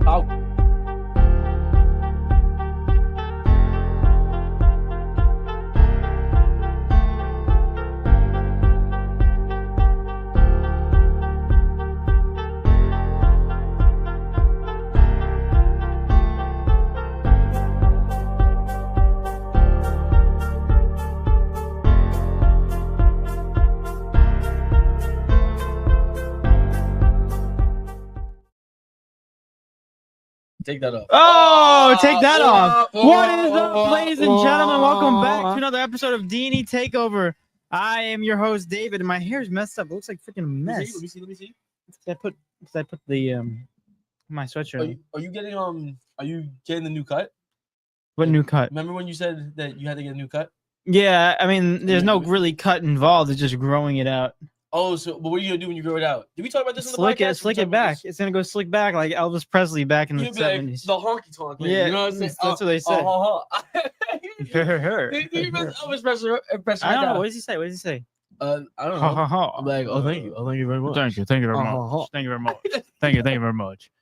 Out. Take that off. Oh, take that off. What is up, ladies and gentlemen? Welcome back to another episode of D&E Takeover. I am your host, David, and my hair's messed up. It looks like freaking a mess. Let me see. I put the my sweatshirt. Are you getting the new cut? What new cut? Remember when you said that you had to get a new cut? Yeah, I mean, there's no really cut involved. It's just growing it out. Oh, so but what are you gonna do when you grow it out? Did we talk about this on the podcast? Slick it back. It's gonna go slick back like Elvis Presley back in the 70s. The honky tonk. Yeah, you know what I'm saying? That's what they say. You missed Elvis Presley impression. I don't know. What does he say? I don't know. I'm like, oh, thank you. Oh, thank you very much. Thank you very much. Thank you very much. Thank you very much.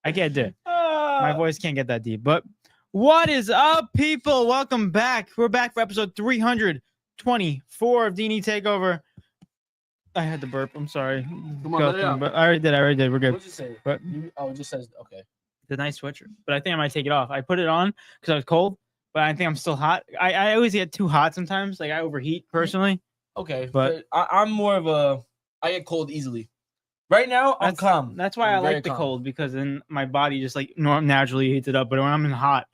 I can't do it. My voice can't get that deep. But what is up, people? Welcome back. We're back for episode 324 of D&E Takeover. I had to burp. I'm sorry. Come on, but I already did. We're good. What'd you say? But it just says okay. The nice sweatshirt. But I think I might take it off. I put it on because I was cold, but I think I'm still hot. I always get too hot sometimes. Like I overheat personally. Okay, but I'm more of I get cold easily. Right now, I'm calm. That's why I like the cold, because then my body just like naturally heats it up. But when I'm in hot,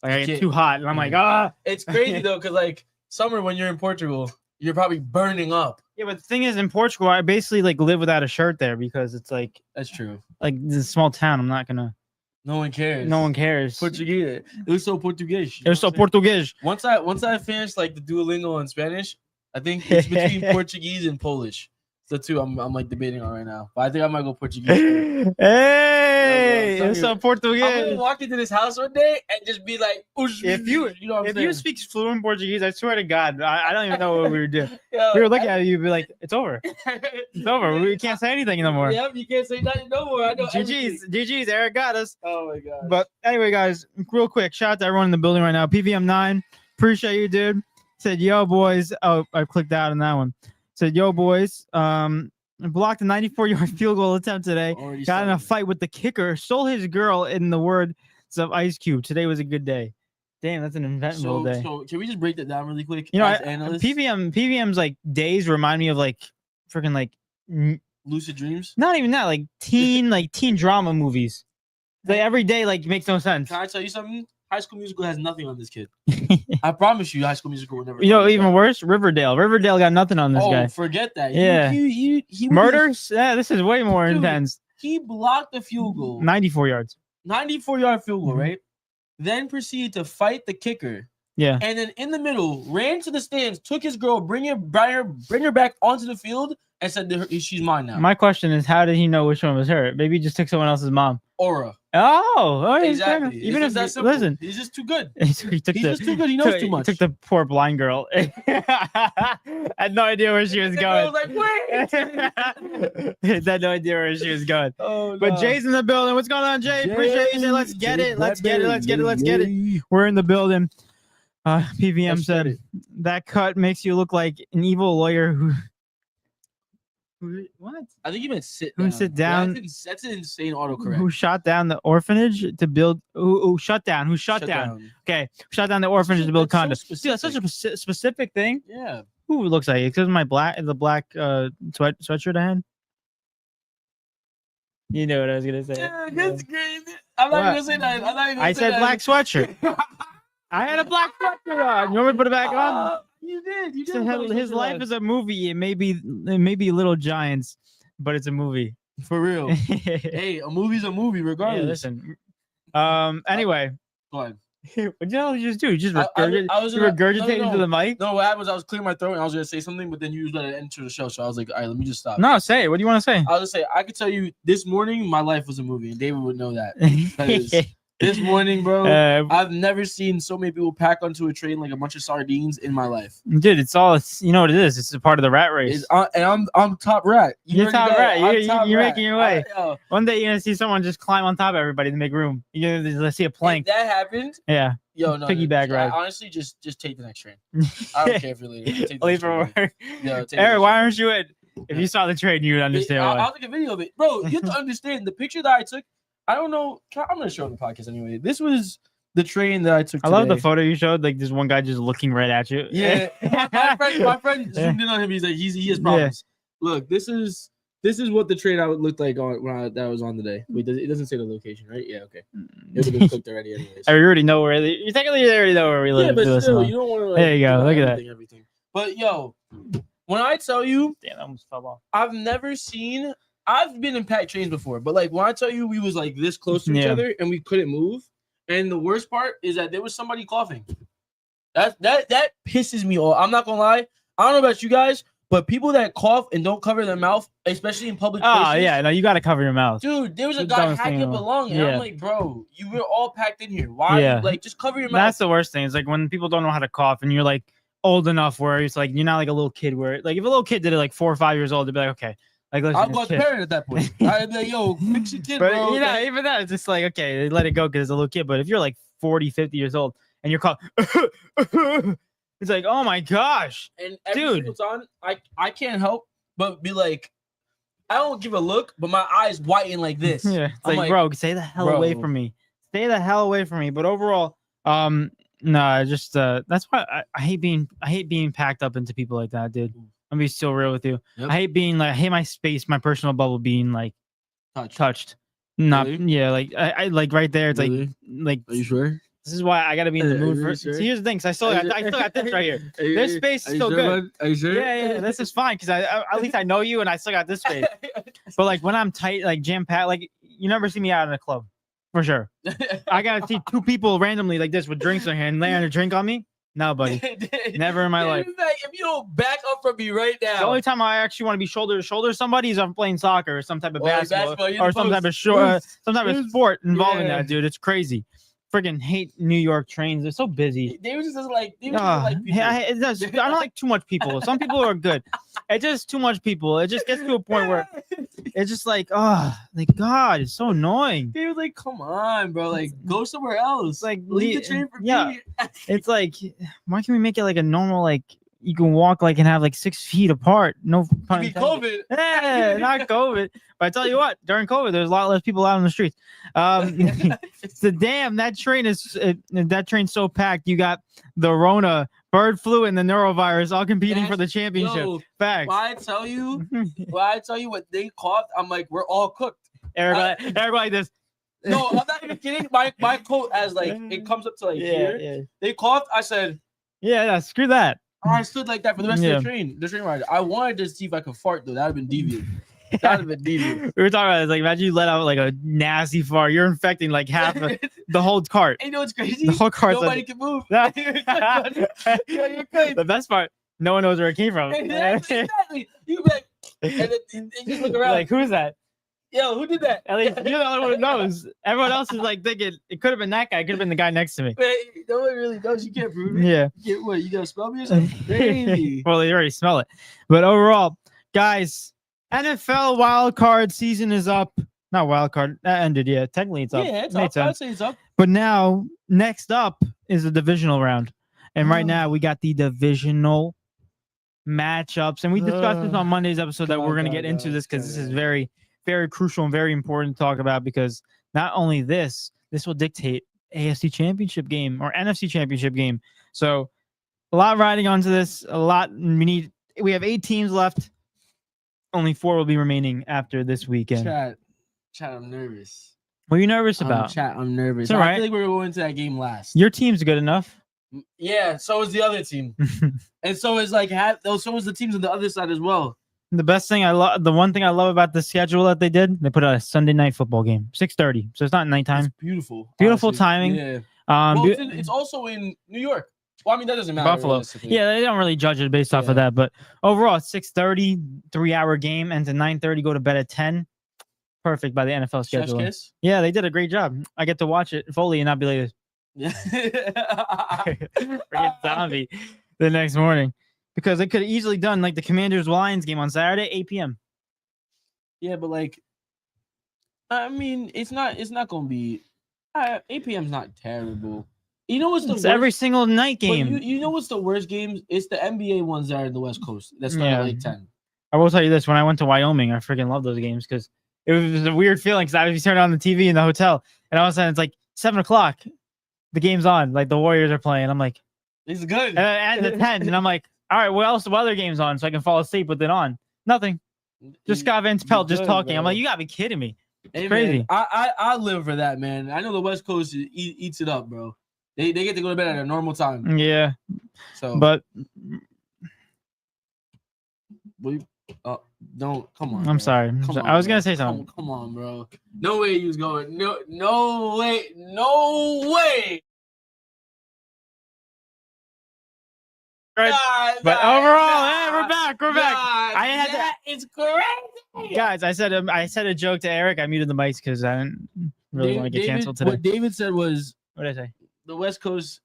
like I get too hot, and I'm like, ah. It's crazy though, because like summer when you're in Portugal, you're probably burning up. Yeah, but the thing is, in Portugal, I basically like live without a shirt there because it's like that's true. Like this is a small town, I'm not gonna. No one cares. No one cares. Portuguese. It was so Portuguese. Portuguese. Once I finished like the Duolingo in Spanish, I think it's between Portuguese and Polish. The two I'm like debating on right now. But I think I might go Portuguese. Hey, it's so Portuguese. I'm gonna walk into this house one day and just be like, if you speak fluent Portuguese, I swear to God, I don't even know what we were doing. Yo, we were looking at you, be like, it's over. It's over. We can't say anything no more. Yep, you can't say nothing no more. I know. GG's, Eric got us. Oh my God. But anyway, guys, real quick, shout out to everyone in the building right now. PVM9, appreciate you, dude. Said, yo, boys. Oh, I clicked out on that one. Said, yo, boys, blocked a 94-yard field goal attempt today. Got in a fight with the kicker. Stole his girl, in the words of Ice Cube. Today was a good day. Damn, that's an eventful day. So can we just break that down really quick? You know, PVM's like days remind me of like freaking like lucid dreams. Not even that, like teen drama movies. Like every day like makes no sense. Can I tell you something? High School Musical has nothing on this kid. I promise you, High School Musical will never. You know, even worse, Riverdale. Riverdale got nothing on this guy. Oh, forget that. Yeah. He murders? Yeah, this is way more intense. He blocked the field goal. 94 yards. 94-yard field goal, right? Then proceeded to fight the kicker. Yeah. And then in the middle, ran to the stands, took his girl, bring her back onto the field, and said she's mine now. My question is, how did he know which one was her? Maybe he just took someone else's mom. Aura. Oh, exactly. Even if that's listen, he's just too good. He's just too good. He knows too much. He took the poor blind girl. I had no idea where she was going. I was like, wait. I had no idea where she was going. Oh, no. But Jay's in the building. What's going on, Jay? Appreciate you. Let's get it. Let's get it. We're in the building. PVM said that cut makes you look like an evil lawyer who. What? I think you meant sit down. Who sit down? That's an insane autocorrect. Who shot down the orphanage to build? Who shut down? Who shut down? Okay, shut down the orphanage to build condos. Dude, that's such a specific thing. Yeah. Who looks like it? Because the black sweatshirt I had. You know what I was gonna say. Yeah, that's crazy. I'm not gonna say that. I said black sweatshirt. I had a black sweatshirt on. You want me to put it back on? You did. You did. So his life is a movie. It may be Little Giants, but it's a movie. For real. Hey, a movie's a movie, regardless. Yeah, listen. Anyway. Go ahead. What the hell did you just do? You just regurgitated into the mic? No, what happened was I was clearing my throat and I was going to say something, but then you let it enter the show. So I was like, all right, let me just stop. No, say it. What do you want to say? I was just say, I could tell you this morning, my life was a movie, and David would know that. This morning, bro, Uh, I've never seen so many people pack onto a train like a bunch of sardines in my life. Dude, it's you know what it is. It's a part of the rat race. And I'm top rat. You're top rat. You're making your way. Yo, One day you're gonna see someone just climb on top of everybody to make room. You're gonna see a plank. if that happened, Yeah. yo, no, Piggyback ride. Honestly, just take the next train. I don't care if you're late. Take the Leave next for train. work. Yo, take the Eric, next why train. aren't you in? If you saw the trade, you would understand why. I'll take a video of it, bro. You have to understand the picture that I took. I don't know. I'm gonna show the podcast anyway. This was the train that I took. I love the photo you showed. Like this one guy just looking right at you. Yeah, my friend zoomed in on him. He's like, he has problems. Yeah. Look, this is what the train I would look like on that I was on today. Wait, it doesn't say the location, right? Yeah, okay. It would have clicked already, anyways. I already know where you technically already know where we live. Yeah, but still, you don't want to. Like, there you go. Look at that. Everything. But yo, when I tell you, damn, that almost fell off. I've been in packed trains before, but like when I tell you we was like this close to each other and we couldn't move, and the worst part is that there was somebody coughing. That pisses me off. I'm not gonna lie. I don't know about you guys, but people that cough and don't cover their mouth, especially in public places. Oh yeah, no, you gotta cover your mouth. Dude, there was a guy hacking up a lung, and I'm like, bro, you were all packed in here. Why? Yeah. Like, just cover your mouth. That's the worst thing. It's like when people don't know how to cough, and you're like old enough where it's like you're not like a little kid. Where like if a little kid did it like 4 or 5 years old, they'd be like, okay. Like, I'll go as a parent at that point. I'd be like, yo, fix your kid, but, bro. You know, even that, it's just like, okay, they let it go because it's a little kid. But if you're like 40, 50 years old and you're called, it's like, oh my gosh. And every single time, I can't help but be like, I don't give a look, but my eyes whiten like this. Yeah, it's like, bro, stay the hell away from me. Stay the hell away from me. But overall, no, just that's why I hate being packed up into people like that, dude. I'm gonna be so real with you. Yep. I hate my space, my personal bubble being like touched. Not yeah, like I like right there. It's like. Are you sure? This is why I gotta be in the mood for. Sure? See, here's the thing. I still got this right here. This space is still good. Are you sure? Yeah. This is fine because at least I know you and I still got this space. But like when I'm tight, like jam packed, like you never see me out in a club, for sure. I gotta see 2 people randomly like this with drinks in their hand, laying a drink on me. No, buddy. Never in my life. Like, if you don't back up from me right now. The only time I actually want to be shoulder to shoulder with somebody is if I'm playing soccer or some type of basketball or some type of sport involving that, dude. It's crazy. Friggin' hate New York trains. They're so busy. They just doesn't like people. I don't like too much people. Some people are good. It's just too much people. It just gets to a point where it's just like, like God, it's so annoying. They was like, come on, bro. Like, go somewhere else. Like, leave the train for me. It's like, why can't we make it like a normal, like, you can walk like and have like 6 feet apart? No pun intended. COVID. Yeah, not COVID. But I tell you what, during COVID, there's a lot less people out on the streets. So damn, that train's so packed. You got the Rona, bird flu, and the neurovirus all competing for the championship. Facts. Why I tell you what they coughed, I'm like, we're all cooked. Everybody like this. No, I'm not even kidding. My coat as like it comes up to like here. Yeah. They coughed. I said, yeah, screw that. I stood like that for the rest of the train ride. I wanted to see if I could fart though. That would have been deviant. That would have been deviant. We were talking about it. Like, imagine you let out like a nasty fart. You're infecting like half the whole cart. You know what's crazy? The whole cart. Nobody can move. You're the best part, no one knows where it came from. Exactly. You be like, and just look around. Like, who's that? Yo, who did that? At least you're the only one who knows. Everyone else is like thinking it could have been that guy. It could have been the guy next to me. No one really knows. You can't prove it. Yeah. You gotta smell me or something? Crazy. Well, they already smell it. But overall, guys, NFL wild card season is up. Not wild card. That ended. Yeah, technically it's up. Yeah, it's up. I'd say it's up. But now, next up is the divisional round, and right now we got the divisional matchups, and we discussed this on Monday's episode that we're gonna get into this because this is very, very crucial and very important to talk about because not only this will dictate AFC championship game or NFC championship game. So a lot riding onto this, we have 8 teams left. Only 4 will be remaining after this weekend. Chat, I'm nervous. What are you nervous about? I'm nervous. It's all right. I feel like we're going to that game last. Your team's good enough. Yeah, so is the other team. And so is so is the teams on the other side as well. The one thing I love about the schedule that they did, they put out a Sunday night football game, 6:30. So it's not nighttime. It's beautiful. Beautiful honestly. timing. Yeah. It's also in New York. Well, I mean, that doesn't matter. Buffalo. Yeah, they don't really judge it based off of that. But overall, it's 6:30, 3-hour game, and to 9:30, go to bed at 10. perfect by the NFL Chef's scheduler. kiss. Yeah, they did a great job. I get to watch it fully and not be like Yeah. freaking zombie the next morning because they could have easily done like the Commanders Lions game on Saturday, 8 p.m. Yeah, but like, I mean, it's not gonna be. 8 p.m. is not terrible. You know what's the It's worst? every single night But game. you know what's the worst games? It's the NBA ones that are in the West Coast. That start at like 10. I will tell you this: when I went to Wyoming, I freaking loved those games because it was a weird feeling. Because I was turning on the TV in the hotel, and all of a sudden it's like 7 o'clock. The game's on, like the Warriors are playing. I'm like, It's good. and the 10, and I'm like, all right, what else? What other game's on? So I can fall asleep with it on. Nothing. Just Scott Van Pelt just talking. I'm like, you gotta be kidding me. It's crazy. Man, I live for that, man. I know the West Coast eats it up, bro. They get to go to bed at a normal time. Yeah. So, But we don't come on. I'm bro. sorry. Come on, I was bro. gonna say something. Come on, bro. No way he was going. No way. Right. But overall, we're back. We're back. I had that. It's crazy. Guys, I said a joke to Eric. I muted the mics because I didn't really want to get canceled today. What David said was, what did I say? The West Coast,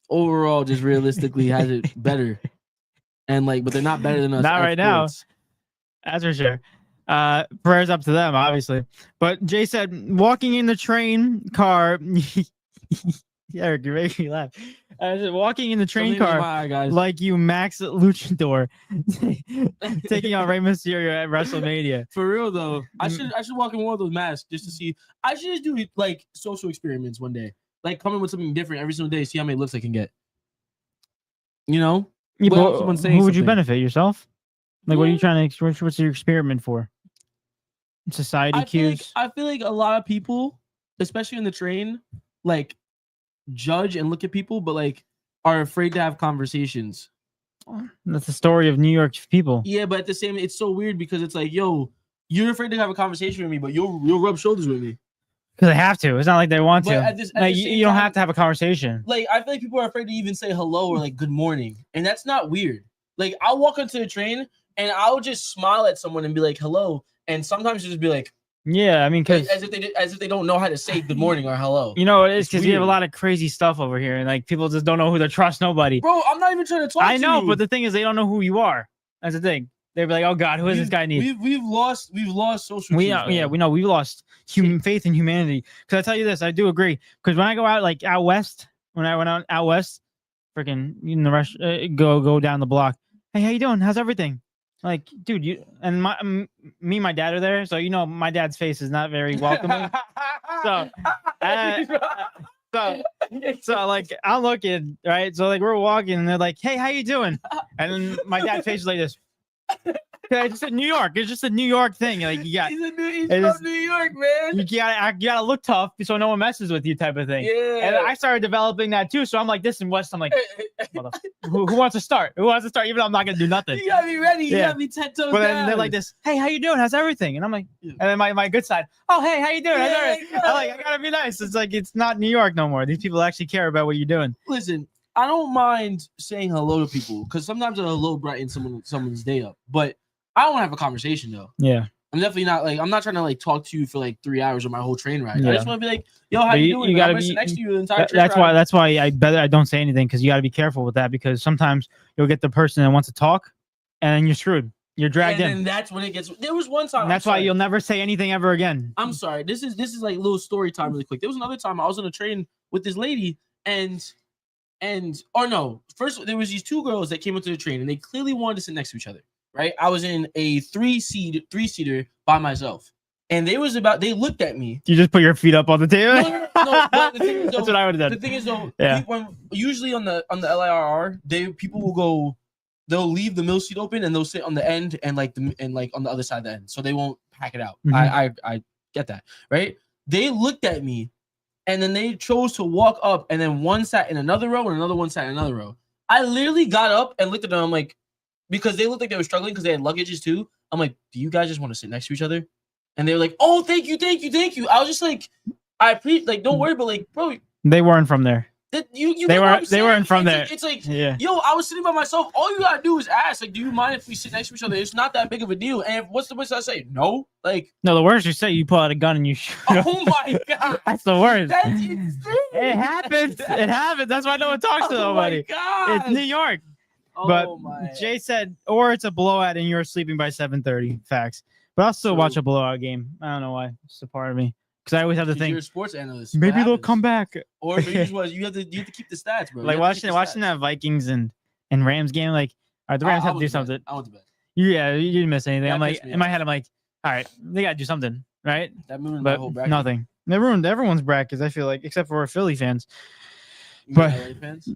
overall, just realistically has it better, and like, but they're not better than us. Not right now. That's for sure. Prayers up to them, obviously. But Jay said, walking in the train car. Eric, you're making me laugh. Walking in the train car like you Max Luchador taking on Rey Mysterio at WrestleMania. For real though, I should walk in one of those masks just to see. I should just do like social experiments one day, like come in with something different every single day, see how many looks I can get. You know, yeah, who would you benefit? Yourself? Like, what are you trying to? What's your experiment for? Society cues. I feel like a lot of people, especially in the train, like judge and look at people, but like are afraid to have conversations. That's the story of New York people. Yeah, but at the same, it's so weird because it's like, yo, you're afraid to have a conversation with me, but you'll rub shoulders with me because they have to. It's not like they want to. You don't have to have a conversation. Like, I feel like people are afraid to even say hello or like good morning, and that's not weird. Like, I'll walk onto the train and I'll just smile at someone and be like hello, and sometimes just be like, yeah, I mean, because as if they don't know how to say good morning or hello. You know, it is because we have a lot of crazy stuff over here, and like people just don't know who to trust. Nobody, bro. I'm not even trying to talk. I know, but the thing is, they don't know who you are. That's the thing. They'd be like, "Oh God, who does this guy need?" We've lost social. We know we've lost faith in humanity. Because I tell you this, I do agree. Because when I go out like out west, when I went out west, freaking in the rush, go down the block. Hey, how you doing? How's everything? Like, dude, you and me and my dad are there, so you know my dad's face is not very welcoming. so like I'm looking, right? So like we're walking, and they're like, "Hey, how you doing?" And then my dad's face is like this. It's just a New York. It's just a New York thing. Like you got, he's from New York, man. You gotta look tough so no one messes with you, type of thing. Yeah. And I started developing that too. So I'm like this and West. I'm like, who wants to start? Who wants to start? Even though I'm not gonna do nothing. You gotta be ready. You gotta be 10 toes But then down. they're like this. Hey, how you doing? How's everything? And I'm like, and then my good side. Oh, hey, how you doing? How's everything? I'm like, I gotta be nice. It's like it's not New York no more. These people actually care about what you're doing. Listen, I don't mind saying hello to people because sometimes a hello brightens someone's day up, but I don't want to have a conversation though. Yeah. I'm definitely not like I'm not trying to like talk to you for like 3 hours on my whole train ride. Yeah. I just want to be like, yo, how you doing? You gotta I'm be sit next to you the entire train That's why I better I don't say anything because you gotta be careful with that because sometimes you'll get the person that wants to talk and then you're screwed. You're dragged in. And that's when it gets. There was one time. And that's why you'll never say anything ever again. I'm sorry. This is like a little story time really quick. There was another time I was on a train with this lady first there was these two girls that came into the train and they clearly wanted to sit next to each other. Right, I was in a three-seater by myself, and they looked at me. You just put your feet up on the table. No, but the thing is, that's what I would have done. The thing is, though, yeah. Usually on the LIRR, people will go, they'll leave the middle seat open and they'll sit on the end and like on the other side of the end, so they won't pack it out. Mm-hmm. I get that, right? They looked at me, and then they chose to walk up, and then one sat in another row and another one sat in another row. I literally got up and looked at them. I'm like. Because they looked like they were struggling because they had luggages too. I'm like, do you guys just want to sit next to each other? And they were like, oh, thank you. I was just like, don't worry, but like, bro. They weren't from there. They weren't from there. It's like, Yeah. yo, I was sitting by myself. All you gotta do is ask, like, do you mind if we sit next to each other? It's not that big of a deal. And what's the worst I say? No, like, No, the worst you say, you pull out a gun and you shoot. oh my god, that's the worst. that's insane. It happens. It happens. That's why no one talks to nobody. Oh my god, It's New York. But Jay said, or it's a blowout and you're sleeping by 7:30. Facts. But I'll still watch a blowout game. I don't know why. It's a part of me. Because I always have to think. You're a sports analyst. Maybe they'll come back. Or maybe you have to keep the stats, bro. Like watching that Vikings and Rams game, like, all right, the Rams have to do something. I went to bed. Yeah, you didn't miss anything. Yeah, I'm like, in my head, I'm like, all right, they gotta do something, right? That ruined my whole bracket. Nothing. They ruined everyone's brackets, I feel like, except for Philly fans. But LA fans?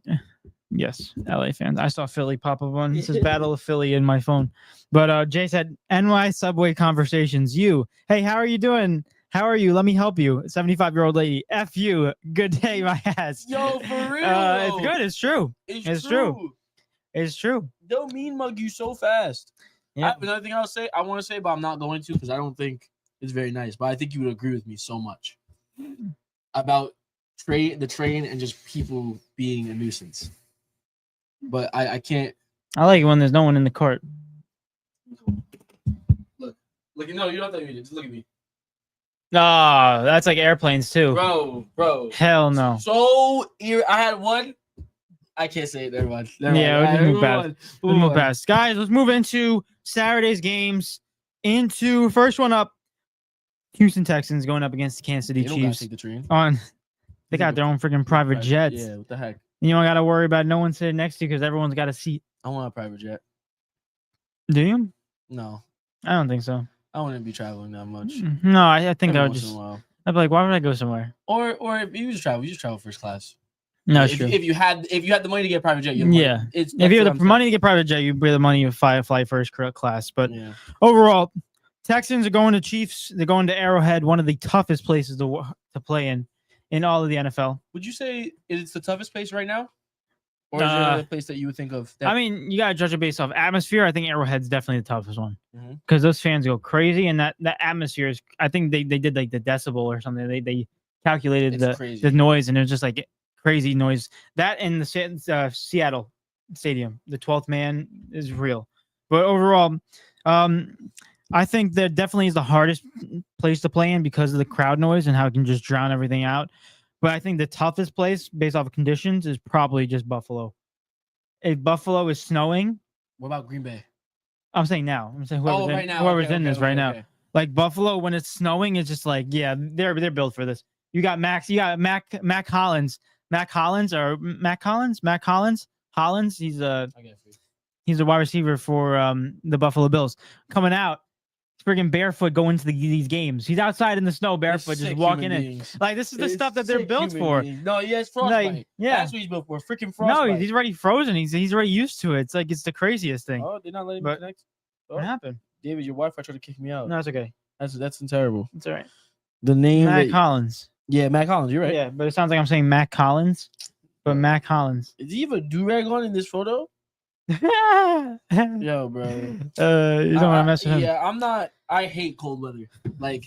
Yes, LA fans. I saw Philly pop up on. It says Battle of Philly in my phone. But Jay said, NY Subway Conversations. You. Hey, how are you doing? How are you? Let me help you. 75-year-old lady. F you. Good day, my ass. Yo, for real. It's good. It's true. It's true. It's true. They'll mean mug you so fast. Yeah. Another thing I want to say, but I'm not going to because I don't think it's very nice. But I think you would agree with me so much about the train and just people being a nuisance. But I can't. I like it when there's no one in the cart. Look, no, you don't have to. Just look at me. Oh, that's like airplanes too. Bro. Hell no. So I had one. I can't say it. Never mind. Yeah, let's move past. Guys, let's move into Saturday's games. Into first one up, Houston Texans going up against the Kansas City Chiefs. Take the train. They got their own freaking private jets. Yeah, what the heck? You don't got to worry about no one sitting next to you because everyone's got a seat. I want a private jet. Do you? No. I don't think so. I wouldn't be traveling that much. No, I think I would just. I'd be like, why would I go somewhere? Or if you just travel first class. No, if, true. If you had the money to get a private jet, if you had the money to get private jet, you'd be the money to fly first class. But overall, Texans are going to Chiefs. They're going to Arrowhead, one of the toughest places to play in all of the NFL. Would you say it's the toughest place right now? Or is there another place that you would think of? I mean, you got to judge it based off atmosphere. I think Arrowhead's definitely the toughest one because those fans go crazy. And that atmosphere is, I think they did like the decibel or something. They calculated the noise and it was just like crazy noise. That and the Seattle Stadium, the 12th man is real. But overall, I think that definitely is the hardest place to play in because of the crowd noise and how it can just drown everything out. But I think the toughest place based off of conditions is probably just Buffalo. If Buffalo is snowing. What about Green Bay? I'm saying now. I'm saying whoever's in this right now. Like Buffalo, when it's snowing, it's just like, yeah, they're built for this. You got Mac Hollins. Hollins. He's a wide receiver for the Buffalo Bills. Coming out. Friggin' barefoot going to these games. He's outside in the snow barefoot, just walking in. Like this is the stuff that they're built for. No, it's frostbite. Like, yeah, that's what he's built for. Freaking frostbite. No, he's already frozen. He's already used to it. It's like it's the craziest thing. Oh, they're not letting me connect. What happened? David, your Wi-Fi tried to kick me out. No, it's okay. That's terrible. It's all right. The name Mac Hollins. Yeah, Mac Hollins. You're right. Yeah, but it sounds like I'm saying Mac Collins, but Mac Hollins. Is he even do-rag on in this photo? Yo, bro. You don't want to mess with him. Yeah, I hate cold weather. Like,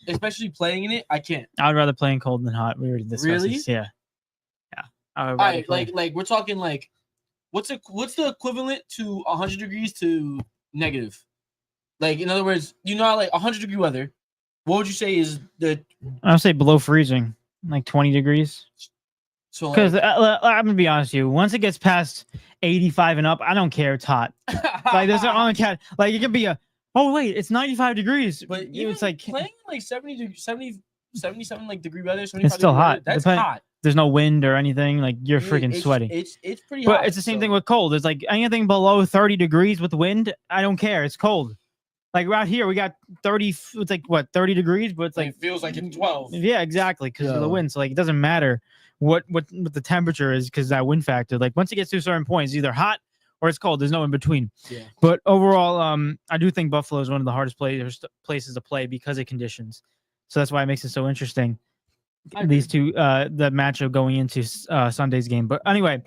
especially playing in it, I can't. I'd rather play in cold than hot. We already discussed this. Yeah. All right, like we're talking like, what's the equivalent to 100 degrees to negative? Like, in other words, how like 100-degree weather. What would you say is the? I would say below freezing, like 20 degrees. So, because I'm gonna be honest with you, once it gets past 85 and up, I don't care. It's hot. Like there's an on cat. Like it could be it's 95 degrees. But it's like playing like 77 like degree weather. It's still hot. That's hot. There's no wind or anything. Like you're freaking sweaty. It's pretty hot. But it's the same thing with cold. It's like anything below 30 degrees with wind, I don't care. It's cold. Like right here, we got 30. It's like what 30 degrees, but it's like it feels like it's 12. Yeah, exactly, because of the wind. So like it doesn't matter what the temperature is because that wind factor. Like once it gets to a certain point, it's either hot or it's cold. There's no in between. Yeah. But overall, I do think Buffalo is one of the hardest places to play because of conditions. So that's why it makes it so interesting. These two, the matchup going into Sunday's game. But anyway,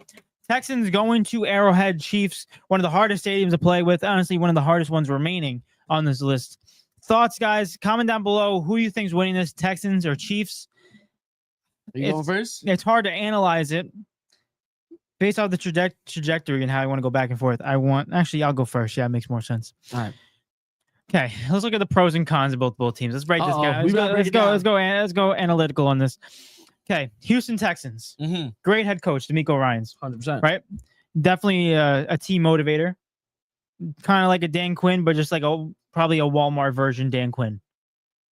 Texans going to Arrowhead. Chiefs, one of the hardest stadiums to play with. Honestly, one of the hardest ones remaining on this list. Thoughts, guys? Comment down below. Who you think's winning this, Texans or Chiefs? Are you going first? It's hard to analyze it based off the trajectory and how I want to go back and forth. I'll go first. Yeah, it makes more sense. All right. Okay, let's look at the pros and cons of both teams. Let's break this down. Let's go analytical on this. Okay, Houston Texans. Mm-hmm. Great head coach, D'Amico Ryans. 100%. Right? Definitely a team motivator. Kind of like a Dan Quinn, but just like probably a Walmart version Dan Quinn.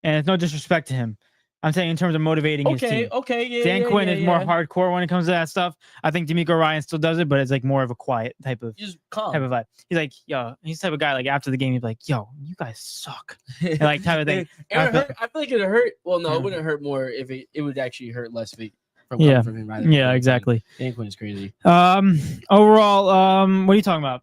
And it's no disrespect to him. I'm saying in terms of motivating his team. Okay, yeah. Dan Quinn is more hardcore when it comes to that stuff. I think D'Amico Ryans still does it, but it's like more of a quiet type of vibe. He's like, yo, he's the type of guy like after the game, he's like, yo, you guys suck. And like type of thing. I feel like it'd hurt. Well, no, it wouldn't hurt more if it would actually hurt less if it coming from him rather than exactly. Dan Quinn is crazy. Overall, what are you talking about?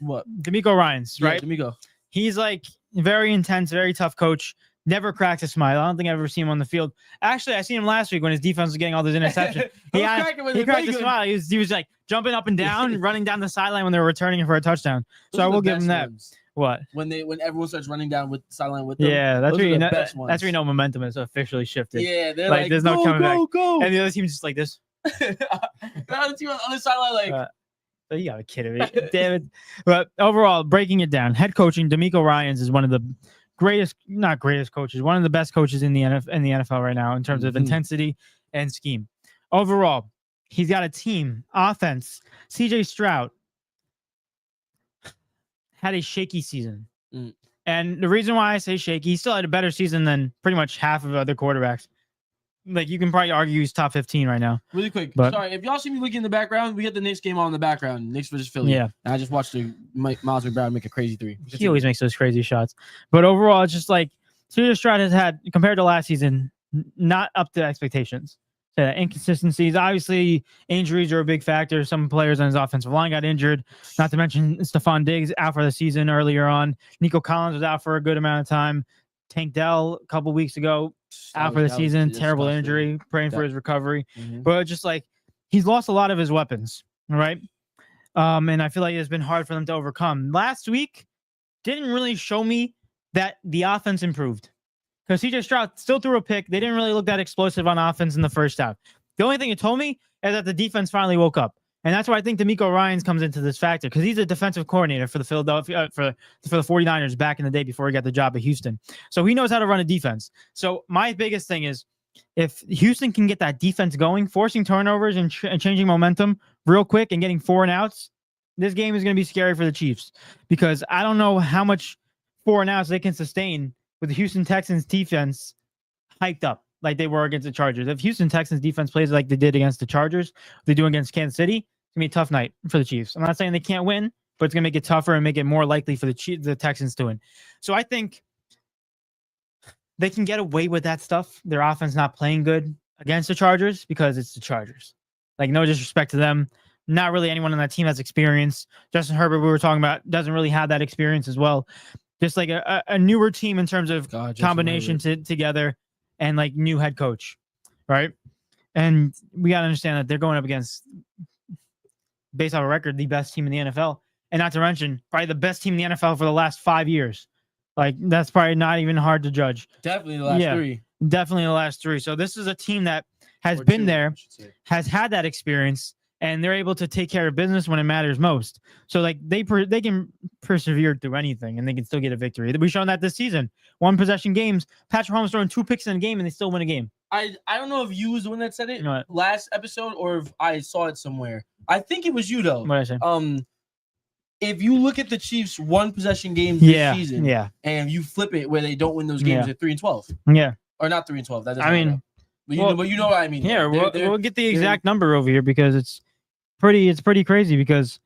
What? D'Amico Ryans, right? D'Amico. He's like very intense, very tough coach. Never cracks a smile. I don't think I've ever seen him on the field. Actually, I seen him last week when his defense was getting all those interceptions. he cracked a smile. He was like jumping up and down, running down the sideline when they were returning for a touchdown. So I will give him that. What? When everyone starts running down with the sideline with them. Yeah, that's where you know momentum is officially shifted. Yeah, they're like there's no coming back. Go. And the other team's just like this. The other team on the other sideline like. You gotta kidding me, damn it! But overall, breaking it down, head coaching, D'Amico Ryans is one of the not greatest coaches, one of the best coaches in the NFL right now in terms of intensity and scheme. Overall, he's got a team offense. CJ Stroud had a shaky season, and the reason why I say shaky, he still had a better season than pretty much half of other quarterbacks. Like you can probably argue he's top 15 right now. Really quick, sorry if y'all see me looking in the background. We got the Knicks game on in the background. Knicks versus Philly. Yeah, and I just watched Miles McBride make a crazy 3. He always makes those crazy shots. But overall, it's just like CJ Stroud has had compared to last season, not up to expectations. So inconsistencies. Obviously, injuries are a big factor. Some players on his offensive line got injured. Not to mention Stephon Diggs out for the season earlier on. Nico Collins was out for a good amount of time. Tank Dell a couple weeks ago out for the season. Terrible injury. Praying for his recovery. But just like he's lost a lot of his weapons, right? And I feel like it's been hard for them to overcome. Last week didn't really show me that the offense improved because CJ Stroud still threw a pick. They didn't really look that explosive on offense in the first half. The only thing it told me is that the defense finally woke up. And that's why I think D'Amico Ryans comes into this factor because he's a defensive coordinator for the Philadelphia for the 49ers back in the day before he got the job at Houston. So he knows how to run a defense. So my biggest thing is if Houston can get that defense going, forcing turnovers and changing momentum real quick and getting 4 and outs, this game is going to be scary for the Chiefs because I don't know how much 4 and outs they can sustain with the Houston Texans defense hyped up like they were against the Chargers. If Houston Texans defense plays like they did against the Chargers, they do against Kansas City, it's going to be a tough night for the Chiefs. I'm not saying they can't win, but it's going to make it tougher and make it more likely for the Texans to win. So I think they can get away with that stuff. Their offense not playing good against the Chargers because it's the Chargers. Like, no disrespect to them. Not really anyone on that team has experience. Justin Herbert, we were talking about, doesn't really have that experience as well. Just like a newer team in terms of combination together. And like new head coach, right? And we got to understand that they're going up against, based on a record, the best team in the NFL. And not to mention, probably the best team in the NFL for the last 5 years. Like, that's probably not even hard to judge. Definitely the last 3. Definitely the last 3. So this is a team that has been there, has had that experience, and they're able to take care of business when it matters most. So like they can persevere through anything and they can still get a victory. We've shown that this season. 1 possession games, Patrick Mahomes throwing 2 picks in a game and they still win a game. I don't know if you was the one that said it last episode or if I saw it somewhere. I think it was you though. What did I say? If you look at the Chiefs 1 possession games this season, and you flip it where they don't win those games at 3-12. Yeah. Or not 3-12. That doesn't matter. But you know what I mean. Yeah, we'll get the exact number over here because it's pretty crazy because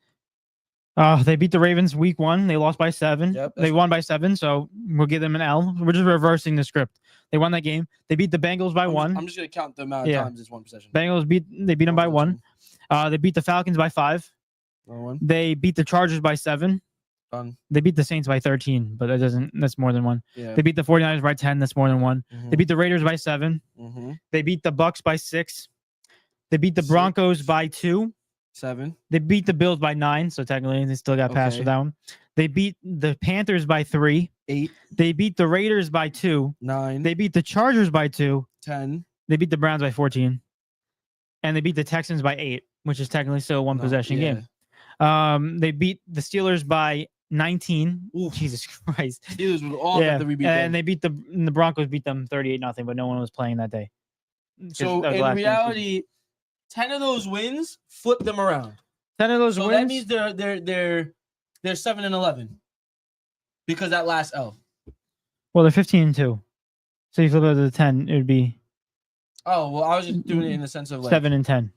they beat the Ravens week 1. They lost by 7. Yep, they won by 7, so we'll give them an L. We're just reversing the script. They won that game. They beat the Bengals by 1. I'm just gonna count the amount of times it's 1 possession. Bengals beat them by 1. They beat the Falcons by 5. They beat the Chargers by 7. Done. They beat the Saints by 13, but that's more than 1. Yeah. They beat the 49ers by 10. That's more than 1. They beat the Raiders by 7. They beat the Bucks by 6. They beat the Broncos by 2. 7. They beat the Bills by 9, so technically they still got past for that one. They beat the Panthers by 3. 8. They beat the Raiders by 2. 9. They beat the Chargers by 2. 10. They beat the Browns by 14, and they beat the Texans by 8, which is technically still a one possession game. They beat the Steelers by 19. Ooh, Jesus Christ! Steelers was all that we beat and they beat the Broncos beat them 38-0, but no one was playing that day. So in reality, 10 of those wins flipped them around. 10 of those wins. That means they're 7-11 because that last L. Well, they're 15-2. So you flip it to the 10, it would be. Oh well, I was just doing it in the sense of like 7-10.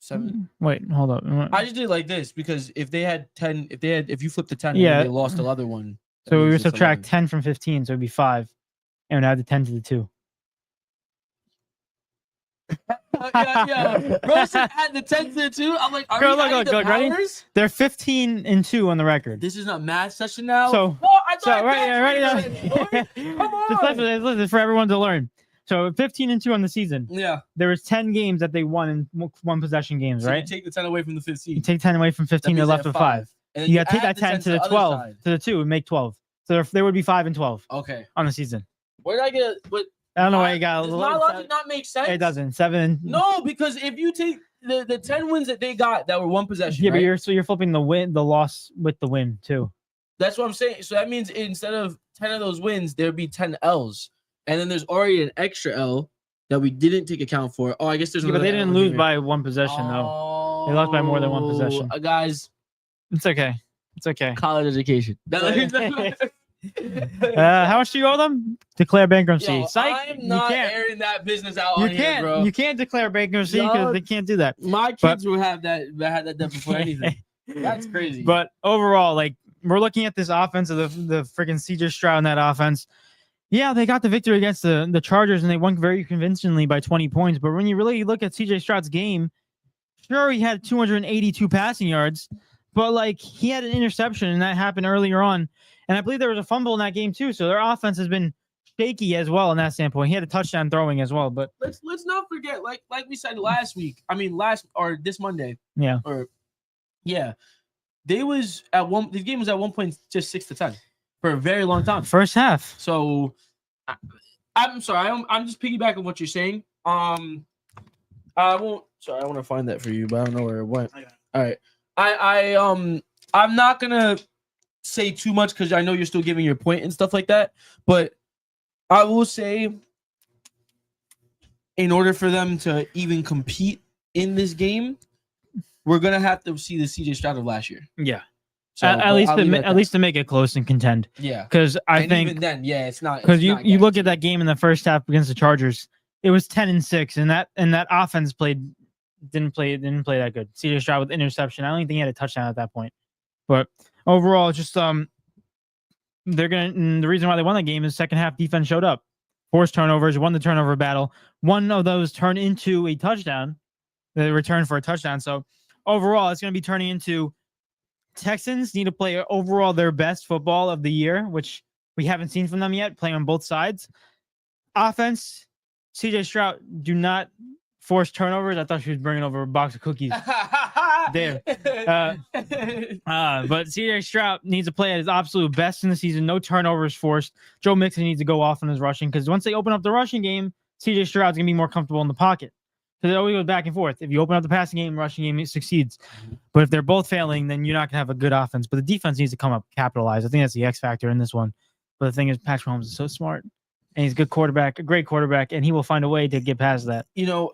7. Wait, hold up. I just did it like this because if they had 10, if you flipped the 10, and they lost the other one. So we would subtract 10 from 15, so it'd be 5, and we'd add the 10 to the 2. Yeah. Bro said add the 10 to the 2. I'm like, are we adding the powers? They're 15-2 on the record. This is not math session now. So, right. Come on. Listen for everyone to learn. So 15-2 on the season. Yeah. There was 10 games that they won in one possession games, so right? You take the 10 away from the 15. You take 10 away from 15, they're left with 5. And you got to take that 10 to the 12, to the 2, and make 12. So there would be 5-12. Okay. On the season. Where did I get it? But I don't know why you got. Does my logic not make sense? It doesn't. 7. No, because if you take the 10 wins that they got that were one possession, yeah, right? but you're flipping the loss with the win too. That's what I'm saying. So that means instead of 10 of those wins, there'd be 10 L's, and then there's already an extra L that we didn't take account for. Oh, I guess there's. Yeah, but they didn't lose by one possession though. They lost by more than one possession. Guys, it's okay. It's okay. College education. How much do you owe them? Declare bankruptcy. Yo, I'm not airing that business out on here, bro. You can't declare bankruptcy because they can't do that. My kids will have that had that done before anything. That's crazy. But overall, like we're looking at this offense of the freaking CJ Stroud in that offense. Yeah, they got the victory against the Chargers and they won very convincingly by 20 points. But when you really look at CJ Stroud's game, sure he had 282 passing yards, but like he had an interception and that happened earlier on. And I believe there was a fumble in that game too. So their offense has been shaky as well in that standpoint. He had a touchdown throwing as well. But let's not forget, like we said last week. I mean, this Monday. Yeah. These game was at one point just 6-10 for a very long time. First half. So I'm sorry. I'm just piggybacking what you're saying. I want to find that for you, but I don't know where it went. All right. I'm not gonna say too much because I know you're still giving your point and stuff like that, but I will say in order for them to even compete in this game, we're gonna have to see the CJ Stroud of last year. Yeah, so at least to make it close and contend. Yeah, because I think even then, it's not because you look at that game in the first half against the Chargers, it was 10-6, and that offense didn't play that good. CJ Stroud with interception. I don't even think he had a touchdown at that point, but overall, just they're gonna. The reason why they won that game is second half defense showed up, forced turnovers, won the turnover battle. One of those turned into a touchdown. They returned for a touchdown. So overall, it's gonna be turning into Texans need to play overall their best football of the year, which we haven't seen from them yet. Playing on both sides. Offense, CJ Stroud, do not force turnovers. I thought she was bringing over a box of cookies. There. But CJ Stroud needs to play at his absolute best in the season. No turnovers forced. Joe Mixon needs to go off on his rushing because once they open up the rushing game, CJ Stroud's going to be more comfortable in the pocket. Because it always goes back and forth. If you open up the passing game, rushing game, it succeeds. But if they're both failing, then you're not going to have a good offense. But the defense needs to come up, capitalize. I think that's the X factor in this one. But the thing is, Patrick Mahomes is so smart. And he's a good quarterback, a great quarterback, and he will find a way to get past that. You know,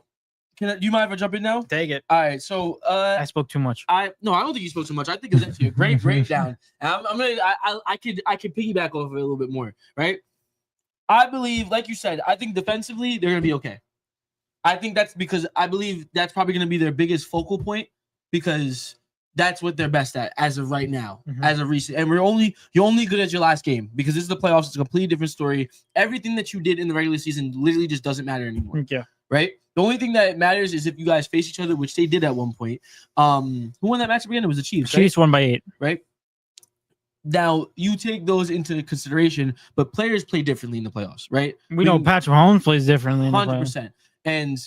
do you mind if I jump in now? Take it. All right. So I spoke too much. I don't think you spoke too much. I think it's actually a great breakdown. And I could piggyback off of it a little bit more, right? I believe, like you said, I think defensively they're gonna be okay. I think that's because I believe that's probably gonna be their biggest focal point because that's what they're best at as of right now, as of recent. And you're only good at your last game because this is the playoffs. It's a completely different story. Everything that you did in the regular season literally just doesn't matter anymore. Yeah. Right? The only thing that matters is if you guys face each other, which they did at one point. Who won that matchup again? It was the Chiefs. Chiefs won by 8. Right? Now, you take those into consideration, but players play differently in the playoffs, right? We know Patrick Mahomes plays differently. 100%. And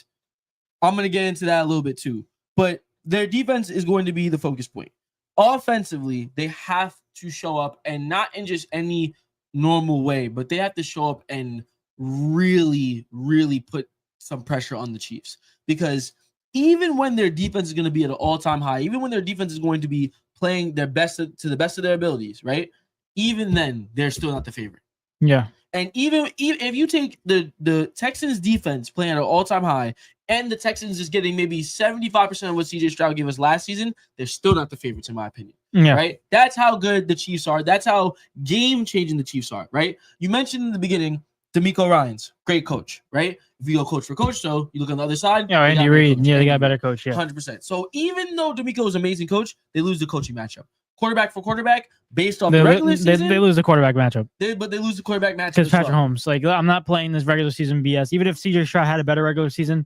I'm going to get into that a little bit too. But their defense is going to be the focus point. Offensively, they have to show up, and not in just any normal way, but they have to show up and really, really put some pressure on the Chiefs, because even when their defense is going to be at an all-time high, even when their defense is going to be playing their best to the best of their abilities, right? Even then, they're still not the favorite. Yeah. And even if you take the Texans defense playing at an all-time high and the Texans is getting maybe 75% of what CJ Stroud gave us last season, they're still not the favorites in my opinion. Yeah. Right? That's how good the Chiefs are. That's how game-changing the Chiefs are, right? You mentioned in the beginning DeMeco Ryans, great coach, right? If you go coach for coach, so you look on the other side. Yeah, Andy Reid. Yeah, they got a better coach. Yeah, 100%. So even though DeMeco is an amazing coach, they lose the coaching matchup. Quarterback for quarterback, based off they, the regular season. They lose the quarterback matchup. But they lose the quarterback matchup because Patrick Mahomes. Like, I'm not playing this regular season BS. Even if CJ Stroud had a better regular season,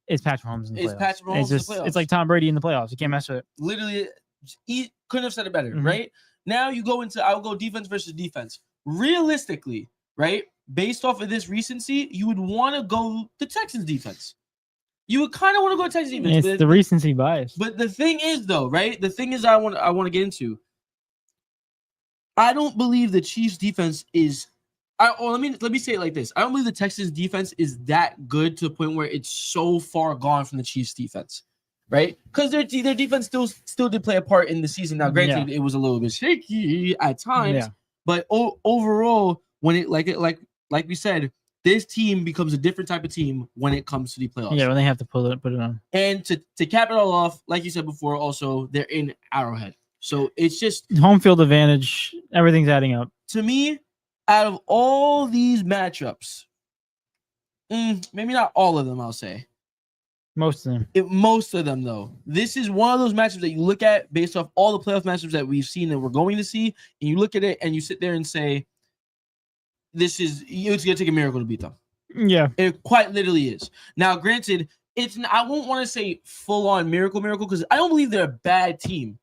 it's Patrick Mahomes in the playoffs. Patrick Mahomes in the playoffs. It's like Tom Brady in the playoffs. You can't mess with it. Literally, he couldn't have said it better, right? Now you go into, I'll go defense versus defense. Realistically, right? Based off of this recency, you would want to go the Texans defense. You would kind of want to go Texans defense. It's the recency bias. But the thing is, though, right? The thing is, I want to get into. I don't believe the Chiefs defense is. Let me say it like this. I don't believe the Texans defense is that good to the point where it's so far gone from the Chiefs defense, right? Because their defense still did play a part in the season. Now, granted, it was a little bit shaky at times, but overall, when it like we said, this team becomes a different type of team when it comes to the playoffs. Yeah, when they have to put it on. And to cap it all off, like you said before, also they're in Arrowhead. So it's just home field advantage. Everything's adding up. To me, out of all these matchups, maybe not all of them, I'll say. Most of them. Most of them, though. This is one of those matchups that you look at based off all the playoff matchups that we've seen and we're going to see, and you look at it and you sit there and say, it's going to take a miracle to beat them. Yeah. It quite literally is. Now, granted, I won't want to say full-on miracle, because I don't believe they're a bad team.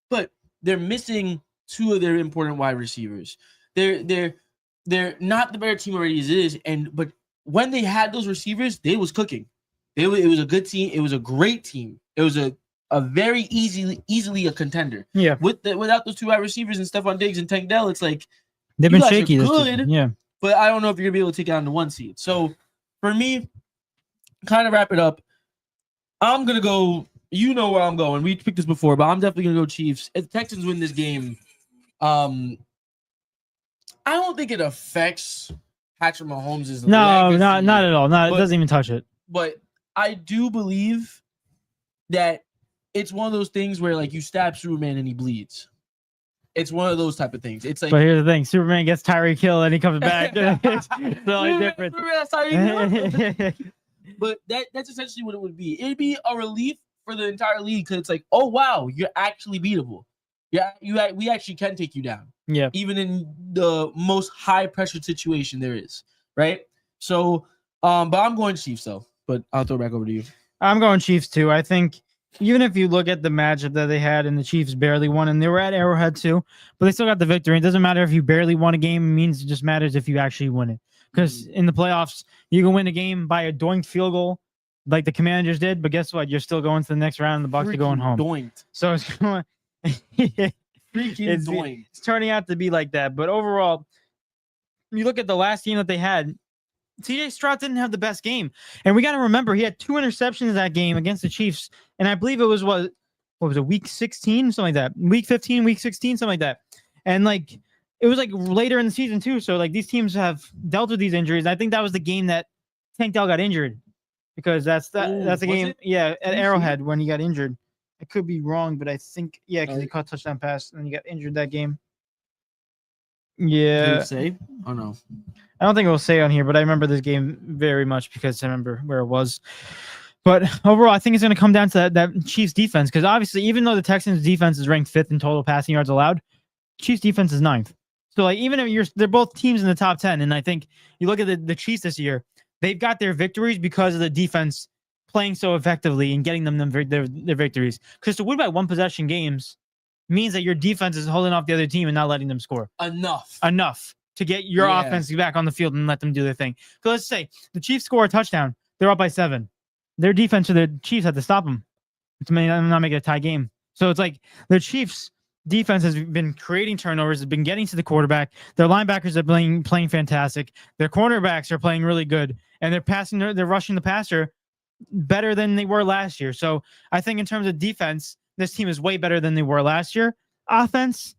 But they're missing two of their important wide receivers. They're not the better team already as it is. But when they had those receivers, they was cooking. It was a good team. It was a great team. It was a very easily a contender. Yeah. Without those two wide receivers and Stephon Diggs and Tank Dell, it's like they've been shaky. Good, yeah. But I don't know if you're gonna be able to take down the 1 seed. So for me, kind of wrap it up. I'm gonna go. You know where I'm going. We picked this before, but I'm definitely going to go Chiefs. If the Texans win this game, I don't think it affects Patrick Mahomes' legacy. Not at all. It doesn't even touch it. But I do believe that it's one of those things where, like, you stab Superman and he bleeds. It's one of those type of things. It's like, but here's the thing: Superman gets Tyreek Hill and he comes back. It's totally different. But that's essentially what it would be. It'd be a relief for the entire league, because it's like, oh wow, you're actually beatable. Yeah, we actually can take you down. Yeah, even in the most high pressure situation there is, right? So, but I'm going Chiefs though. But I'll throw it back over to you. I'm going Chiefs too. I think even if you look at the matchup that they had and the Chiefs barely won, and they were at Arrowhead too, but they still got the victory. It doesn't matter if you barely won a game; it means it just matters if you actually win it. Because in the playoffs, you can win a game by a doinked field goal, like the Commanders did, but guess what? You're still going to the next round, and the Bucs are going home. Doinked. So it's going. It's turning out to be like that. But overall, you look at the last game that they had. CJ Stroud didn't have the best game, and we got to remember he had 2 interceptions that game against the Chiefs, and I believe it was what was it, week 16, something like that, week 15, week 16, something like that, and like it was like later in the season too. So like these teams have dealt with these injuries. I think that was the game that Tank Dell got injured. Because that's the game, at Arrowhead when he got injured. I could be wrong, but I think because he caught touchdown pass and he got injured that game. Yeah. Did it say? Oh no. I don't think it will say on here, but I remember this game very much because I remember where it was. But overall, I think it's going to come down to that Chiefs defense, because obviously, even though the Texans defense is ranked 5th in total passing yards allowed, Chiefs defense is 9th. So like even if they're both teams in the top 10, and I think you look at the Chiefs this year. They've got their victories because of the defense playing so effectively and getting them their victories. Because to win by 1 possession games means that your defense is holding off the other team and not letting them score. Enough to get your offense back on the field and let them do their thing. So let's say the Chiefs score a touchdown. They're up by 7. Their defense or the Chiefs had to stop them to not make it a tie game. So it's like the Chiefs defense has been creating turnovers, has been getting to the quarterback. Their linebackers are playing fantastic. Their cornerbacks are playing really good, and they're rushing the passer better than they were last year. So I think in terms of defense, this team is way better than they were last year. Offense,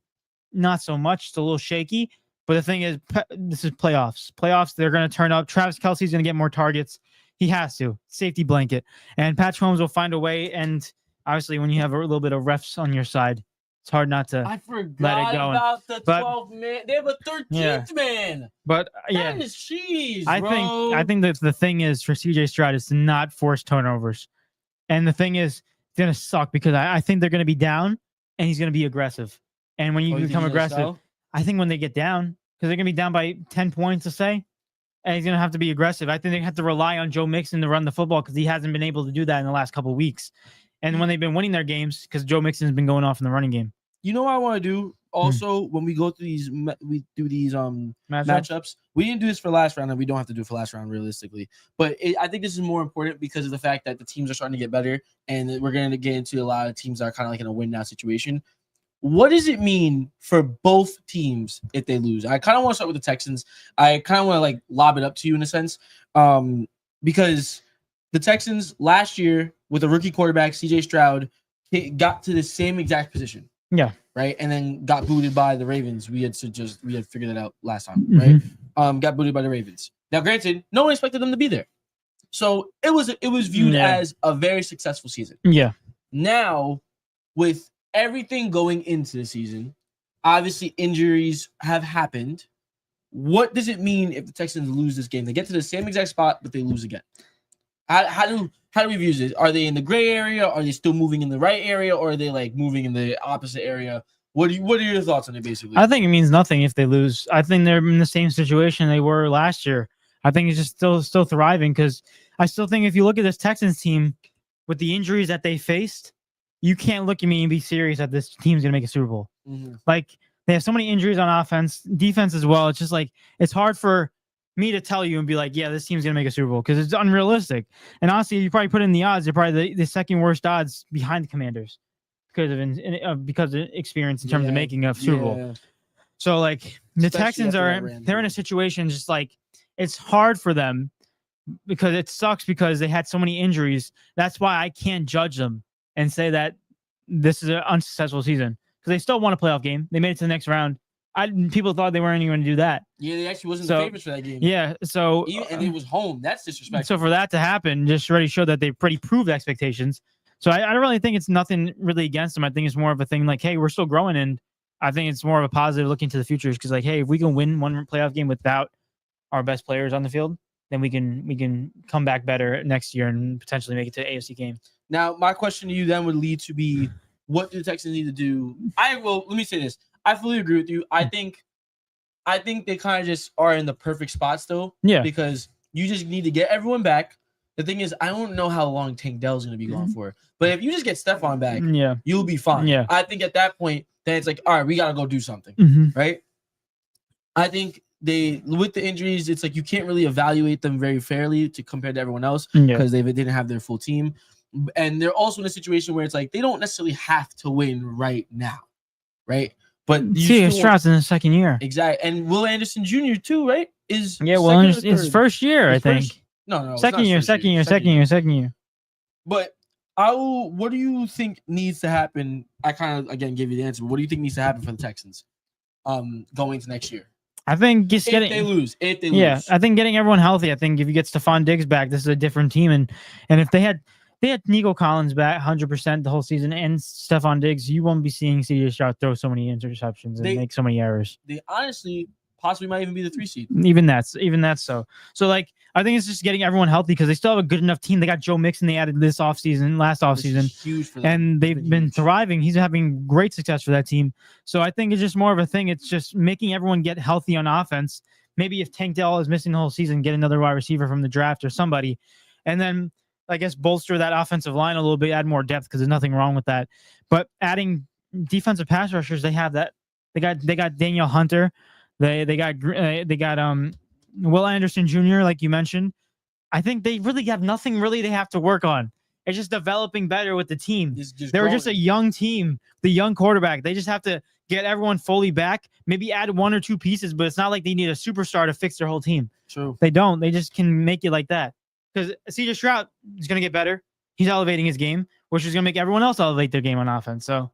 not so much. It's a little shaky. But the thing is, this is playoffs. Playoffs, they're going to turn up. Travis Kelce's going to get more targets. He has to. Safety blanket. And Patrick Mahomes will find a way. And obviously, when you have a little bit of refs on your side, it's hard not to I forgot let it go. about the 12th man. They have a 13th man. But That is cheese, I bro. think that the thing is for CJ Stroud is to not force turnovers. And the thing is, it's going to suck because I think they're going to be down and he's going to be aggressive. And when you become aggressive, I think when they get down, because they're going to be down by 10 points, to say, and he's going to have to be aggressive. I think they have to rely on Joe Mixon to run the football because he hasn't been able to do that in the last couple of weeks. And when they've been winning their games, because Joe Mixon's been going off in the running game. You know what I want to do? Also, when we go through these, matchups. We didn't do this for last round, and we don't have to do it for last round realistically. But I think this is more important because of the fact that the teams are starting to get better, and we're going to get into a lot of teams that are kind of like in a win now situation. What does it mean for both teams if they lose? I kind of want to start with the Texans. I kind of want to like lob it up to you in a sense, because the Texans last year with a rookie quarterback, CJ Stroud, got to the same exact position. Yeah. Right. And then got booted by the Ravens. We had figured that out last time. Right. Got booted by the Ravens. Now, granted, no one expected them to be there. So it was viewed as a very successful season. Yeah. Now, with everything going into the season, obviously injuries have happened. What does it mean if the Texans lose this game? They get to the same exact spot, but they lose again. How do we view this? Are they in the gray area? Are they still moving in the right area? Or are they like moving in the opposite area? What are your thoughts on it, basically? I think it means nothing if they lose. I think they're in the same situation they were last year. I think it's just still thriving because I still think if you look at this Texans team with the injuries that they faced, you can't look at me and be serious that this team's going to make a Super Bowl. Mm-hmm. Like, they have so many injuries on offense, defense as well. It's just like, it's hard for me to tell you and be like, yeah, this team's going to make a Super Bowl because it's unrealistic. And honestly, you probably put in the odds, they're probably the second worst odds behind the Commanders because of experience in terms of making a Super Bowl. So, like, the Texans they're in a situation just like, it's hard for them because it sucks because they had so many injuries. That's why I can't judge them and say that this is an unsuccessful season because they still won a playoff game. They made it to the next round. People thought they weren't even going to do that. Yeah, they actually wasn't the favorites for that game. Yeah, so and it was home. That's disrespectful. So for that to happen, just already showed that they pretty proved expectations. So I don't really think it's nothing really against them. I think it's more of a thing like, hey, we're still growing, and I think it's more of a positive looking to the future because, like, hey, if we can win one playoff game without our best players on the field, then we can come back better next year and potentially make it to the AFC game. Now, my question to you then would lead to be, what do the Texans need to do? Let me say this. I fully agree with you. I think they kind of just are in the perfect spot still. Yeah. Because you just need to get everyone back. The thing is, I don't know how long Tank Dell's going to be gone for. But if you just get Stephon back, you'll be fine. Yeah. I think at that point, then it's like, all right, we got to go do something. Right? I think with the injuries, it's like you can't really evaluate them very fairly compared to everyone else because they didn't have their full team. And they're also in a situation where it's like they don't necessarily have to win right now. Right? But Stroud's in the second year. Exactly. And Will Anderson Jr. too, right? It's first year, I think. No. Second year. But what do you think needs to happen? I kind of, again, give you the answer. But what do you think needs to happen for the Texans going into next year? I think if they lose. Yeah, I think getting everyone healthy. I think if you get Stephon Diggs back, this is a different team. And if they had Nico Collins back 100% the whole season and Stephon Diggs, you won't be seeing CJ Stroud throw so many interceptions and make so many errors. They honestly possibly might even be the 3 seed. Even that's so. So, like, I think it's just getting everyone healthy because they still have a good enough team. They got Joe Mixon. They added last offseason. Huge for them. And they've been thriving. He's having great success for that team. So I think it's just more of a thing. It's just making everyone get healthy on offense. Maybe if Tank Dell is missing the whole season, get another wide receiver from the draft or somebody. And then, I guess, bolster that offensive line a little bit, add more depth because there's nothing wrong with that. But adding defensive pass rushers, they have that. They got Daniel Hunter. They got Will Anderson Jr., like you mentioned. I think they really have nothing really they have to work on. It's just developing better with the team. Just They were just a growing. young team, the young quarterback. They just have to get everyone fully back, maybe add 1 or 2 pieces, but it's not like they need a superstar to fix their whole team. True. They don't. They just can make it like that. Because CJ Stroud is going to get better. He's elevating his game, which is going to make everyone else elevate their game on offense. So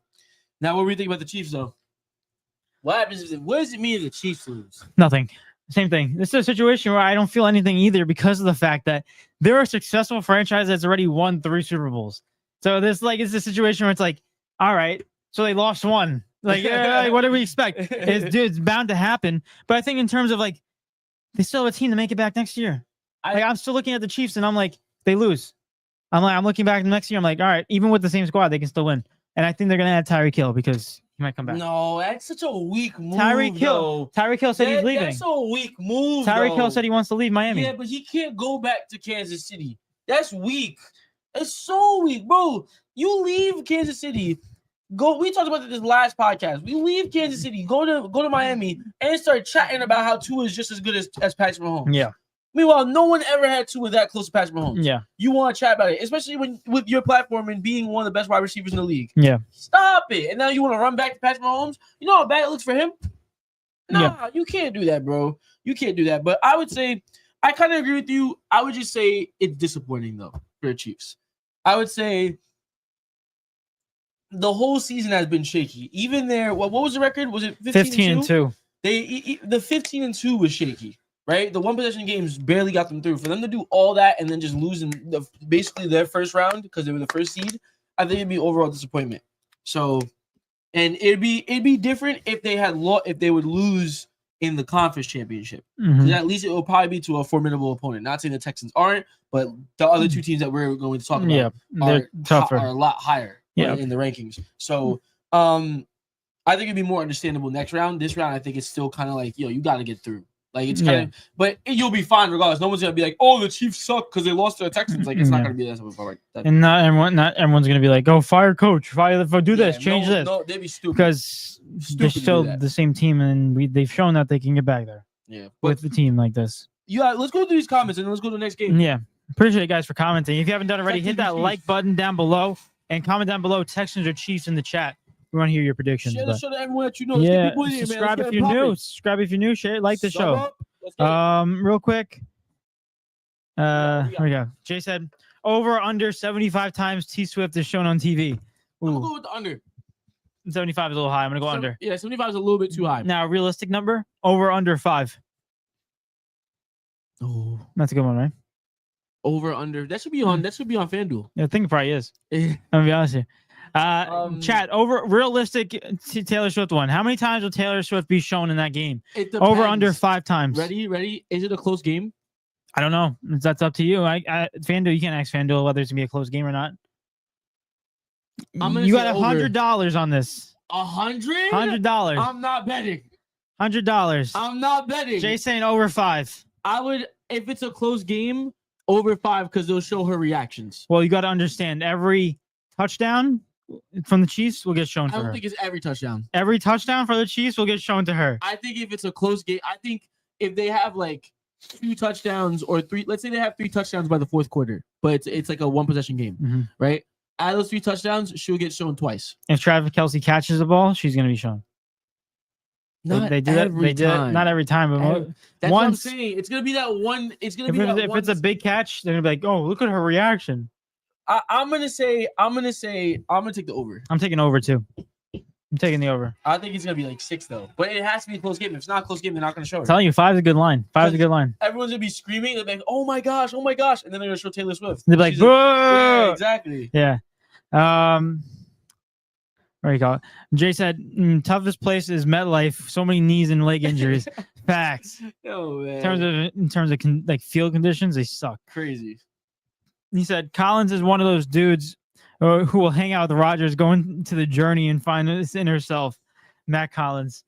Now, what do we think about the Chiefs, though? What happens? What does it mean if the Chiefs lose? nothing. Same thing. This is a situation where I don't feel anything either because of the fact that they're a successful franchise that's already won 3 Super Bowls. So this it's a situation where it's like, all right, so they lost 1. Like, what do we expect? It's bound to happen. But I think in terms of like, they still have a team to make it back next year. I'm still looking at the Chiefs and I'm like, they lose. I'm looking back next year. I'm like, all right, even with the same squad, they can still win. And I think they're gonna add Tyreek Hill because he might come back. No, that's such a weak move. Tyreek Hill said he's leaving. That's a weak move. Tyreek Hill said he wants to leave Miami. Yeah, but he can't go back to Kansas City. That's weak. It's so weak, bro. You leave Kansas City. We talked about this last podcast. We leave Kansas City, go to Miami, and start chatting about how Tua is just as good as Patrick Mahomes. Yeah. Meanwhile, no one ever had Tua that close to Patrick Mahomes. Yeah. You want to chat about it, especially with your platform and being one of the best wide receivers in the league. Yeah. Stop it. And now you want to run back to Patrick Mahomes? You know how bad it looks for him? Nah, You can't do that, bro. You can't do that. But I would say, I kind of agree with you. I would just say it's disappointing, though, for the Chiefs. I would say the whole season has been shaky. Even there, what was the record? Was it 15-2? The 15-2 was shaky, right? The 1 possession games barely got them through. For them to do all that and then just lose in basically their first round because they were the first seed, I think it'd be overall disappointment. So, and it'd be different if they had if they would lose in the conference championship. Mm-hmm. At least it will probably be to a formidable opponent. Not saying the Texans aren't, but the other 2 teams that we're going to talk about they're tougher. are a lot higher in the rankings. So I think it'd be more understandable next round. This round, I think it's still kind of like, you got to get through. Like it's kind of, but you'll be fine regardless. No one's gonna be like, "Oh, the Chiefs suck because they lost to the Texans." Like it's not gonna be that simple. Like that. And not everyone's gonna be like, "Oh, fire coach, do this, change this." No, they'd be stupid because they're still the same team, and they've shown that they can get back there. Yeah, with the team like this. Yeah, let's go through these comments and then let's go to the next game. Yeah, appreciate you guys for commenting. If you haven't done it already, hit that like button down below and comment down below Texans or Chiefs in the chat. We want to hear your predictions. Share the show to everyone that you know. Yeah, subscribe if you're new. Subscribe if you're new. Share, like the show. Real quick. Here we go. Jay said over under 75 times T Swift is shown on TV. I'm gonna go with the under. 75 is a little high. I'm gonna go under. Yeah, 75 is a little bit too high. Now, realistic number over under 5. Oh, that's a good one, right? Over under. That should be on. That should be on FanDuel. Yeah, I think it probably is. I'm gonna be honest here. Chat over realistic Taylor Swift one. How many times will Taylor Swift be shown in that game? Over under 5 times. Ready? Is it a close game? I don't know. That's up to you. FanDuel, you can't ask FanDuel whether it's gonna be a close game or not. You got $100 on this. $100? $100. I'm not betting. $100. I'm not betting. Jay's saying over 5. I would, if it's a close game, over 5 because they'll show her reactions. Well, you got to understand every touchdown from the Chiefs will get shown to her. I don't think it's every touchdown. Every touchdown for the Chiefs will get shown to her. I think if it's a close game, I think if they have like 2 touchdowns or 3, let's say they have 3 touchdowns by the 4th quarter, but it's like a 1 possession game, right? Out of those 3 touchdowns, she'll get shown twice. If Travis Kelce catches the ball, she's going to be shown. They do that. They do it not every time, but that's what I'm saying. It's going to be that one. It's going to be that if it's a big catch, they're going to be like, "Oh, look at her reaction." I'm gonna take the over. I'm taking over too. I'm taking the over. I think it's gonna be like 6 though, but it has to be a close game. If it's not a close game, they're not gonna show it. I'm telling you, 5 is a good line. 5 is a good line. Everyone's gonna be screaming. They're like, "Oh my gosh, oh my gosh!" And then they're gonna show Taylor Swift. They're like, "Boo!" Yeah, exactly. Yeah. What do you call it? Jay said, toughest place is MetLife. So many knees and leg injuries. Facts. Oh man. In terms of like field conditions, they suck. Crazy. He said Collins is one of those dudes who will hang out with Rodgers, going to the journey and find this inner self. Matt Collins.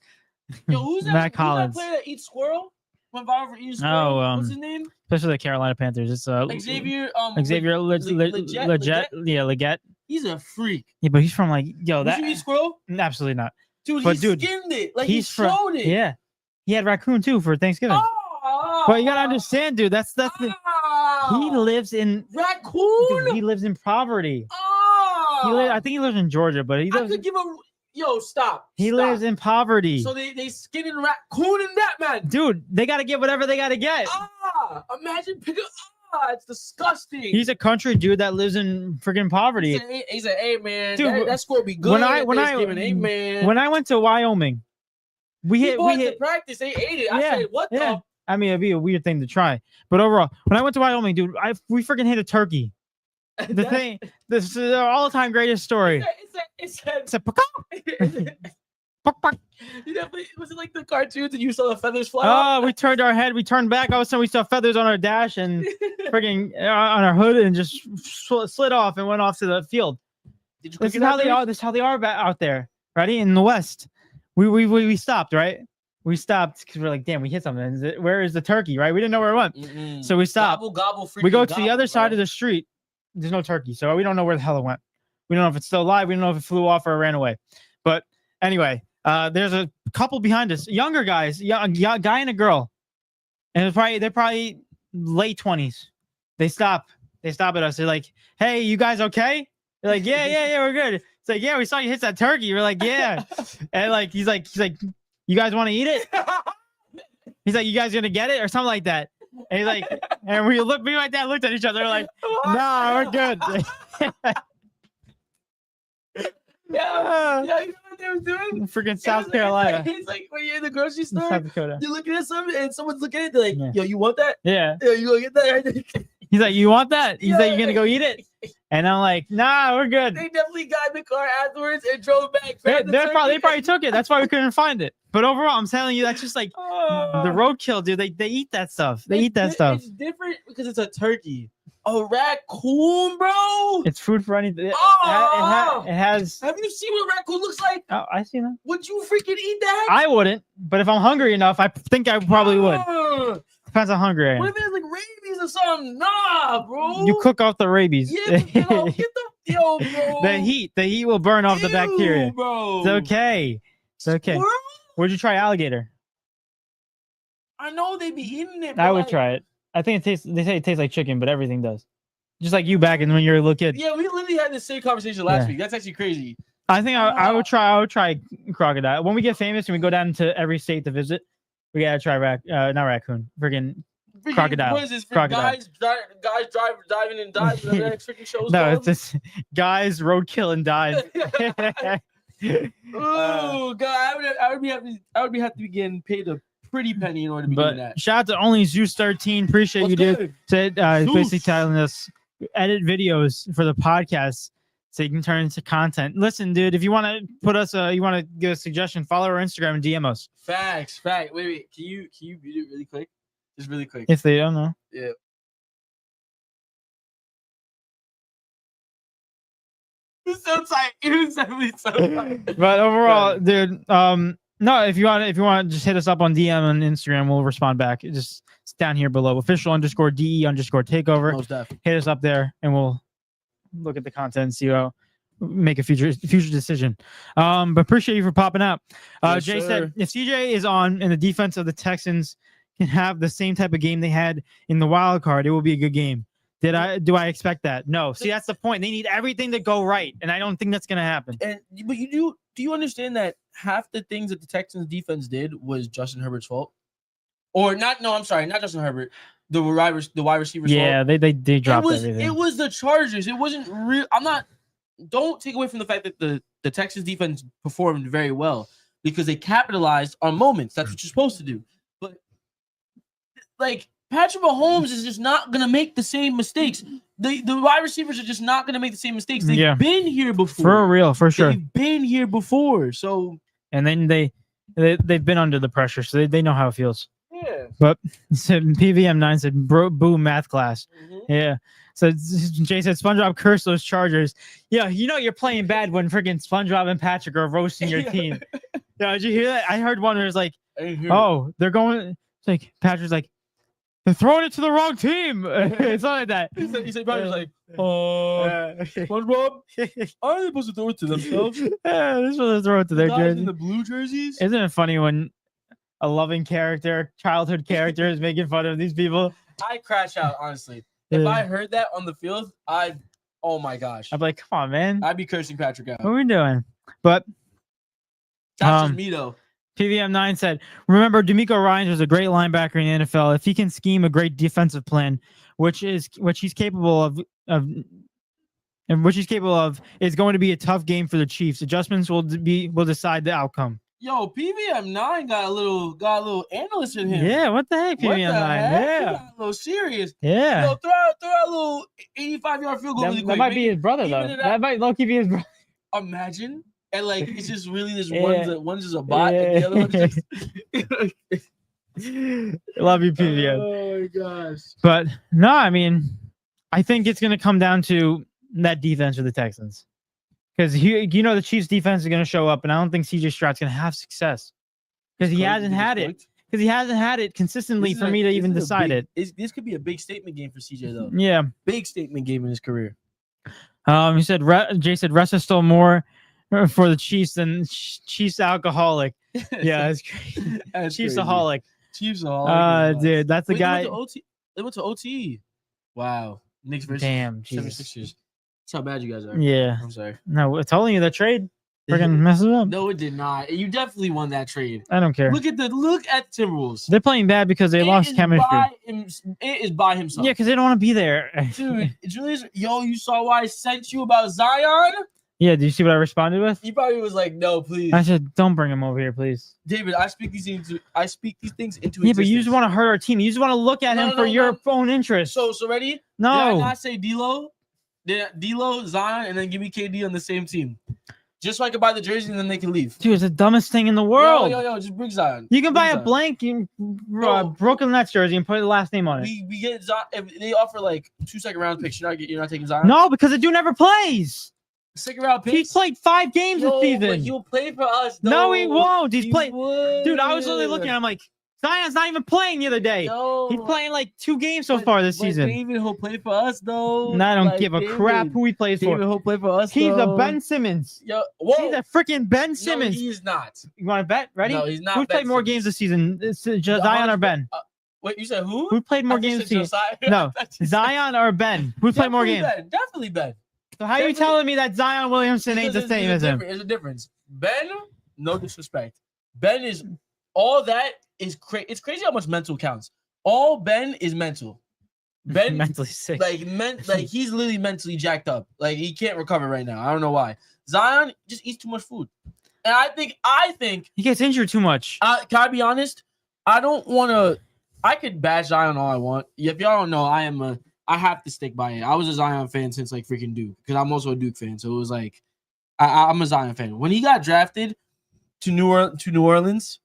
Yo, who's that? Matt Collins. Who's that player that eats squirrel? Went viral for eating squirrel. What's his name? Especially the Carolina Panthers. It's Xavier. Xavier Legette. He's a freak. Yeah, but he's from like that. Did you eat squirrel? Absolutely not. Dude, he skinned it. Like he showed it. Yeah, he had raccoon too for Thanksgiving. But you gotta understand, dude. That's the. He lives in raccoon. Dude, he lives in poverty. I think he lives in Georgia, but he I lives. could give a stop. He lives in poverty. So they skinning raccoon and that man. Dude, they gotta get whatever they gotta get. Imagine picking. It's disgusting. He's a country dude that lives in freaking poverty. He said, "Hey man, dude, that score be good." When I went to Wyoming, we hit practice. They ate it. I said, "What the?" I mean, it'd be a weird thing to try, but overall, when I went to Wyoming, dude, we freaking hit a turkey. This is our all-time greatest story. It said You definitely was it like the cartoons and you saw the feathers fly? Oh, we turned our head, we turned back. All of a sudden, we saw feathers on our dash and freaking on our hood, and just slid off and went off to the field. This is how they are. This is how they are out there. Ready in the West. We stopped, right? We stopped because we're like, damn, we hit something. Where is the turkey? Right? We didn't know where it went, so we stopped. Gobble, we go to the other side of the street. There's no turkey, so we don't know where the hell it went. We don't know if it's still alive. We don't know if it flew off or ran away. But anyway. There's a couple behind us, younger guys, young guy and a girl, and they're probably late 20s. They stop at us. They're like, "Hey, you guys okay?" They're like, "Yeah, we're good." It's like, "Yeah, we saw you hit that turkey." We're like, "Yeah," and like he's like, "You guys want to eat it?" He's like, "You guys gonna get it?" or something like that. And he's like, and me and my dad looked at each other like, "Nah, we're good." Yeah, you know what they was doing? Freaking South Carolina. It's like when you're in the grocery store, South Dakota. You're looking at something and someone's looking at it, they're like, "Yo, you want that?" Yeah. Yo, you gonna get that? He's like, "You want that?" He's like, "You gonna go eat it?" And I'm like, "Nah, we're good." They definitely got in the car afterwards and drove back. They probably took it. That's why we couldn't find it. But overall, I'm telling you, that's just like the roadkill, dude. They eat that stuff. They eat that stuff. It's different because it's a turkey. A raccoon, bro. It's food for anything. It has. Have you seen what a raccoon looks like? Oh, I see that. Would you freaking eat that? I wouldn't, but if I'm hungry enough, I think I probably would. Depends how hungry I am. What if it has like rabies or something? Nah, bro. You cook off the rabies. Yeah, get the bro. The heat will burn off the bacteria. Bro. It's okay. It's okay. Squirrel? Would you try alligator? I know they be eating it. I would try it. I think they say it tastes like chicken, but everything does. Just like you back in when you were a little kid. Yeah, we literally had the same conversation last week. That's actually crazy. I think I would try crocodile. When we get famous and we go down to every state to visit, we gotta try not raccoon, freaking crocodile. What is this? Crocodile. Guys diving and diving. The next freaking show's No, it's just guys roadkill and dive. Oh God, I would be happy to be getting paid a pretty penny in order to be doing that. Shout out to only Zeus 13. Appreciate you, dude. Said basically telling us edit videos for the podcast so you can turn into content. Listen, dude, if you want to put us you want to give a suggestion, follow our Instagram and DM us. Facts. Wait. Can you read it really quick? Just really quick. If they don't know. Yeah. It's so tight. It was definitely so tight. But overall, dude, no, if you want, just hit us up on DM on Instagram. We'll respond back. It's down here below. Official_DE_Takeover. Most definitely. Hit us up there, and we'll look at the content and see how make a future decision. But appreciate you for popping out. Yes, Jay sir. said if CJ is on and the defense of the Texans can have the same type of game they had in the wild card, it will be a good game. Do I expect that? No. See, that's the point. They need everything to go right, and I don't think that's gonna happen. But do you understand that half the things that the Texans defense did was Justin Herbert's fault? Or not? No, I'm sorry, not Justin Herbert. The wide receivers. Yeah, fault. they dropped everything. It was the Chargers. It wasn't real. Don't take away from the fact that the Texans defense performed very well because they capitalized on moments. That's what you're supposed to do. But like Patrick Mahomes is just not gonna make the same mistakes. The wide receivers are just not gonna make the same mistakes. They've been here before. For real, for sure. They've been here before. So and then they've been under the pressure, so they know how it feels. Yeah. But PVM9 said, boom, math class. Mm-hmm. Yeah. So Jay said, SpongeBob cursed those Chargers. Yeah, you know you're playing bad when freaking SpongeBob and Patrick are roasting your team. Yeah, did you hear that? I heard one where it's like, oh, they're going. It's like Patrick's like, they're throwing it to the wrong team. It's not like that. He said Patrick's like, SpongeBob, are they supposed to throw it to themselves? Yeah, they're supposed to throw it to their jerseys. In the blue jerseys. Isn't it funny when a loving character, childhood character is making fun of these people. I crash out, honestly. If I heard that on the field, oh my gosh. I'd be like, come on, man. I'd be cursing Patrick out. What are we doing? But that's just me, though. PVM9 said, remember, D'Amico Ryans was a great linebacker in the NFL. If he can scheme a great defensive plan, which he's capable of, is going to be a tough game for the Chiefs. Adjustments will decide the outcome. Yo, PVM9 got a little analyst in him. Yeah, what the heck, PVM9? Yeah, he got a little serious. Yeah. Yo, throw out a little 85-yard field goal really quick. That might be his brother, though. That might low-key be his brother. Imagine. And like it's just really this one's just a bot and the other one's just love you, PVM. Oh my gosh. But no, I mean, I think it's gonna come down to that defense for the Texans. Because the Chiefs defense is gonna show up, and I don't think CJ Stroud's gonna have success. Because he hasn't had it. Because he hasn't had it consistently for me to even decide it. This could be a big statement game for CJ though. Yeah. Big statement game in his career. He said Jay said Russ is still more for the Chiefs than Chiefs alcoholic. Yeah, that's crazy. Chiefs-aholic. Chiefs-aholic. Dude, that's the guy. They went to OT. Wow. Knicks versus 76ers. That's how bad you guys are. Yeah. I'm sorry. No, I told you that trade freaking messes up. No, it did not. You definitely won that trade. I don't care. Look at the Timberwolves. They're playing bad because they lost chemistry. It is by himself. Yeah, because they don't want to be there. Dude, Julius, you saw why I sent you about Zion? Yeah, did you see what I responded with? He probably was like, "No, please." I said, "Don't bring him over here, please." David, I speak these things into Yeah, but you just want to hurt our team. You just want to look at him for your own interest. So ready? No. Did I not say D'Lo, Zion, and then give me KD on the same team, just so I could buy the jersey and then they can leave. Dude, it's the dumbest thing in the world. Yo, just bring Zion. You can buy a blank Brooklyn Nets jersey and put the last name on it. We get Zion. If they offer like 2 second-round picks, you're not taking Zion. No, because the dude never plays. Second-round picks. He's played 5 games this season. But he'll play for us. Though. No, he won't. He's played. Would. Dude, I was literally looking at him like, Zion's not even playing the other day. No, he's playing like 2 games so far this season. David, he'll play for us though. And I don't give a crap who he plays for. David, he'll play for us. He's a Ben Simmons. Yo, he's a freaking Ben Simmons. No, he's not. You want to bet? Ready? No, he's not. Who played more games this season? Zion or Ben? Wait, you said who? Who played more games this season? No, Zion or Ben? Who played more games? Definitely Ben. So how are you telling me that Zion Williamson ain't the same as him? There's a difference. Ben, no disrespect. Ben is all that is crazy. It's crazy how much mental counts. All Ben is mental. Ben mentally sick. Like he's literally mentally jacked up. Like he can't recover right now. I don't know why. Zion just eats too much food. And I think he gets injured too much. Can I be honest? I don't want to. I could bash Zion all I want. If y'all don't know, I have to stick by it. I was a Zion fan since like freaking Duke because I'm also a Duke fan. So it was like I'm a Zion fan. When he got drafted to New Orleans,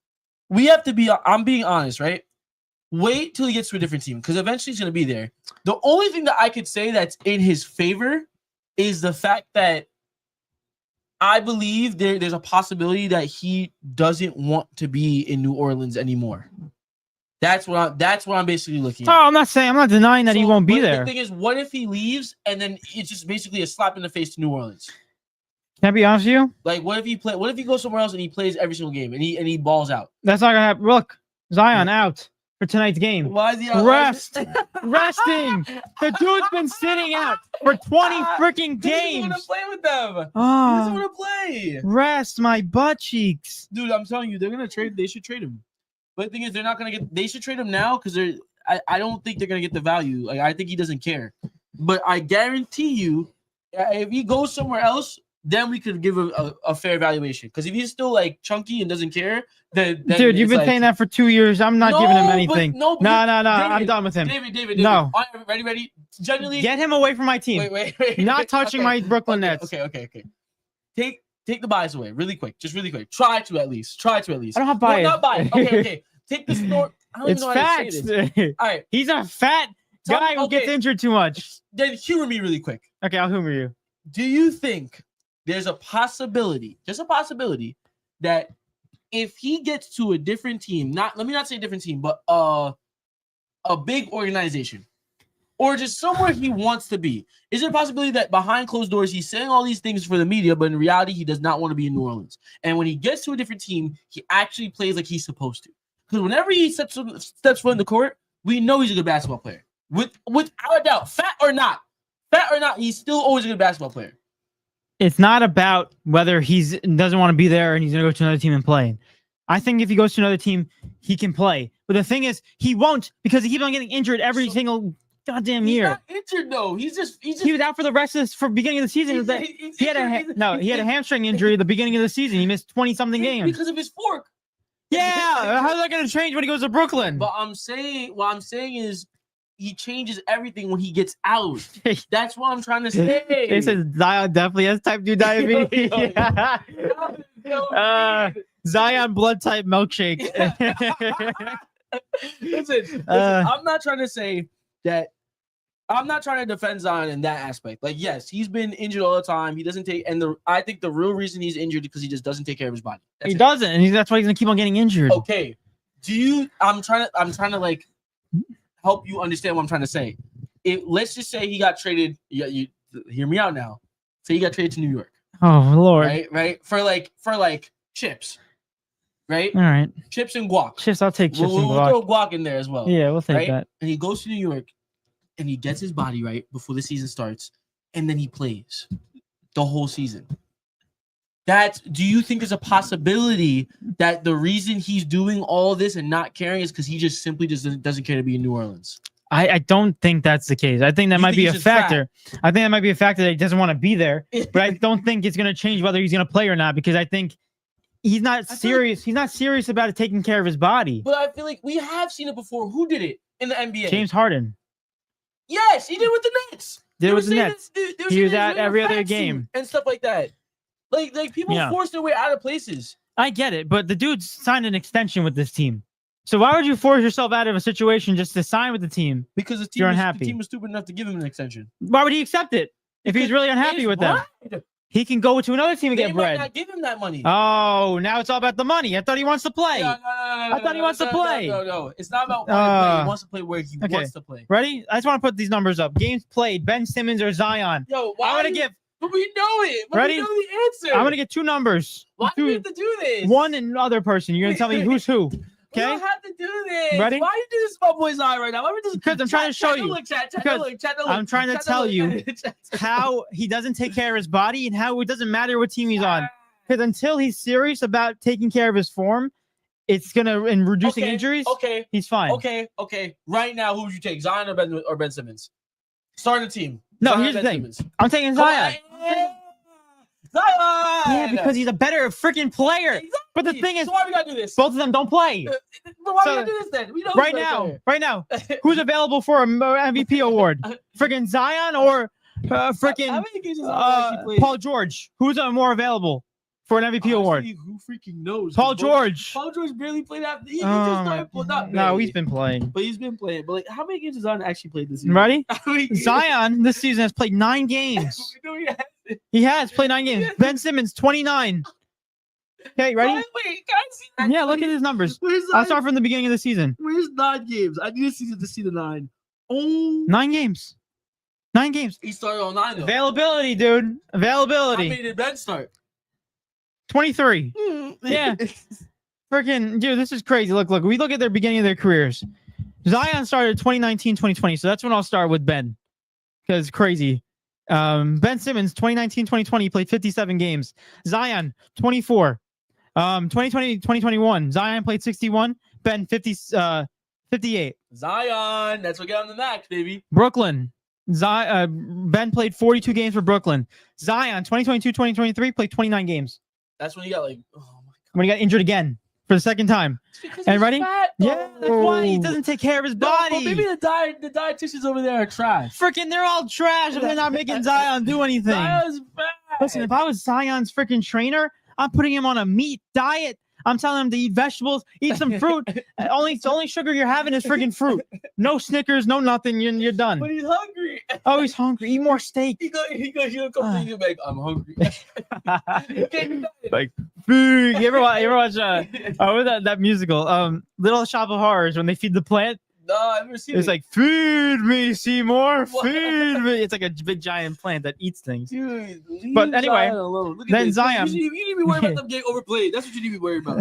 we have to be. I'm being honest, right? Wait till he gets to a different team because eventually he's gonna be there. The only thing that I could say that's in his favor is the fact that I believe there's a possibility that he doesn't want to be in New Orleans anymore. That's what I'm basically looking at. Oh, I'm not denying that he won't be there. The thing is, what if he leaves and then it's just basically a slap in the face to New Orleans? Can I be honest with you? Like, what if he goes somewhere else and he plays every single game and he balls out? That's not gonna happen. Look, Zion out for tonight's game. Why is he out? Resting. The dude's been sitting out for 20 freaking games. He doesn't want to play with them. He Oh, doesn't want to play. rest my butt cheeks. Dude, I'm telling you, they should trade him. But the thing is, they're not gonna they should trade him now because I don't think they're gonna get the value. Like I think he doesn't care. But I guarantee you, if he goes somewhere else, then we could give a fair evaluation. Because if he's still like chunky and doesn't care, then dude, you've been saying that for 2 years. I'm not giving him anything. No, David, I'm done with him. David. No. Ready. Generally, get him away from my team. Wait. Not touching my Brooklyn Nets. Okay. Take the bias away, really quick. Just really quick. Try to at least. I don't have bias. No, not bias. Okay. Take the snort. I don't It's even know how to facts. say this. All right. He's a fat guy who gets injured too much. Then humor me really quick. Okay, I'll humor you. Do you think there's a possibility, that if he gets to a different team, let me not say a different team, but a big organization, or just somewhere he wants to be, is there a possibility that behind closed doors he's saying all these things for the media, but in reality he does not want to be in New Orleans? And when he gets to a different team, he actually plays like he's supposed to. Because whenever he steps foot in the court, we know he's a good basketball player. Without a doubt, fat or not, he's still always a good basketball player. It's not about whether he doesn't want to be there and he's going to go to another team and play. I think if he goes to another team, he can play. But the thing is, he won't because he keeps on getting injured every single goddamn year. He's not injured though. He was out for the rest of this for beginning of the season. He had a hamstring injury at the beginning of the season. He missed 20-something games because of his fork. Yeah, how's that going to change when he goes to Brooklyn? But what I'm saying is he changes everything when he gets out. That's what I'm trying to say. They said Zion definitely has type 2 diabetes. Zion blood type milkshake. Listen, I'm not trying to say that. I'm not trying to defend Zion in that aspect. Like, yes, he's been injured all the time. He doesn't take, I think the real reason he's injured is because he just doesn't take care of his body. That's he doesn't, and that's why he's gonna keep on getting injured. Okay, I'm trying to like help you understand what I'm trying to say. Let's just say he got traded. You hear me out now. Say he got traded to New York. Oh Lord. Right. For like chips. Right. All right. Chips and guac. Chips. I'll take chips and guac. We'll throw guac in there as well. Yeah, we'll take that. And he goes to New York, and he gets his body right before the season starts, and then he plays the whole season. Do you think there's a possibility that the reason he's doing all this and not caring is because he just simply doesn't care to be in New Orleans? I don't think that's the case. I think that might be a factor. I think that might be a factor that he doesn't want to be there. But I don't think it's going to change whether he's going to play or not because I think he's not serious. He's not serious about taking care of his body. But I feel like we have seen it before. Who did it in the NBA? James Harden. Yes, he did with the Nets. Did it with the Nets. He was at every other game and stuff like that. Like people force their way out of places. I get it, but the dude signed an extension with this team. So why would you force yourself out of a situation just to sign with the team? Because the team was stupid enough to give him an extension. Why would he accept it if he's really unhappy with them? He can go to another team and get bread. They might not give him that money. Oh, now it's all about the money. I thought he wants to play. I thought he wants to play. No. It's not about wanting to play. He wants to play where he wants to play. Ready? I just want to put these numbers up. Games played, Ben Simmons or Zion. Yo, why? But we know it. But Ready? We know the answer. I'm going to get two numbers. Why do we have to do this? One and another person. You're going to tell me who's who. We don't have to do this. Ready? Why you do this to my boy's eye right now? Because I'm trying to show you. I'm trying to tell you how he doesn't take care of his body and how it doesn't matter what team he's on. Because until he's serious about taking care of his form, it's gonna and reducing injuries. Okay, he's fine. Okay. Right now, who would you take, Zion or Ben Simmons? Starting the team. No, Zion here's the thing. I'm taking Zion. Zion! Yeah, because he's a better freaking player. Exactly. But the thing is, so why we gotta do this? Both of them don't play. But why we gotta do this then? We know right now, who's available for an MVP award? Freaking Zion or freaking Paul George? Who's more available for an MVP award? Who freaking knows? Paul George. Paul George barely played after. He just started pulling up. No, he's been playing. But he's been playing. But like, how many games has Zion actually played this season? Ready? Zion this season has played 9 games. He has played 9 games. Ben Simmons 29. Okay, ready? Wait, can I see that? Yeah, look at his numbers. I'll start from the beginning of the season. Where's 9 games? I need to see the 9. Oh, 9 games. 9 games. He started on 9 though. Availability, dude. Availability. How many did Ben start? 23. Yeah. Freaking dude, this is crazy. Look. We look at their beginning of their careers. Zion started 2019, 2020. So that's when I'll start with Ben. Because crazy. Ben Simmons, 2019, 2020, he played 57 games. Zion, 24. 2020, 2021, Zion played 61. Ben, 58. Zion, that's what got on the max, baby. Brooklyn, Ben played 42 games for Brooklyn. Zion, 2022, 2023, played 29 games. That's when he got like, oh my God. When he got injured again for the second time. And ready? Fat, yeah, that's why he doesn't take care of his body. Maybe the dietitians over there are trash. Freaking, they're all trash if they're not making Zion do anything. Zion's fat. Listen, if I was Zion's freaking trainer, I'm putting him on a meat diet. I'm telling him to eat vegetables, eat some fruit. The only sugar you're having is freaking fruit. No Snickers, no nothing. You're done. But he's hungry. Oh, he's hungry. Eat more steak. He'll come to you like, I'm hungry. Like, food. You ever watch that musical, Little Shop of Horrors, when they feed the plant? No, I've never seen It's it. like, feed me, Seymour, What? feed me. It's like a big giant plant that eats things. Dude, leave But anyway, Zion alone. Look at then this. Zion- You need to be worried about them getting overplayed. That's what you need to be worried about.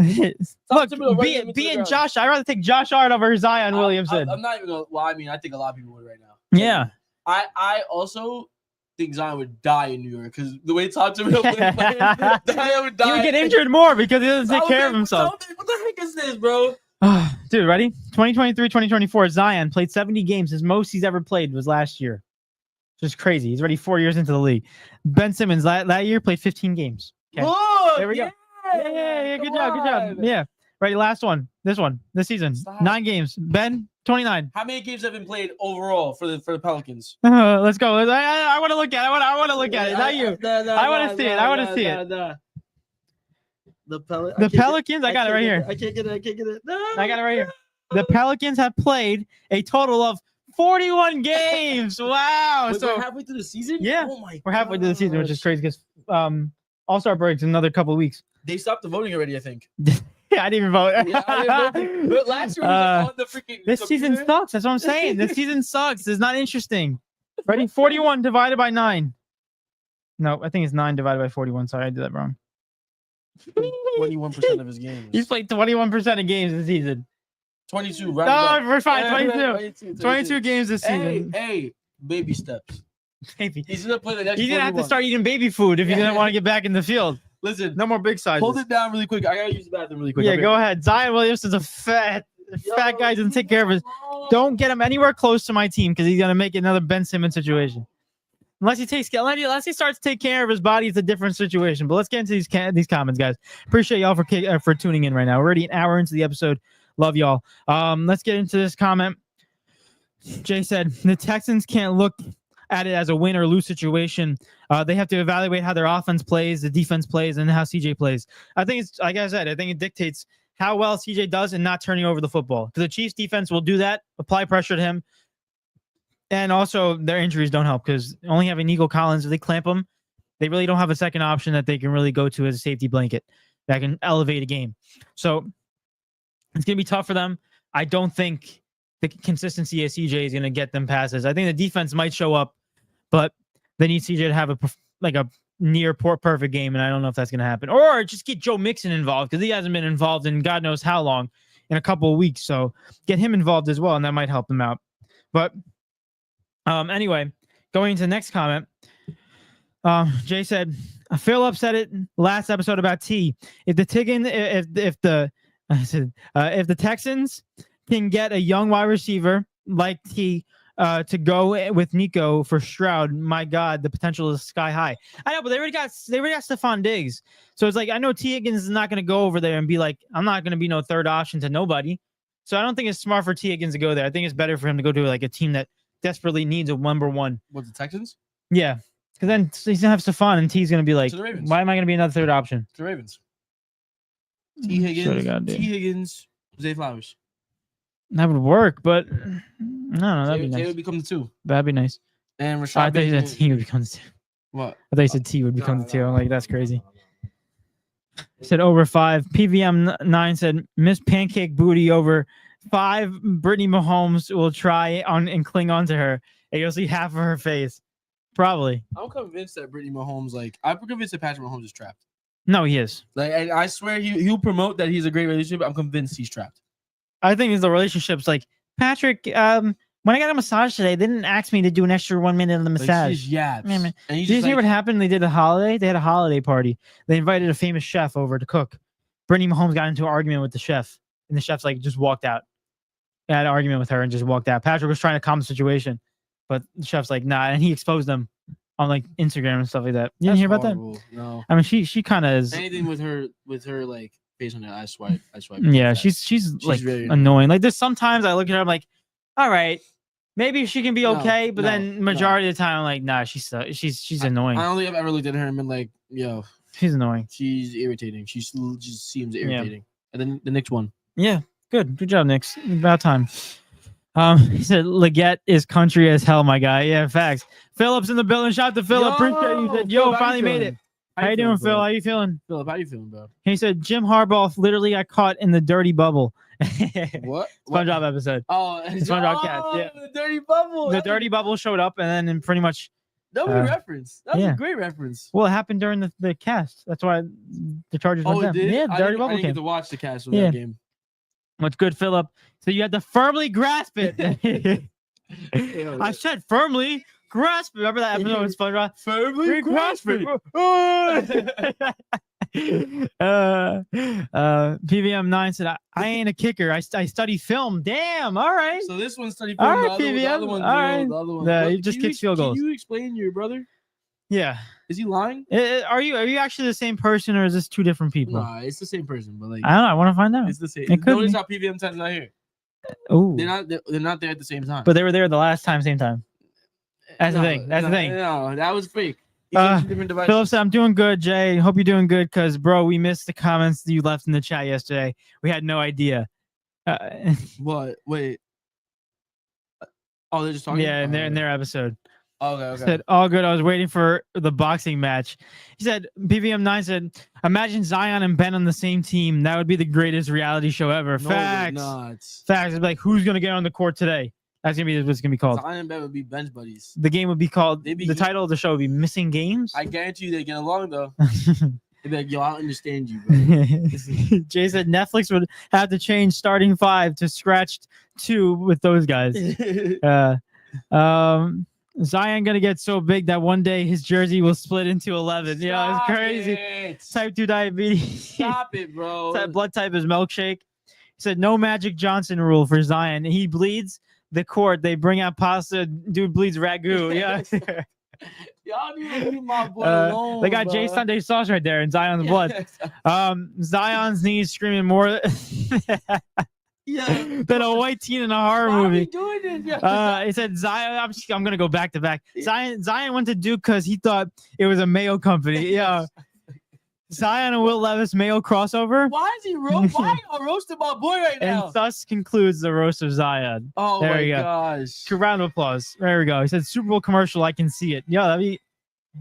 Look, to middle, right in the being ground. Josh, I'd rather take Josh Hart over Zion Williamson. I'm not even gonna. Well, I mean, I think a lot of people would right now. Yeah. I also think Zion would die in New York because the way Tom Thibodeau played, Zion would die. He would get injured more because he doesn't take care of himself. What the heck is this, bro? Dude, ready? 2023-2024, Zion played 70 games. His most he's ever played was last year. Just crazy. He's already 4 years into the league. Ben Simmons that year played 15 games. Okay. Look, There we go. Yeah. Good job. on. Yeah. Ready? Last one. This season. Stop. 9 games. Ben, 29. How many games have been played overall for the Pelicans? Let's go. I want to look at it. I want to look at it. Not you. I want to see it. I want to see it. The Pelicans. I got it right here. I can't get it. No. I got it right here. The Pelicans have played a total of 41 games. Wow. Wait, So we're halfway through the season? Yeah. Oh my we're halfway through the season, which is gosh. crazy because All-Star breaks in another couple of weeks. They stopped the voting already, I think. Yeah, I didn't even vote. Yeah, I didn't vote. But last year was on the freaking This season computer. sucks. That's what I'm saying. This season sucks. It's not interesting. Ready? 41 divided by 9. No, I think it's 9 divided by 41. Sorry, I did that wrong. 21% of his games. He's played 21% of games this season. 22, Oh, right? we're fine. 22 games this season. Hey, baby steps. Baby. He's gonna play the next. He's gonna have to 41. start eating baby food if he doesn't want to get back in the field. Listen, No more big sizes. hold it down really quick. I gotta use the bathroom really quick. Yeah, go ahead. Zion Williamson's a fat guy. Doesn't take care of his. Don't get him anywhere close to my team because he's gonna make another Ben Simmons situation. Unless he starts to take care of his body, it's a different situation. But let's get into these comments, guys. Appreciate y'all for tuning in right now. We're already an hour into the episode. Love y'all. Let's get into this comment. Jay said the Texans can't look at it as a win or lose situation. They have to evaluate how their offense plays, the defense plays, and how CJ plays. I think it's like I said. I think it dictates how well CJ does in not turning over the football. Because the Chiefs defense will do that, apply pressure to him. And also, their injuries don't help because only having Nico Collins, if they clamp him, they really don't have a second option that they can really go to as a safety blanket that can elevate a game. So it's going to be tough for them. I don't think the consistency of CJ is going to get them passes. I think the defense might show up, but they need CJ to have a near perfect game, and I don't know if that's going to happen. Or just get Joe Mixon involved because he hasn't been involved in God knows how long, in a couple of weeks. So get him involved as well, and that might help them out. But anyway, going into the next comment, Jay said, Philip said it last episode about T. If the Texans can get a young wide receiver like T to go with Nico for Stroud, my God, the potential is sky high. I know, but they already got Stephon Diggs, so it's like I know T. Higgins is not going to go over there and be like, I'm not going to be no third option to nobody. So I don't think it's smart for T. Higgins to go there. I think it's better for him to go to like a team that desperately needs a number one. What, the Texans? Yeah, because then he's gonna have Stephon, and T's gonna be like, To the Ravens. why am I gonna be another third option? The Ravens. T. Higgins. T. T. Higgins. Zay Flowers. That would work, but I don't know. That'd be Zay nice. would become the 2. That'd be nice. And I Rashad thought you said Bateman. T would become the 2. What? I thought you said T would become the 2. I'm like, that's crazy. Said over 5. PVM 9 said Miss Pancake Booty over 5. Brittany Mahomes will try on and cling on to her, and you'll see half of her face. Probably. I'm convinced that Brittany Mahomes, I'm convinced that Patrick Mahomes is trapped. No, he is. And I swear he'll promote that he's a great relationship. I'm convinced he's trapped. I think it's the relationships. Like Patrick, when I got a massage today, they didn't ask me to do an extra 1 minute of the massage. She's yaps. Man, man. And he's Did you just hear what happened? They did a holiday. They had a holiday party. They invited a famous chef over to cook. Brittany Mahomes got into an argument with the chef, and the chef's like just walked out. They had an argument with her and just walked out. Patrick was trying to calm the situation, but the chef's like, nah, and he exposed them on like Instagram and stuff like that. You didn't hear about that? No. I mean, she kind of is. Anything with her like face on it, I swipe. Yeah, she's like really annoying. Like there's sometimes I look at her, I'm like, all right, maybe she can be okay, but then majority of the time I'm like, nah, she's annoying. I don't think I've ever looked at her and been like, yo, She's annoying. she's irritating. She just seems irritating. And then the next one. Yeah, good job, Nix. About time. He said Leggett is country as hell, my guy. Yeah, facts. Philip's in the building. Shout out to Philip. Appreciate you. Said, yo, Philip, how finally you made feeling? it. How you doing, Phil? How you feeling? Philip, how you feeling, bro? He said Jim Harbaugh literally got caught in the dirty bubble, What? SpongeBob episode. Oh, SpongeBob cats. Yeah. The dirty bubble. The dirty bubble showed up, and then pretty much. That was a reference. That was yeah. a great reference. Well, it happened during the cast. That's why the Chargers went down. Did? Yeah, the dirty bubble I didn't came. get to watch the cast of that game. What's good, Philip? So you had to firmly grasp it. I said firmly grasp it. Remember that episode with SpongeBob? Firmly grasp it. PVM9 said, I ain't a kicker. I study film. Damn. All right. So this one studied film. All right, the other PVM. one. All right. The other one. Yeah, he just kicks field goals. Can you explain your brother? Yeah. Is he lying? Are you actually the same person, or is this two different people? Nah, it's the same person. But like, I don't know. I want to find out. It's the same. It could Notice be. how PVM time's not here. Oh. They're not there at the same time. But they were there the last time, same time. That's the thing. That's the thing. No, that was fake. Different devices. Philip said, I'm doing good, Jay. Hope you're doing good because, bro, we missed the comments you left in the chat yesterday. We had no idea. What? Wait. Oh, they're just talking? Yeah, in their episode. Okay. Said, all good. I was waiting for the boxing match. He said, PVM9 said, imagine Zion and Ben on the same team. That would be the greatest reality show ever. No, Facts. Facts. It's like, who's going to get on the court today? That's going to be what it's going to be called. Zion and Ben would be bench buddies. The game would be called, the title of the show would be Missing Games. I guarantee you they get along, though. They'd be like, yo, I understand you, bro. Jay said Netflix would have to change starting 5 to scratched 2 with those guys. Zion gonna get so big that one day his jersey will split into 11. Yeah, it's crazy. Type 2 diabetes. Stop it, bro. Blood type is milkshake. He said no Magic Johnson rule for Zion. He bleeds the court. They bring out pasta. Dude bleeds ragu. Yeah. Y'all need to leave my boy alone. They got Jay Sunday sauce right there in Zion's blood. Zion's knees screaming more. Yeah, than a white teen in a horror movie. Doing this? He said Zion. I'm gonna go back to back. Zion went to Duke because he thought it was a Mayo company. Yeah. Zion and Will Levis Mayo crossover. Why is he roasting my boy right now? And thus concludes the roast of Zion. Oh there my gosh! Round of applause. There we go. He said Super Bowl commercial. I can see it. Yeah,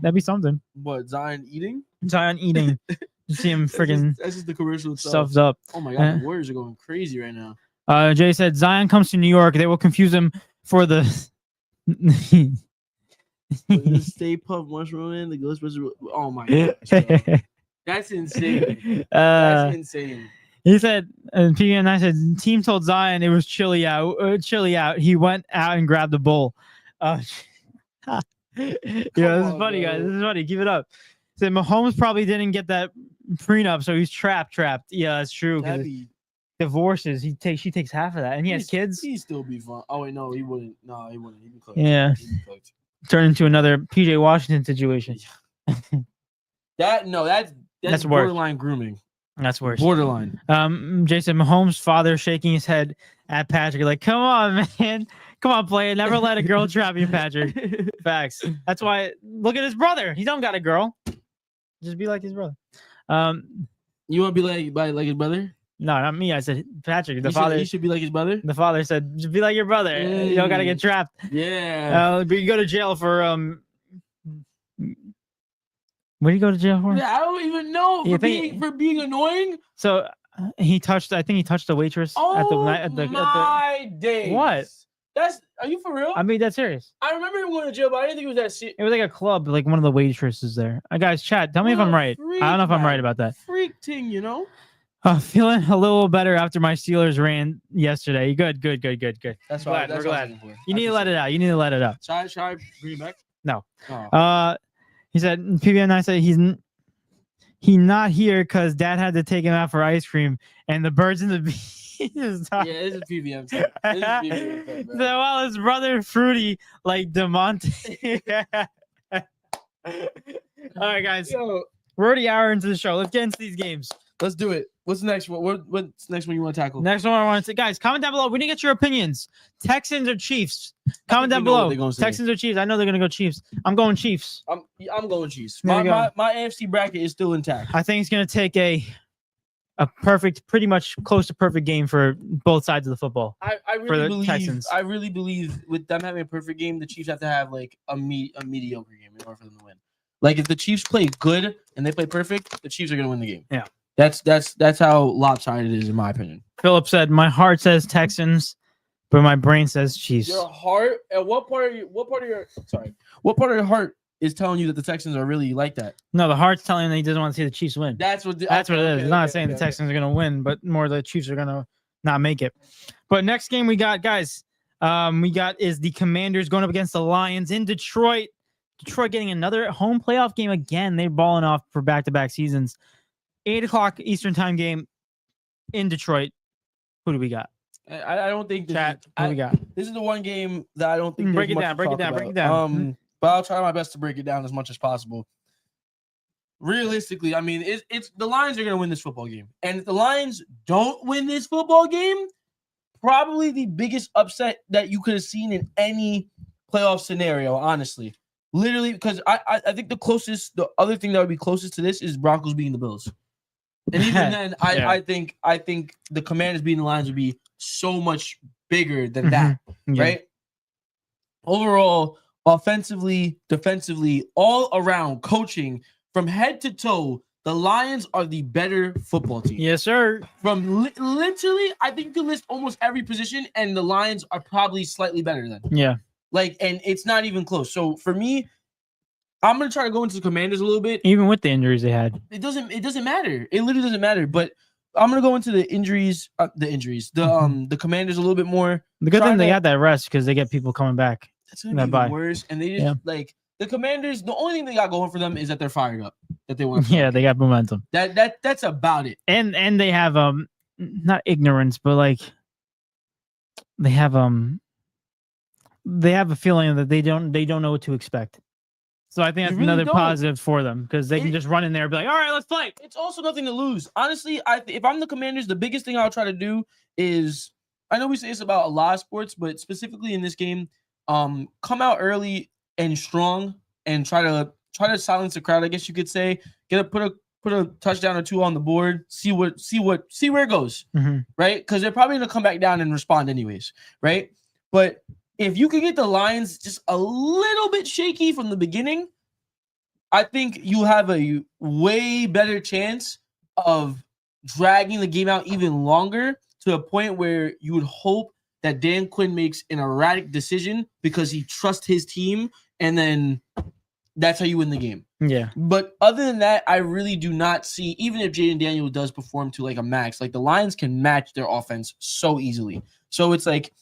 that'd be something. What, Zion eating? Zion eating. You see him freaking that's just the commercial stuffed up. Oh my god, the Warriors are going crazy right now. Jay said Zion comes to New York. They will confuse him for the Stay Puft Mushroom in the Ghostbusters. Oh my god, that's insane. That's insane. He said, and PN9 said, team told Zion it was chilly out. He went out and grabbed the bowl. Yeah, this is funny, guys. This is funny. Keep it up. Said Mahomes probably didn't get that prenup, so he's trapped. Yeah, that's true. Divorces, she takes half of that, and he has kids. He'd still be fun. Oh wait, no, he wouldn't. No, he wouldn't. He'd be cooked. Yeah, turn into another PJ Washington situation. That's borderline grooming. That's worse. Borderline. Jason Mahomes' father shaking his head at Patrick, like, come on, man. Come on, player. Never let a girl trap you, Patrick. Facts. That's why. Look at his brother. He don't got a girl. Just be like his brother. You want to be like his brother? No, not me. I said Patrick. The father. He should be like his brother. The father said, "Just be like your brother. You don't gotta get trapped." Yeah. But you go to jail for What do you go to jail for? Yeah, I don't even know for being annoying. So I think he touched the waitress at the days. What? Are you for real? I mean, that's serious. I remember him going to jail, but I didn't think it was that serious. It was like a club, like one of the waitresses there. Guys, chat. Tell me if I'm right. I don't know if I'm right about that. Freak thing, you know. Feeling a little better after my Steelers ran yesterday. Good. That's why we're glad. You need to let it out. Should I bring it back? No. Oh. He said PBN9 said he not here because Dad had to take him out for ice cream and the birds and the bees. Yeah, this is PBM. So while his brother Fruity like DeMonte. All right, guys. We're already an hour into the show. Let's get into these games. Let's do it. What's the next one? What's the next one you want to tackle? Next one I want to say, guys, comment down below. We didn't get your opinions. Texans or Chiefs? Comment down below. Texans or Chiefs? I know they're gonna go Chiefs. I'm going Chiefs. I'm going Chiefs. My AFC bracket is still intact. I think it's gonna take a perfect, pretty much close to perfect game for both sides of the football. I really believe with them having a perfect game, the Chiefs have to have like a mediocre game in order for them to win. Like if the Chiefs play good and they play perfect, the Chiefs are gonna win the game. Yeah. That's how lopsided it is, in my opinion. Philip said, "My heart says Texans, but my brain says Chiefs." Your heart. At what part of your heart is telling you that the Texans are really like that? No, the heart's telling him that he doesn't want to see the Chiefs win. That's what. That's what it is. It's not saying the Texans are going to win, but more the Chiefs are going to not make it. But next game we got, guys, is the Commanders going up against the Lions in Detroit. Detroit getting another home playoff game again. They're balling off for back-to-back seasons. 8 o'clock Eastern time game in Detroit. Who do we got? I don't think Chat. Who do we got? This is the one game that I don't think. Break it down. Break it down. But I'll try my best to break it down as much as possible. Realistically, I mean, it's the Lions are going to win this football game, and if the Lions don't win this football game, probably the biggest upset that you could have seen in any playoff scenario. Honestly, literally, because I think the other thing that would be closest to this is Broncos beating the Bills. And even then, I think the Commanders beating the Lions would be so much bigger than that, right? Overall, offensively, defensively, all around, coaching, from head to toe, the Lions are the better football team. Yes, sir. From literally, I think you can list almost every position, and the Lions are probably slightly better than. Yeah. And it's not even close. So for me, I'm gonna try to go into the Commanders a little bit. Even with the injuries they had, it doesn't matter. It literally doesn't matter. But I'm gonna go into the injuries. The Commanders a little bit more. The good thing they got that rest because they get people coming back. That's gonna be worse. And they just the Commanders. The only thing they got going for them is that they're fired up. That they want. Yeah, they got momentum. That's about it. And they have not ignorance, but like they have a feeling that they don't know what to expect. So I think that's another positive for them because they can just run in there and be like, all right, let's play. It's also nothing to lose. Honestly, if I'm the Commanders, the biggest thing I'll try to do is, I know we say this about a lot of sports, but specifically in this game, come out early and strong and try to silence the crowd, I guess you could say. Put a touchdown or two on the board, see where it goes, right? Because they're probably gonna come back down and respond anyways, right? But if you can get the Lions just a little bit shaky from the beginning, I think you have a way better chance of dragging the game out even longer to a point where you would hope that Dan Quinn makes an erratic decision because he trusts his team, and then that's how you win the game. Yeah. But other than that, I really do not see, even if Jaden Daniels does perform to like a max, like the Lions can match their offense so easily. So it's like,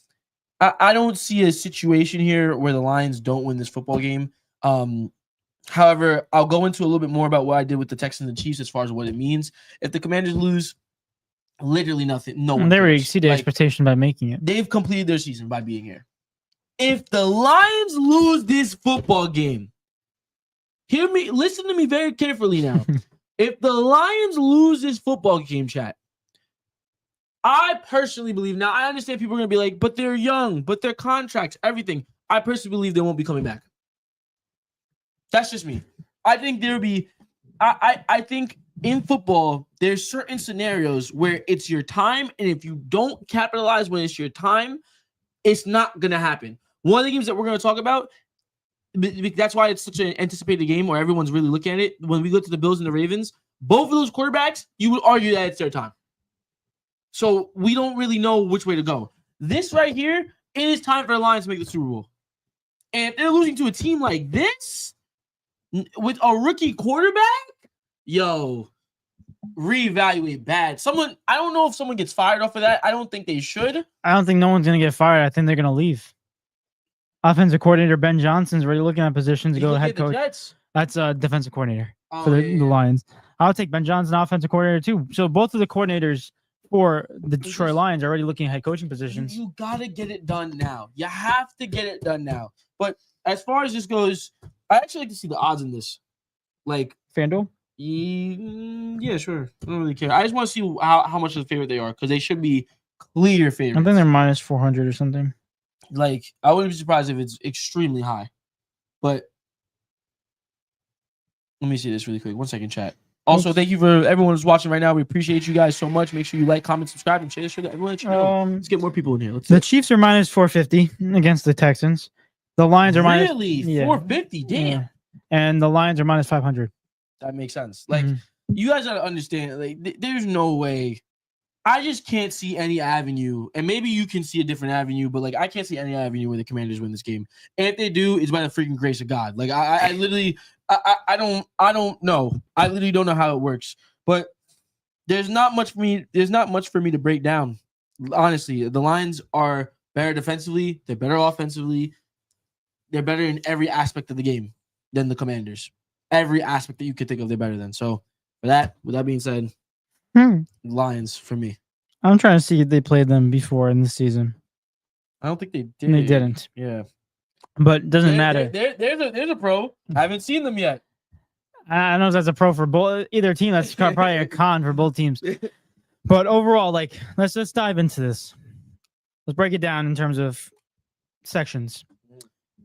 I don't see a situation here where the Lions don't win this football game. However, I'll go into a little bit more about what I did with the Texans and Chiefs as far as what it means. If the Commanders lose, literally nothing. No one. They already exceeded expectation by making it. They've completed their season by being here. If the Lions lose this football game, listen to me very carefully now. If the Lions lose this football game, chat, I personally believe, now I understand people are going to be like, but they're young, but their contracts, everything. I personally believe they won't be coming back. That's just me. I think there'll be, I think in football, there's certain scenarios where it's your time, and if you don't capitalize when it's your time, it's not going to happen. One of the games that we're going to talk about, that's why it's such an anticipated game where everyone's really looking at it. When we go to the Bills and the Ravens, both of those quarterbacks, you would argue that it's their time. So we don't really know which way to go. This right here, it is time for the Lions to make the Super Bowl. And if they're losing to a team like this, with a rookie quarterback, reevaluate bad. I don't know if someone gets fired off of that. I don't think they should. I don't think no one's going to get fired. I think they're going to leave. Offensive coordinator Ben Johnson's already looking at positions to go head coach. That's a defensive coordinator for the Lions. I'll take Ben Johnson, offensive coordinator too. So both of the coordinators for the Detroit Lions are already looking at head coaching positions. You got to get it done now. You have to get it done now. But as far as this goes, I actually like to see the odds in this. Like FanDuel? Yeah, sure. I don't really care. I just want to see how much of a favorite they are because they should be clear favorites. I think they're minus 400 or something. Like, I wouldn't be surprised if it's extremely high. But let me see this really quick. 1 second, chat. Also, thank you for everyone who's watching right now. We appreciate you guys so much. Make sure you like, comment, subscribe, and share that everyone let you know. Let's get more people in here. The Chiefs are minus 450 against the Texans. The Lions are minus 450. Damn. Yeah. And the Lions are minus 500. That makes sense. Like you guys gotta understand. Like, there's no way. I just can't see any avenue, and maybe you can see a different avenue, but like I can't see any avenue where the Commanders win this game. And if they do, it's by the freaking grace of God. Like I literally, I don't know. I literally don't know how it works. But there's not much for me. There's not much for me to break down. Honestly, the Lions are better defensively. They're better offensively. They're better in every aspect of the game than the Commanders. Every aspect that you could think of, they're better than. So, with that being said. Lions for me. I'm trying to see if they played them before in the season. I don't think they did. They didn't. Yeah, but it doesn't matter. There's a pro. I haven't seen them yet. I don't know if that's a pro for both either team. That's probably a con for both teams. But overall, like let's dive into this. Let's break it down in terms of sections.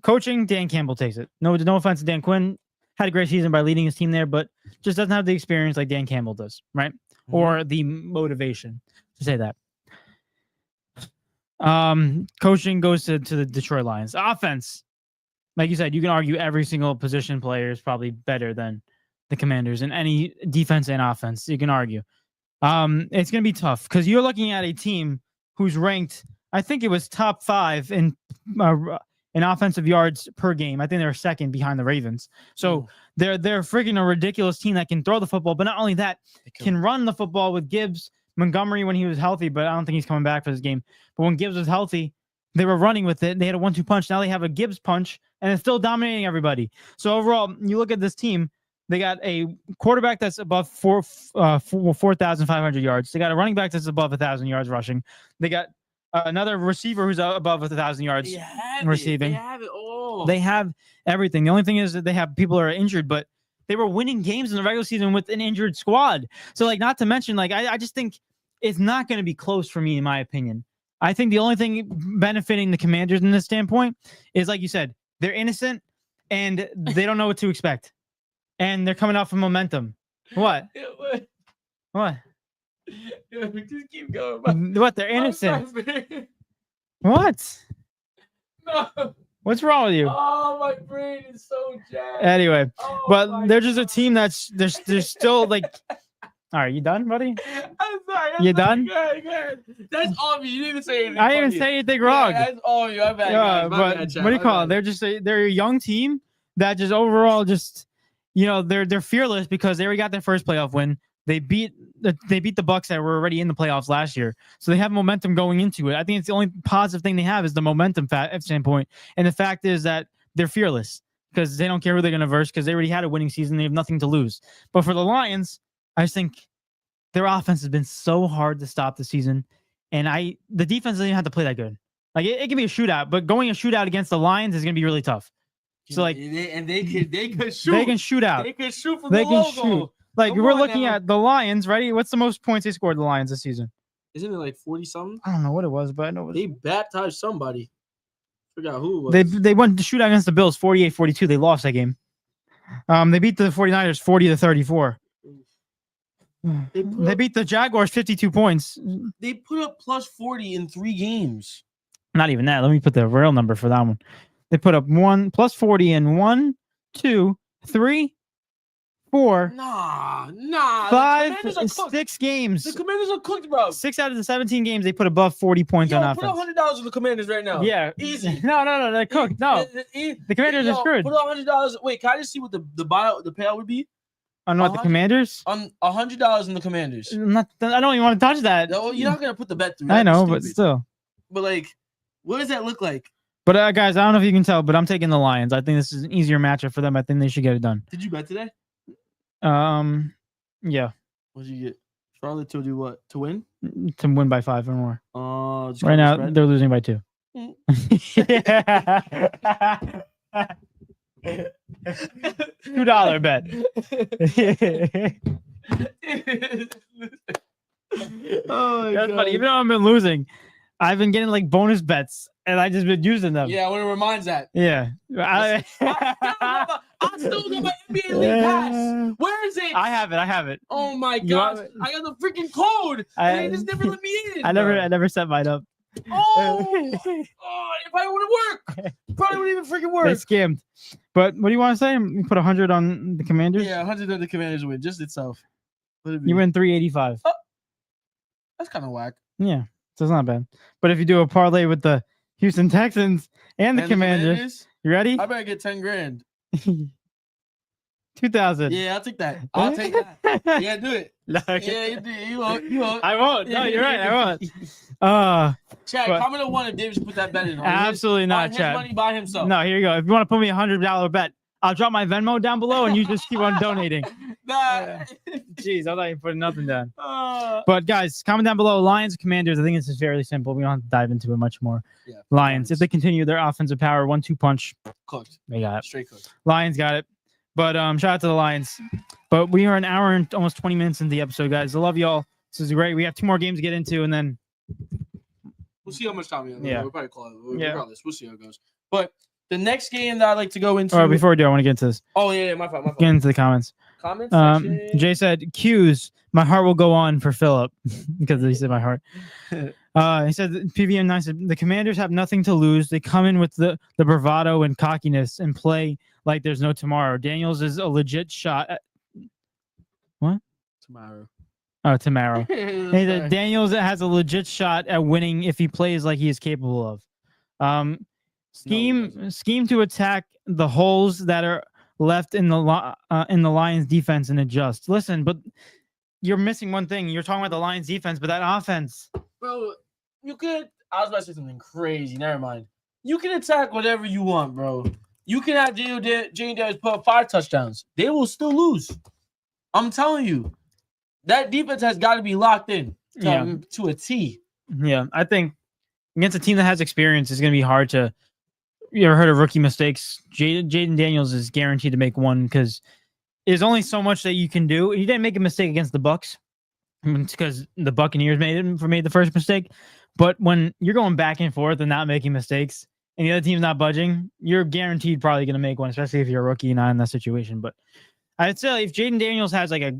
Coaching, Dan Campbell takes it. No offense to Dan Quinn. Had a great season by leading his team there, but just doesn't have the experience like Dan Campbell does, right? Or the motivation to say that. Coaching goes to the Detroit Lions. Offense, like you said, you can argue every single position player is probably better than the Commanders in any defense and offense. You can argue. It's going to be tough because you're looking at a team who's ranked, I think it was top 5 in offensive yards per game. I think they're second behind the Ravens. So they're freaking a ridiculous team that can throw the football, but not only that, can run the football with Gibbs, Montgomery when he was healthy, but I don't think he's coming back for this game. But when Gibbs was healthy, they were running with it. They had a 1-2 punch. Now they have a Gibbs punch, and it's still dominating everybody. So overall, you look at this team, they got a quarterback that's above 4,500 yards. They got a running back that's above 1,000 yards rushing. They got another receiver who's above 1,000 yards receiving. They have it all. They have everything. The only thing is that they have people who are injured, but they were winning games in the regular season with an injured squad. So, like, not to mention, like, I just think it's not going to be close for me, in my opinion. I think the only thing benefiting the Commanders in this standpoint is, like you said, they're innocent and they don't know what to expect. And they're coming off of momentum. What? What? Just keep going. What? They're innocent. What? No. What's wrong with you? Oh, my brain is so jacked. Anyway, but they're just a team that's they're still like. All right, you done, buddy? I'm sorry. You done? Go ahead. That's all me. You didn't even say anything. I didn't even say anything wrong. Yeah, that's all you. I'm bad. Yeah, but what do you call it? They're just they're a young team that just overall just they're fearless because they already got their first playoff win. They beat the Bucks that were already in the playoffs last year, so they have momentum going into it. I think it's the only positive thing they have is the momentum standpoint, and the fact is that they're fearless because they don't care who they're going to verse because they already had a winning season. They have nothing to lose. But for the Lions, I just think their offense has been so hard to stop this season, and the defense doesn't even have to play that good. Like it can be a shootout, but going a shootout against the Lions is going to be really tough. So like, they can shoot. They can shoot out. They can shoot from the logo. Shoot. Like we're looking at the Lions, right? What's the most points they scored the Lions this season? Isn't it like 40 something? I don't know what it was, but I know they baptized somebody. Forgot who it was. They went to shoot out against the Bills 48-42. They lost that game. They beat the 49ers 40-34. They beat the Jaguars 52 points. They put up plus 40 in 3 games. Not even that. Let me put the real number for that one. They put up plus 40 in 1, 2, 3, 4, 5, 6 games. The Commanders are cooked, bro. 6 out of the 17 games they put above 40 points on offense. Put $100 on the Commanders right now. Yeah, easy. No, they're cooked. No, the Commanders are screwed. Put $100. Wait, can I just see what the payout would be? On what, the Commanders? On $100 in the Commanders. I don't even want to touch that. No, you're not gonna put the bet through. I know, but still. But like, what does that look like? But guys, I don't know if you can tell, but I'm taking the Lions. I think this is an easier matchup for them. I think they should get it done. Did you bet today? Yeah. What did you get? Charlotte to do what? To win? To win by 5 or more. Right now they're losing by 2. $2 bet. Oh, that's funny. Even though I've been losing, I've been getting like bonus bets, and I just been using them. Yeah, when it reminds that. Yeah. I still got my NBA League pass. Where is it? I have it. Oh my gosh! I got the freaking code, and they just never let me in. I never set mine up. It probably wouldn't work. Probably wouldn't even freaking work. They scammed. But what do you want to say? You put 100 on the Commanders? Yeah, 100 on the Commanders win, just itself. You win 385. That's kind of whack. Yeah, so it's not bad. But if you do a parlay with the Houston Texans and the Commanders, you ready? I better get 10 grand. 2,000. Yeah, I'll take that. I'll take that. Yeah, do it. Yeah, you won't. I won't. No, you're right. I won't. Chad, comment on 1 if Davis put that bet in. Absolutely not, Chad. His money by himself. No, here you go. If you want to put me $100 bet, I'll drop my Venmo down below and you just keep on donating. Nah. Jeez, I thought you put nothing down. But guys, comment down below. Lions, Commanders. I think this is fairly simple. We don't have to dive into it much more. Yeah, Lions, if they continue their offensive power, 1-2 punch, cooked. They got it. Straight cooked. Lions got it. But shout out to the Lions. But we are an hour and almost 20 minutes into the episode, guys. I love y'all. This is great. We have 2 more games to get into, and then we'll see how much time we have. Yeah. We'll probably call it. Regardless, we'll see how it goes. But the next game that I'd like to go into. All right, before we do, I want to get into this. Oh yeah, my fault. Get into the comments. Jay said, "Q's, my heart will go on for Philip," because he said my heart. He said, "PVM9 said the Commanders have nothing to lose. They come in with the bravado and cockiness and play like there's no tomorrow. Daniels is a legit shot at what? Tomorrow. Oh, tomorrow. Hey, Daniels has a legit shot at winning if he plays like he is capable of. Scheme to attack the holes that are left in the Lions defense and adjust. Listen, but you're missing one thing. You're talking about the Lions defense, but that offense, bro. You could. I was about to say something crazy. Never mind. You can attack whatever you want, bro. You can have Jane Daniels put up 5 touchdowns. They will still lose. I'm telling you, that defense has got to be locked in to a T. Yeah, I think against a team that has experience, it's going to be hard to. You ever heard of rookie mistakes? Jaden Daniels is guaranteed to make one because there's only so much that you can do. He didn't make a mistake against the Bucs because the Buccaneers made the first mistake. But when you're going back and forth and not making mistakes, and the other team's not budging, you're guaranteed probably going to make one, especially if you're a rookie and not in that situation. But I'd say if Jaden Daniels has like a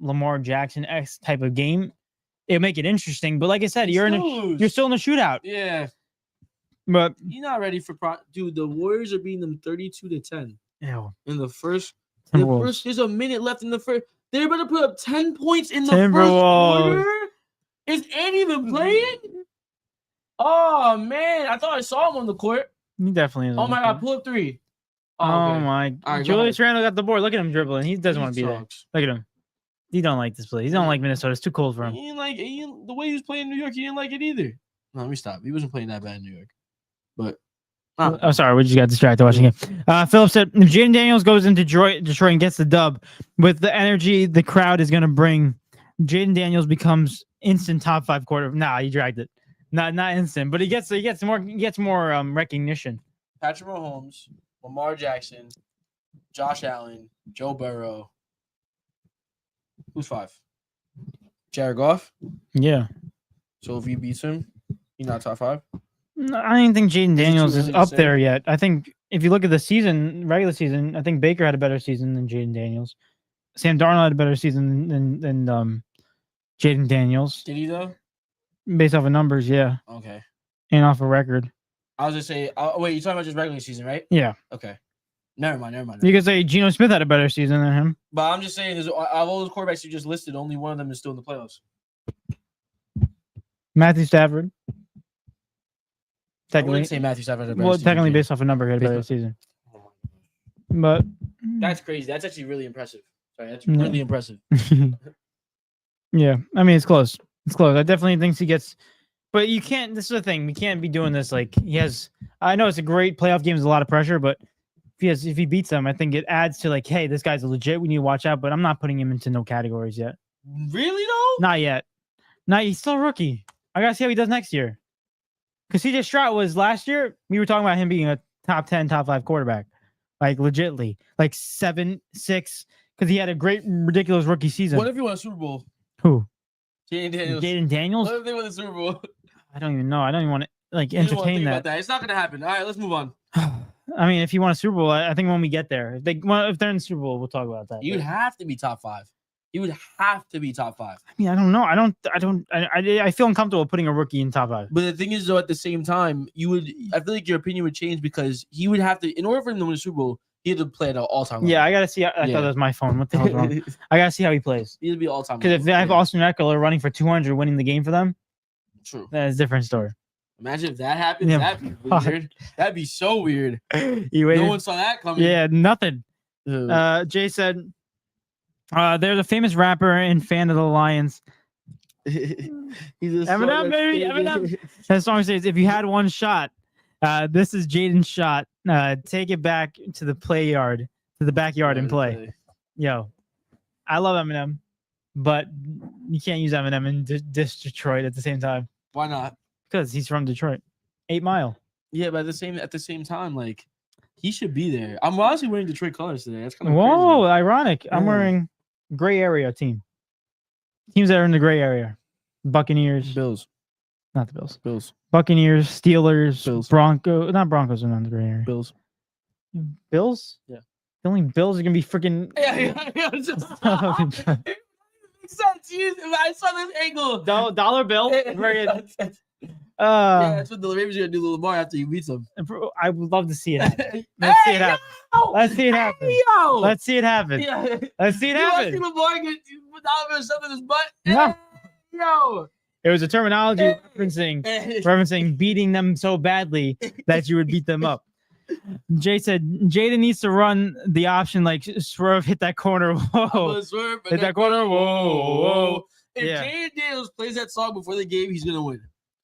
Lamar Jackson-X type of game, it'll make it interesting. But like I said, you're still in a shootout. Yeah. But you're not ready for dude. The Warriors are beating them 32-10. Ew. In the first, there's a minute left in the first. They're about to put up 10 points in the first quarter. Is Andy even playing? Oh man, I thought I saw him on the court. He definitely is. Oh my god, pull up 3. Oh my! Right, Julius Randle got the board. Look at him dribbling. He doesn't want to be there. Look at him. He don't like this place. He don't like Minnesota. It's too cold for him. He didn't like the way he was playing in New York. He didn't like it either. No, let me stop. He wasn't playing that bad in New York. But oh, sorry, we just got distracted watching it. Philip said, if Jaden Daniels goes into Detroit and gets the dub with the energy the crowd is going to bring, Jaden Daniels becomes instant top 5 quarter. Nah, he dragged it. Not instant, but he gets more recognition. Patrick Mahomes, Lamar Jackson, Josh Allen, Joe Burrow. Who's 5? Jared Goff. Yeah. So if he beats him, he's not top 5. No, I don't think Jaden Daniels is up there yet. I think if you look at the regular season, I think Baker had a better season than Jaden Daniels. Sam Darnold had a better season than Jaden Daniels. Did he though? Based off of numbers, yeah. Okay. And off a record. I was just saying. Wait, you're talking about just regular season, right? Yeah. Okay. Never mind. You could say Geno Smith had a better season than him. But I'm just saying, of all those quarterbacks you just listed, only one of them is still in the playoffs. Matthew Stafford. Technically, I wouldn't say Matthew Stafford had a better season. Technically, based off a number, he had a better season. But that's crazy. That's actually really impressive. Sorry, that's really impressive. Yeah, I mean, it's close. It's close. I definitely think he gets, but you can't. This is the thing. We can't be doing this like he has. I know it's a great playoff game. There's a lot of pressure, but if he beats them, I think it adds to like, hey, this guy's a legit. We need to watch out. But I'm not putting him into no categories yet. Really though? Not yet. He's still a rookie. I gotta see how he does next year. Because CJ Stroud was last year. We were talking about him being a top 10, top 5 quarterback, like legitly, like 7, 6. Because he had a great, ridiculous rookie season. What if he won a Super Bowl? Who? Jaden Daniels. What if they won the Super Bowl? I don't even know. I don't even want to entertain that. About that. It's not gonna happen. All right, let's move on. I mean, if you want a Super Bowl, I think when we get there, if they're in the Super Bowl, we'll talk about that. You'd have to be top 5. You would have to be top 5. I mean, I don't know. I feel uncomfortable putting a rookie in top 5. But the thing is, though, at the same time, I feel like your opinion would change because he would have to, in order for him to win the Super Bowl, He had to play at an all-time level. Yeah, I gotta see. I thought that was my phone. What the hell's wrong? I gotta see how he plays. He had to be all-time. Because if they have Austin Eckler running for 200, winning the game for them, true, that's a different story. Imagine if that happens. Yeah. That'd be weird. That'd be so weird. You waited. No one saw that coming. Yeah, nothing. Jay said, "There's a famous rapper and fan of the Lions. Eminem, baby, Eminem. That song says, if you had one shot, this is Jaden's shot. Take it back to the backyard and play. Yo, I love Eminem, but you can't use Eminem in Detroit at the same time. Why not? Because he's from Detroit. 8 Mile. Yeah, but at the same time, like he should be there. I'm honestly wearing Detroit colors today. That's kind of Whoa, crazy. ironic. I'm wearing gray area teams that are in the gray area. Buccaneers. Bills. Not the Bills. Bills. Buccaneers, Steelers, Bills. Broncos. Not Broncos are not in the gray area. Bills. Bills? Yeah. The only Bills are gonna be freaking. Yeah. Makes sense. I saw this angle. Dollar bill. Yeah, that's what the Ravens are gonna do to Lamar after he beats them. I would love to see it happen. Let's see it happen. Let's see it happen. Let's see it happen. Yeah. Let's see it You want to happen. see Lamar get Donovan stuff in his butt? No. Yo. It was a terminology referencing beating them so badly that you would beat them up. Jay said Jaden needs to run the option like swerve, hit that corner. Whoa. Swerve, Hit that corner. Whoa. If Yeah. Jaden Daniels plays that song before the game, he's gonna win.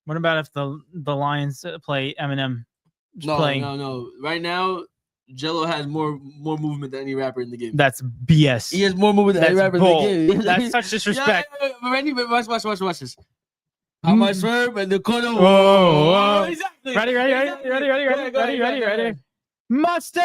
What about if the Lions play Eminem? Playing? No. Right now, Jello has more movement than any rapper in the game. That's BS. He has more movement than any rapper bull. in the game. That's such disrespect. Yeah, ready? Watch this. I might swerve and the corner. Whoa. Exactly. Ready. Mustard.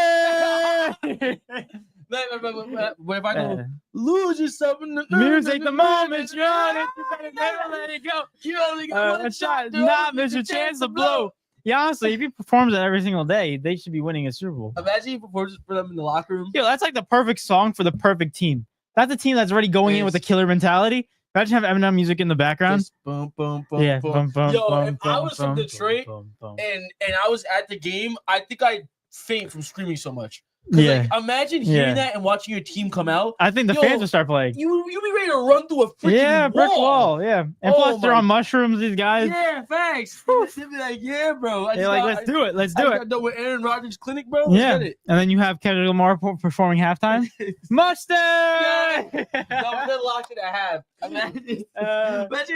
But if I go lose yourself in the Music, the moment you're on it, you better never let it go. You only got One shot, not miss your chance to blow. Yeah, honestly, if he performs that every single day, they should be winning a Super Bowl. Imagine he performs for them in the locker room. Yo, that's like the perfect song for the perfect team. That's a team that's already going in with a killer mentality. Imagine have Eminem music in the background. Just boom, boom, boom, Yeah, boom. boom, Yo, boom, if I was from boom, Detroit boom, boom. and I was at the game, I think I'd faint from screaming so much. Yeah. Like, imagine hearing that and watching your team come out. I think the fans will start playing. You be ready to run through a freaking brick wall. Yeah. And plus they're on mushrooms, these guys. Yeah, thanks. They'll be like, yeah, bro. They're like, let's do it. Let's do it. I know with Aaron Rodgers' clinic, bro. Yeah. Let's get it. And then you have Kendrick Lamar performing halftime. Mustard! Yeah. No, but then locked it at half. Imagine in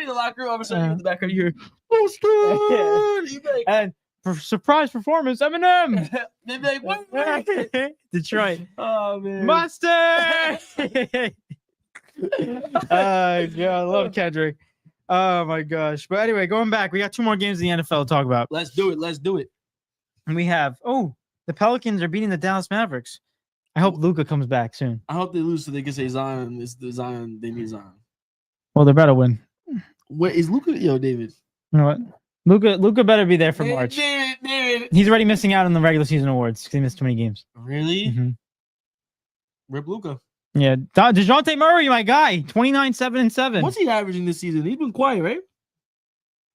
the locker room, all of a sudden you're in the background, you hear, Mustard! You'd be like, and surprise performance, Eminem. They'd be like, what? Detroit. Oh, man. Mustard! God, I love Kendrick. Oh, my gosh. But anyway, going back, we got 2 more games in the NFL to talk about. Let's do it. And we have, the Pelicans are beating the Dallas Mavericks. I hope Luka comes back soon. I hope they lose so they can say Zion is the Zion. They need Zion. Well, they're about to win. Wait, is Luka? Yo, David. You know what? Luka better be there for March. David. He's already missing out on the regular season awards because he missed too many games. Really? Mm-hmm. Rip Luka. Yeah. DeJounte Murray, my guy. 29, 7, and 7. What's he averaging this season? He's been quiet, right?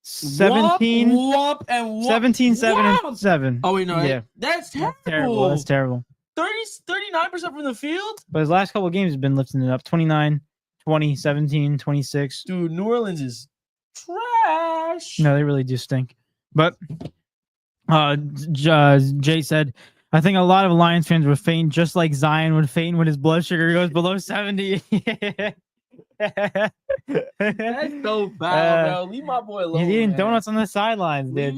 17, whoop, and whoop. 17, 7, and 7. Oh, wait, no. Yeah. That's terrible. That's terrible. 39% from the field? But his last couple of games have been lifting it up. 29, 20, 17, 26. Dude, New Orleans is trash. No, they really do stink. But Jay said, I think a lot of Lions fans would faint just like Zion would faint when his blood sugar goes below 70. That's so bad, bro. Leave my boy alone. He's eating man. donuts on the sidelines, dude.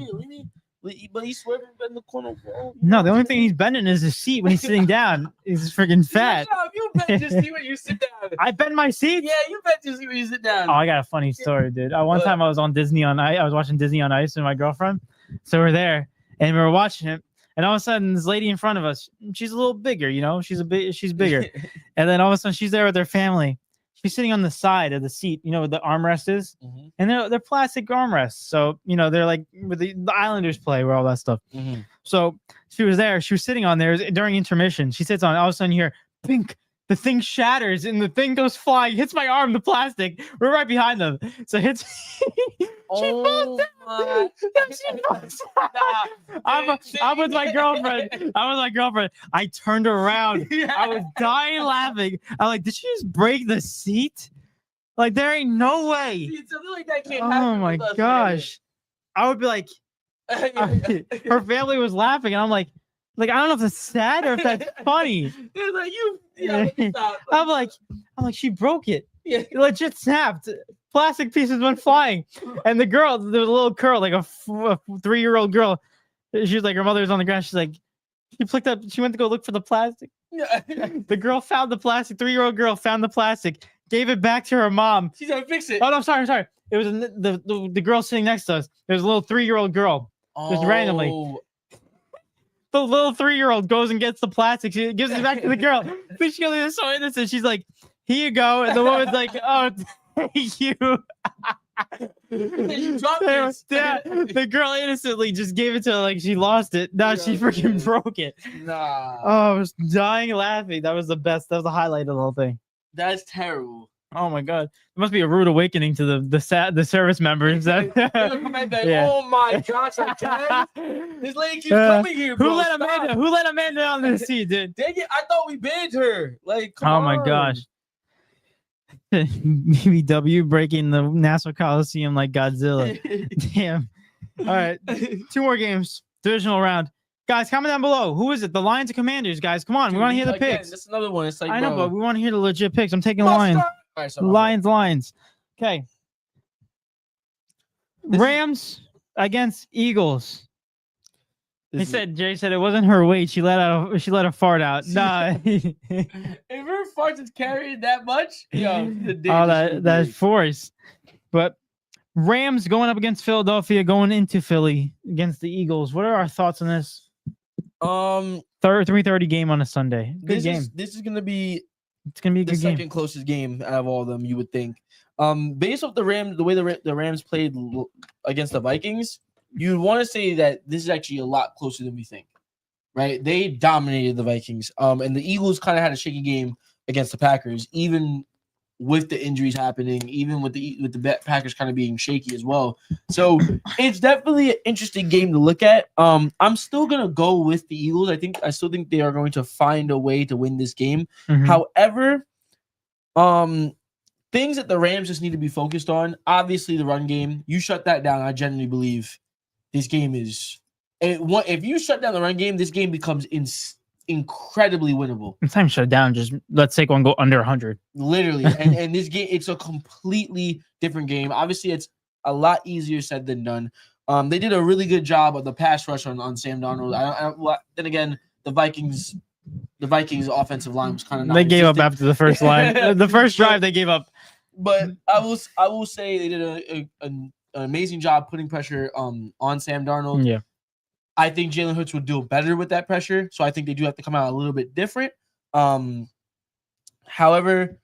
But he's swerving in the corner. Bro. No, the only thing he's bending is his seat when he's sitting down. He's freaking fat. Yeah, you bend your seat when you sit down. I bend my seat? Yeah, you bend your seat when you sit down. Oh, I got a funny story, dude. One time I was on Disney on Ice. I was watching Disney on Ice with my girlfriend. So we're there and we were watching it. And all of a sudden, this lady in front of us, she's a little bigger, you know, she's bigger. And then all of a sudden, she's there with her family. She's sitting on the side of the seat, you know, where the armrest is, and they're plastic armrests. So you know, they're like where the Islanders play, where all that stuff. So she was there. She was sitting on there during intermission. She sits on. All of a sudden, you hear pink, the thing shatters and the thing goes flying, hits my arm, the plastic. We're right behind them. So it hits. She falls down. my. She falls down. I'm with my girlfriend. I turned around. I was dying laughing. I'm like, did she just break the seat? Like, there ain't no way. See, something like that can't Oh happen my with us, gosh. I would be like, her family was laughing, and I'm like, I don't know if that's sad or if that's funny. It's like you. Stop. I'm like, she broke it. Yeah. It legit snapped. Plastic pieces went flying, and the girl, there was a little girl, like a 3-year-old girl. She was like, her mother was on the ground. She's like, she went to go look for the plastic. The girl found the plastic. 3-year-old girl found the plastic, gave it back to her mom. She's gonna fix it. Oh no, sorry. It was the girl sitting next to us. There's a little 3-year-old girl. Just randomly. The little 3-year-old goes and gets the plastic. She gives it back to the girl. But she is so innocent. She's like, here you go. And the woman's like, oh, thank you. You dropped this. Yeah, the girl innocently just gave it to her like she lost it. No, she freaking broke it. Nah. Oh, I was dying laughing. That was the best. That was the highlight of the whole thing. That's terrible. Oh my god, it must be a rude awakening to the service members. Like, Yeah. oh my gosh, this lady keeps coming here, bro. Who let Amanda on this seat, dude? Dang it, I thought we banned her. Like, come Oh on. my gosh. BBW breaking the Nassau Coliseum like Godzilla. Damn. All right, 2 more games. Divisional round. Guys, comment down below. Who is it? The Lions or Commanders, guys? Come on, we want to hear the picks. That's another one. It's like, I know, bro. but we want to hear the legit picks. I'm taking the Lions. All right, so Lions. Okay. Rams against Eagles. Jay said it wasn't her weight. She let a fart out. Nah. If her farts is carrying that much, yo, that force. But Rams going up against Philadelphia, going into Philly against the Eagles. What are our thoughts on this? 3:30 game on a Sunday. Good game. This is gonna be. It's gonna be a good game. The second closest game out of all of them, you would think. Based off the way the Rams played against the Vikings, you'd want to say that this is actually a lot closer than we think, right? They dominated the Vikings, and the Eagles kind of had a shaky game against the Packers, even with the injuries happening, even with the Packers kind of being shaky as well. So it's definitely an interesting game to look at. I'm still gonna go with the Eagles. I still think they are going to find a way to win this game. Mhm. However, things that the Rams just need to be focused on. Obviously, the run game. You shut that down, I genuinely believe this game is. If you shut down the run game, this game becomes incredibly winnable. It's time to shut it down. Just let Saquon go under 100. Literally, and this game, it's a completely different game. Obviously, it's a lot easier said than done. They did a really good job of the pass rush on Sam Darnold. Then again, the Vikings offensive line was kind of. They gave up after the first line. The first drive, they gave up. But I will say they did an amazing job putting pressure on Sam Darnold. Yeah. I think Jalen Hurts would do better with that pressure, so I think they do have to come out a little bit different. However,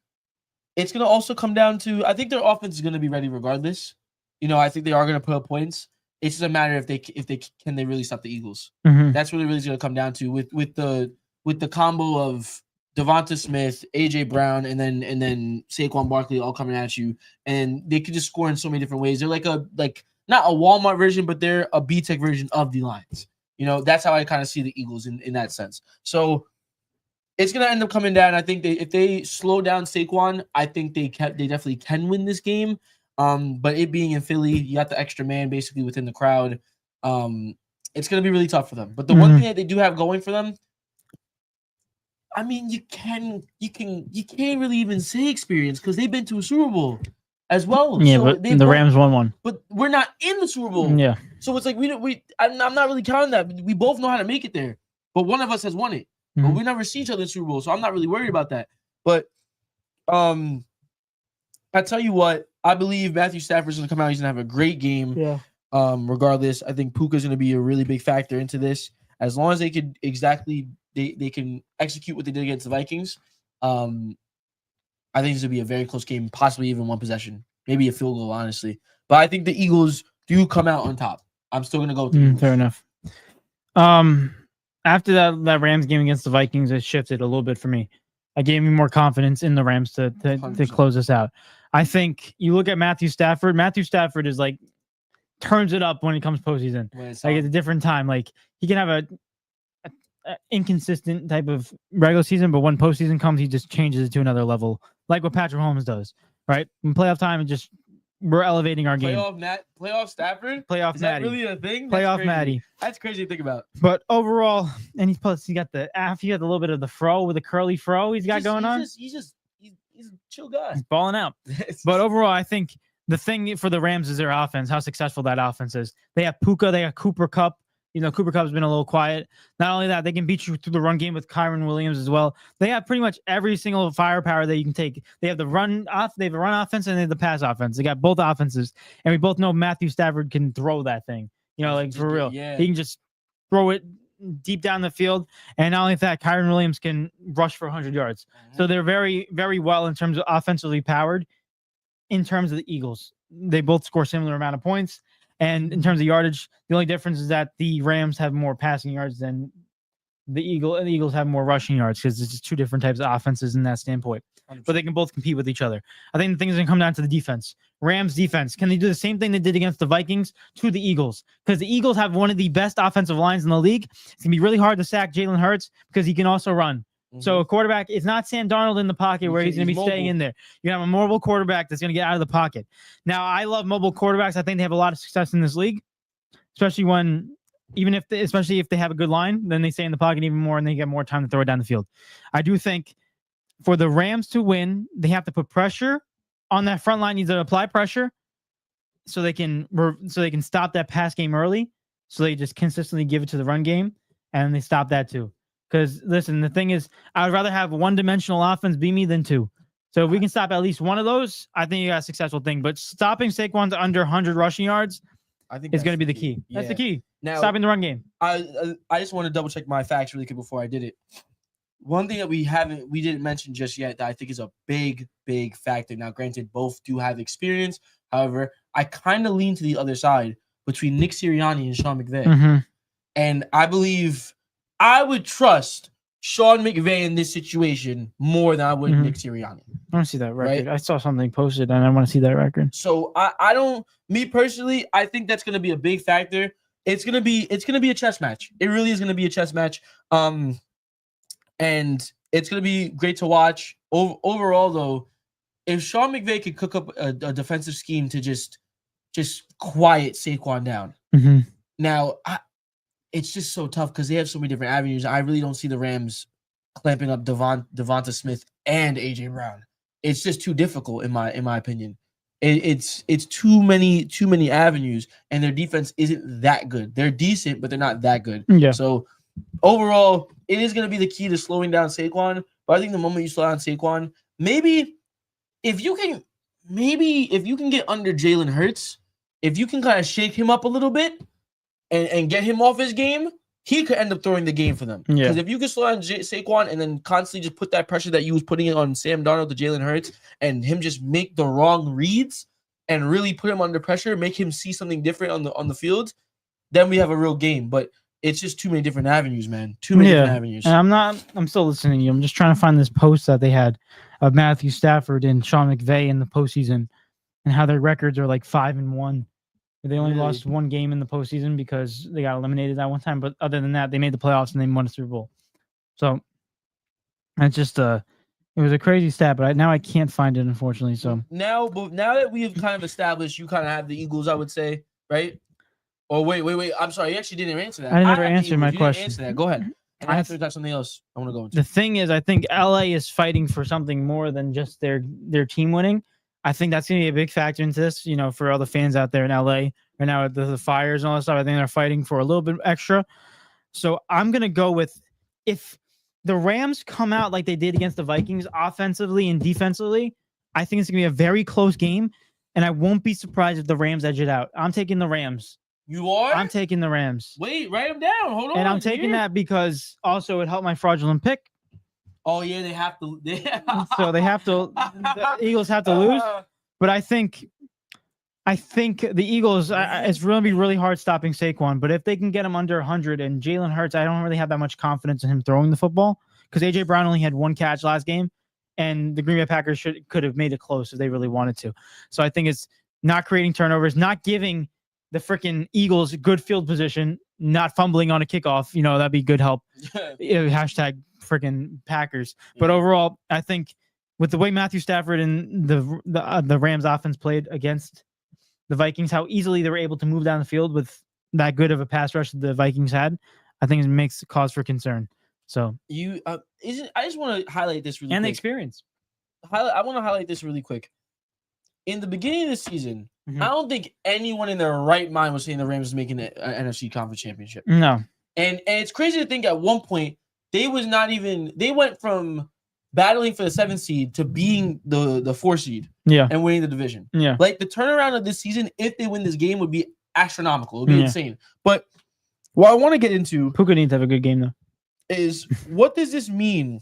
it's going to also come down to, I think their offense is going to be ready regardless. I think they are going to put up points. It's just a matter if they can really stop the Eagles. Mm-hmm. That's what it really is going to come down to with the combo of Devonta Smith, AJ Brown, and then Saquon Barkley all coming at you, and they could just score in so many different ways. They're like not a Walmart version, but they're a B-Tech version of the Lions. That's how I kind of see the Eagles in that sense. So it's gonna end up coming down. I think if they slow down Saquon, I think they definitely can win this game. But it being in Philly, you got the extra man basically within the crowd. It's gonna be really tough for them. But the one thing that they do have going for them, I mean, you can't really even say experience because they've been to a Super Bowl as well. Yeah, so but the Rams won one. But we're not in the Super Bowl. Yeah. So it's like I'm not really counting that. We both know how to make it there, but one of us has won it. But we never see each other in the Super Bowl, so I'm not really worried about that. But I tell you what, I believe Matthew Stafford's going to come out. He's going to have a great game. Yeah. Regardless, I think Puka's going to be a really big factor into this. As long as they could they can execute what they did against the Vikings. I think this would be a very close game, possibly even one possession, maybe a field goal, honestly. But I think the Eagles do come out on top. I'm still going to go with the Eagles. Fair enough. After that Rams game against the Vikings, it shifted a little bit for me. gave me more confidence in the Rams to 100%. close this out. I think you look at Matthew Stafford. Matthew Stafford is like turns it up when it comes postseason. Like it's a different time. Like he can have a inconsistent type of regular season, but when postseason comes, he just changes it to another level, like what Patrick Mahomes does. Right in playoff time, and just we're elevating our game. Playoff Stafford. Playoff Is Matty. that really a thing? Playoff Matty. That's crazy to think about. But overall, and he got the he got a little bit of the fro with the curly fro he's got going on. He's a chill guy. He's balling out. But overall, I think the thing for the Rams is their offense, how successful that offense is. They have Puka, they have Cooper Kupp. You know, Cooper Kupp's been a little quiet. Not only that, they can beat you through the run game with Kyron Williams as well. They have pretty much every single firepower that you can take. They have the run offense and they have the pass offense. They got both offenses. And we both know Matthew Stafford can throw that thing. You know, like for real. Yeah. He can just throw it deep down the field. And not only that, Kyron Williams can rush for 100 yards. Mm-hmm. So they're very, very well in terms of offensively powered. In terms of the Eagles, they both score similar amount of points. And in terms of yardage, the only difference is that the Rams have more passing yards than the Eagles have more rushing yards because it's just two different types of offenses in that standpoint. 100%. But they can both compete with each other. I think the thing is going to come down to the defense. Rams defense. Can they do the same thing they did against the Vikings to the Eagles? Because the Eagles have one of the best offensive lines in the league. It's going to be really hard to sack Jalen Hurts because he can also run. Mm-hmm. So a quarterback, it's not Sam Darnold in the pocket where he's going to be staying in there. You have a mobile quarterback that's going to get out of the pocket. Now, I love mobile quarterbacks. I think they have a lot of success in this league, especially if they have a good line, then they stay in the pocket even more and they get more time to throw it down the field. I do think for the Rams to win, they have to put pressure on that front line. Needs to apply pressure so they can stop that pass game early. So they just consistently give it to the run game and they stop that too. Because, listen, the thing is, I would rather have one-dimensional offense be me than two. So if we can stop at least one of those, I think you got a successful thing. But stopping Saquon to under 100 rushing yards is going to be the key. Yeah. That's the key. Now, stopping the run game. I just want to double-check my facts really quick before I did it. One thing that we didn't mention just yet that I think is a big, big factor. Now, granted, both do have experience. However, I kind of lean to the other side between Nick Sirianni and Sean McVay. Mm-hmm. And I believe I would trust Sean McVay in this situation more than I would Nick Sirianni. I want to see that record. Right? I saw something posted and I want to see that record. So I don't, me personally, I think that's going to be a big factor. It's going to be a chess match. It really is going to be a chess match. And it's going to be great to watch. Overall, though, if Sean McVay could cook up a defensive scheme to just quiet Saquon down. Mm-hmm. Now, it's just so tough because they have so many different avenues. I really don't see the Rams clamping up Devonta Smith and AJ Brown. It's just too difficult in my opinion. It's too many avenues, and their defense isn't that good. They're decent, but they're not that good. Yeah. So overall, it is going to be the key to slowing down Saquon. But I think the moment you slow down Saquon, maybe if you can get under Jalen Hurts, if you can kind of shake him up a little bit. And get him off his game, he could end up throwing the game for them. Because if you can slow down Saquon and then constantly just put that pressure that you was putting it on Sam Darnold to Jalen Hurts and him just make the wrong reads and really put him under pressure, make him see something different on the field, then we have a real game. But it's just too many different avenues, man. Too many different avenues. And I'm still listening to you. I'm just trying to find this post that they had of Matthew Stafford and Sean McVay in the postseason and how their records are like 5-1. They only lost one game in the postseason because they got eliminated that one time. But other than that, they made the playoffs and they won a Super Bowl. So it's just it was a crazy stat, but now I can't find it, unfortunately. So now that we've kind of established, you kind of have the Eagles, I would say, right? Oh wait. I'm sorry, you actually didn't answer that. I never answered my question. Answer that. Go ahead. And after that's something else I want to go into. The thing is, I think LA is fighting for something more than just their team winning. I think that's going to be a big factor into this, for all the fans out there in LA right now with the fires and all that stuff. I think they're fighting for a little bit extra. So I'm going to go with if the Rams come out like they did against the Vikings offensively and defensively, I think it's going to be a very close game. And I won't be surprised if the Rams edge it out. I'm taking the Rams. You are? I'm taking the Rams. Wait, write them down. Hold on. And I'm taking that because also it helped my fraudulent pick. Oh yeah, they have to. So they have to. The Eagles have to lose, but I think the Eagles. It's going to be really hard stopping Saquon. But if they can get him under 100 and Jalen Hurts, I don't really have that much confidence in him throwing the football because AJ Brown only had 1 catch last game, and the Green Bay Packers could have made it close if they really wanted to. So I think it's not creating turnovers, not giving the freaking Eagles good field position, not fumbling on a kickoff. That'd be good help. Hashtag freaking Packers. But overall, I think with the way Matthew Stafford and the Rams offense played against the Vikings, how easily they were able to move down the field with that good of a pass rush that the Vikings had, I think it makes cause for concern. So I just want to highlight this really quick. And the experience. I want to highlight this really quick. In the beginning of the season, I don't think anyone in their right mind was saying the Rams was making an NFC Conference Championship. No. And it's crazy to think at one point they went from battling for the 7th seed to being the 4 seed and winning the division. Yeah. Like the turnaround of this season, if they win this game, would be astronomical. It would be insane. But what I want to get into Puka needs to have a good game though. Is what does this mean?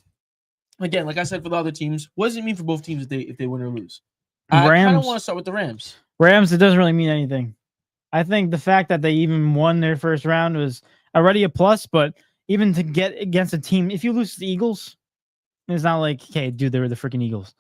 Again, like I said for the other teams, what does it mean for both teams if they win or lose? I kind of want to start with the Rams. Rams, it doesn't really mean anything. I think the fact that they even won their first round was already a plus, but even to get against a team, if you lose to the Eagles, it's not like, okay, dude, they were the freaking Eagles.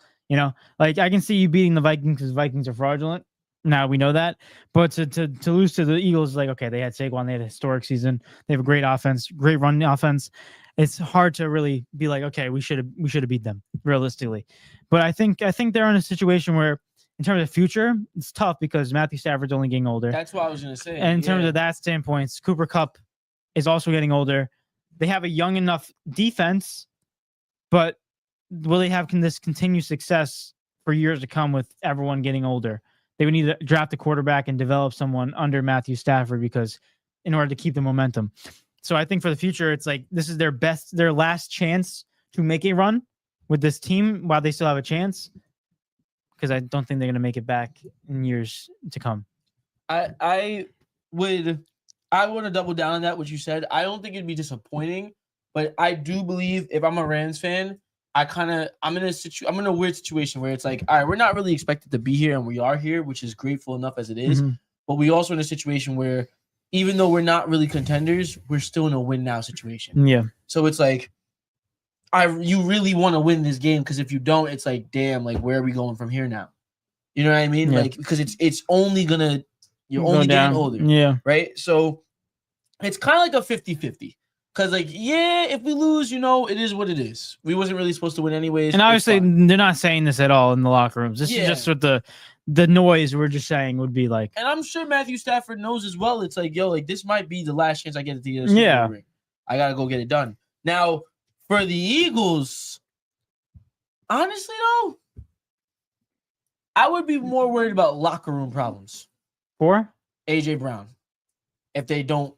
Like I can see you beating the Vikings because Vikings are fraudulent. Now we know that, but to lose to the Eagles, like, okay, they had Saquon, they had a historic season, they have a great offense, great run offense. It's hard to really be like, okay, we should have beat them realistically. But I think they're in a situation where, in terms of future, it's tough because Matthew Stafford's only getting older. That's what I was gonna say. And in terms of that standpoint, Cooper Kupp is also getting older. They have a young enough defense, but will they have this continued success for years to come with everyone getting older? They would need to draft a quarterback and develop someone under Matthew Stafford because in order to keep the momentum. So I think for the future, it's like this is their last chance to make a run with this team while they still have a chance. Because I don't think they're going to make it back in years to come. I want to double down on that, what you said. I don't think it'd be disappointing, but I do believe if I'm a Rams fan, I'm in a weird situation where it's like, all right, we're not really expected to be here and we are here, which is grateful enough as it is. But we also in a situation where even though we're not really contenders, we're still in a win now situation. Yeah. So it's like, you really want to win this game because if you don't, it's like, damn, like where are we going from here now? You know what I mean? Yeah. Like because it's only you're only getting older. Yeah. Right. So it's kind of like a 50-50. Because, like, yeah, if we lose, it is what it is. We wasn't really supposed to win anyways. And obviously, they're not saying this at all in the locker rooms. This is just what the noise we're just saying would be like. And I'm sure Matthew Stafford knows as well. It's like, yo, like, this might be the last chance I get at the end of the ring. I got to go get it done. Now, for the Eagles, honestly, though, I would be more worried about locker room problems. For? AJ Brown. If they don't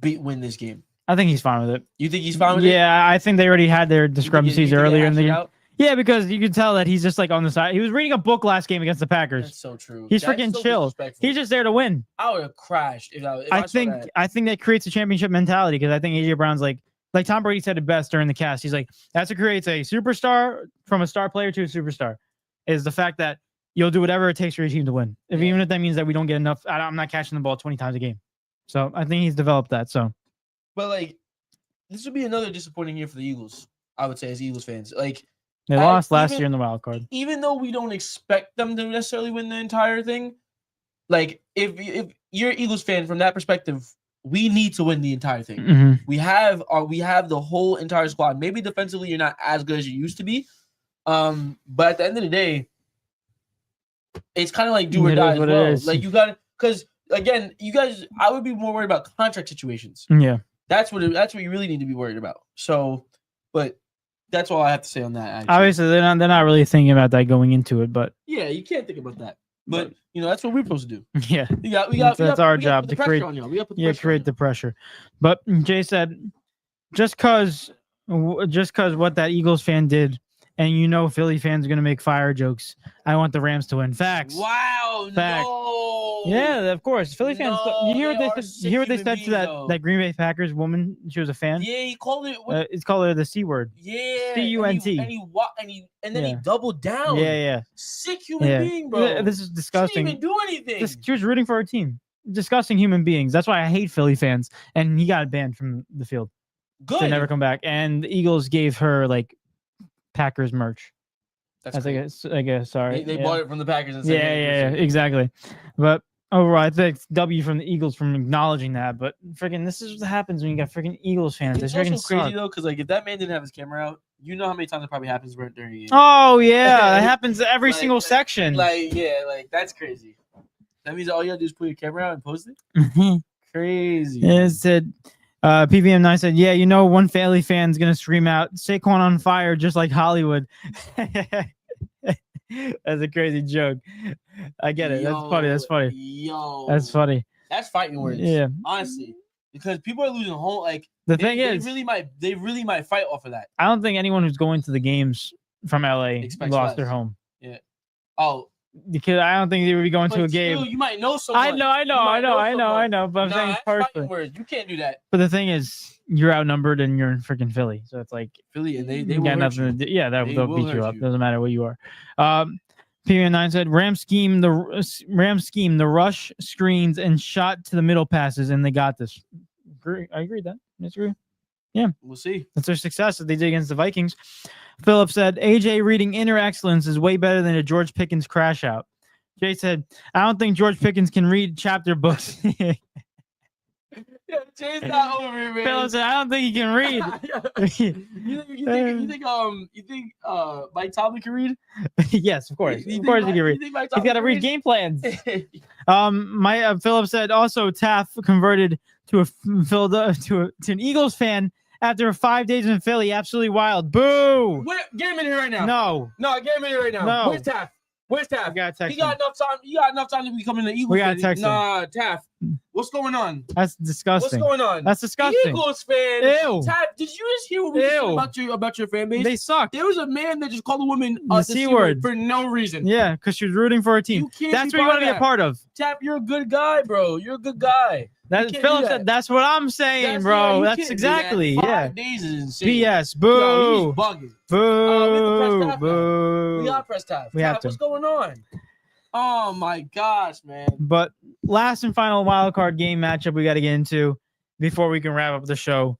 win this game. I think he's fine with it. You think he's fine with it? Yeah, I think they already had their discrepancies earlier in the game. Yeah, because you could tell that he's just like on the side. He was reading a book last game against the Packers. That's so true. He's freaking chill. He's just there to win. I would have crashed if I think that creates a championship mentality because I think AJ Brown's like Tom Brady said it best during the cast. He's like, that's what creates a superstar from a star player to a superstar is the fact that you'll do whatever it takes for your team to win. Even if that means that we don't get enough. I'm not catching the ball 20 times a game. So I think he's developed that. So. But, like, this would be another disappointing year for the Eagles, I would say, as Eagles fans. Like, they lost last year in the wild card. Even though we don't expect them to necessarily win the entire thing, like, if you're an Eagles fan from that perspective, we need to win the entire thing. We have the whole entire squad. Maybe defensively you're not as good as you used to be, but at the end of the day, it's kind of like do or die as well. Like, you got because again, you guys, I would be more worried about contract situations. Yeah. That's what you really need to be worried about. So, but that's all I have to say on that. Actually. Obviously, they're not really thinking about that going into it, but yeah, you can't think about that. But that's what we're supposed to do. Yeah, that's our job to create the pressure. But Jay said, just cause what that Eagles fan did. And Philly fans are gonna make fire jokes. I want the Rams to win. Facts. Wow. Facts. No. Yeah, of course. Philly fans. You hear what they said to that Green Bay Packers woman? She was a fan. Yeah, he called it. It's called her the C word. Yeah. CUNT. And then he doubled down. Yeah. Sick human being, bro. This is disgusting. She didn't even do anything. She was rooting for her team. Disgusting human beings. That's why I hate Philly fans. And he got banned from the field. Good. to never come back. And the Eagles gave her like Packers merch. That's I guess. Sorry, They bought it from the Packers and said, Yeah, "Hey, yeah, exactly. But overall, I think it's W from the Eagles from acknowledging that. But freaking, this is what happens when you got freaking Eagles fans. It's They freaking also crazy suck. though, because like if that man didn't have his camera out, you know how many times it probably happens during a game. Oh yeah, that happens every Like- single section. Like that's crazy. That means all you gotta do is put your camera out and post it. Crazy. It said, PVM9 said, yeah, you know, one Philly fan's gonna scream out, Saquon on fire, just like Hollywood. That's a crazy joke. I get it. That's funny. That's funny. That's funny. That's fighting words. Yeah. Honestly, because people are losing whole like. They really might fight off of that. I don't think anyone who's going to the games from LA Expects lost less. their home. Yeah. Oh. Because I don't think they would be going to a still, game. you might know someone. I know. But I'm saying that's personally. fighting words. You can't do that. But the thing is, you're outnumbered and you're in freaking Philly, so it's like Philly, and they you will got hurt nothing you. to do. Yeah, They they'll will beat you hurt up. you. Doesn't matter what you are. PVM9 said Rams scheme the rush screens and shot to the middle passes, and they got this. I agree with that. That's true. Yeah, We'll see. that's their success that they did against the Vikings. Philip said AJ reading inner excellence is way better than a George Pickens crash out. Jay said, I don't think George Pickens can read chapter books. Yeah, Jay's not over it, man. Philip said, I don't think he can read. you think Mike Tomlin can read? Yes, of course. You Of course he can read. think Mike He's got to Tomlin read can game plans. Philip said also Taff converted to an Eagles fan after 5 days in Philly. Absolutely wild. Boo. Get him in here right now. No. Get him in here right now. No. Where's Taff? Where's Taff? We gotta text He got him. enough time. You got enough time to become an Eagles. We gotta fan. text him. Nah, Taff. What's going on? That's disgusting. What's going on? That's disgusting. Eagles fan. Ew. Taff, did you just hear what we just said about your fan base? They suck. There was a man that just called a woman The C word for no reason. Yeah, because she was rooting for her team. You can't That's be what you want to be a that. part of. Taff, you're a good guy, bro. You're a good guy. That can't Philip do said that. that's what I'm saying, bro. You That's can't do exactly. that. Yeah. 5 days is insane. BS. Yo, Boo. he's bugging. Boo. We have to press Taff now. Boo. We got press Taff. We have Taff, to. what's going on? Oh my gosh, man. But last and final wild card game matchup we got to get into before we can wrap up the show.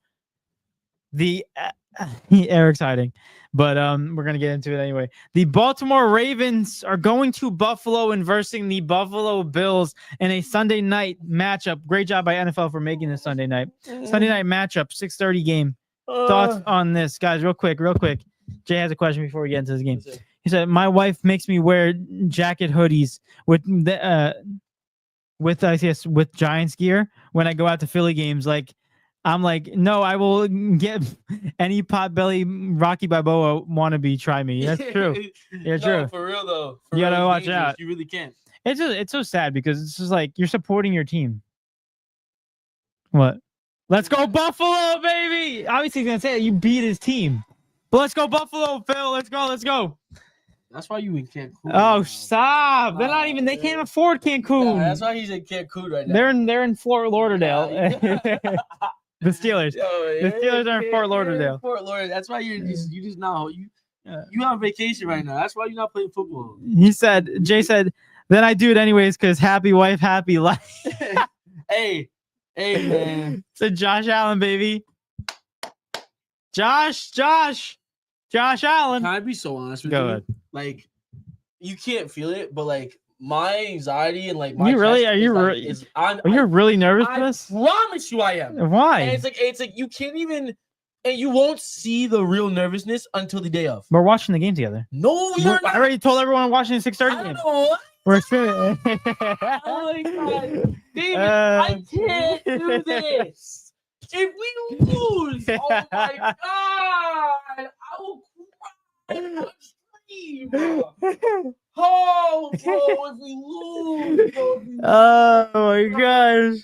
Eric's hiding, but we're gonna get into it anyway. The Baltimore Ravens are going to Buffalo and versing the Buffalo Bills in a Sunday night matchup. Great job by NFL for making this Sunday night matchup. 6:30 game. Thoughts on this, guys? Real quick. Jay has a question before we get into this game. He said, "My wife makes me wear jacket hoodies with Giants gear when I go out to Philly games. Like, I'm like, no, I will get any potbelly Rocky Balboa wannabe. Try me. That's true. Yeah, true. For real though. You gotta watch out. You really can't. It's so sad because it's just like you're supporting your team. What? Let's go Buffalo, baby! Obviously, he's gonna say that you beat his team, but let's go Buffalo, Phil. Let's go. That's why you in Cancun. Oh, stop! They're not even. They can't afford Cancun. Nah, that's why he's in Cancun right now. They're in Fort Lauderdale. The Steelers. The Steelers are in Fort Lauderdale. Fort Lauderdale. That's why you just now you on vacation right now. That's why you're not playing football. Jay said, then I do it anyways because happy wife, happy life. Hey, man. So Josh Allen, baby. Josh Allen. Can I be so honest with Go you? ahead. Like, you can't feel it, but like my anxiety and like my You really? chest Are you is, like, really? is- Are you really nervous for I this? promise you I am. Why? And it's like you can't even, and you won't see the real nervousness until the day of. We're watching the game together. No, you're I not. already told everyone I'm watching the 6:30 I game. don't know. We're streaming. Oh my God. David, I can't do this. If we lose, oh my God, I will cry on the stream. Oh, bro, if we lose, bro. Oh my gosh.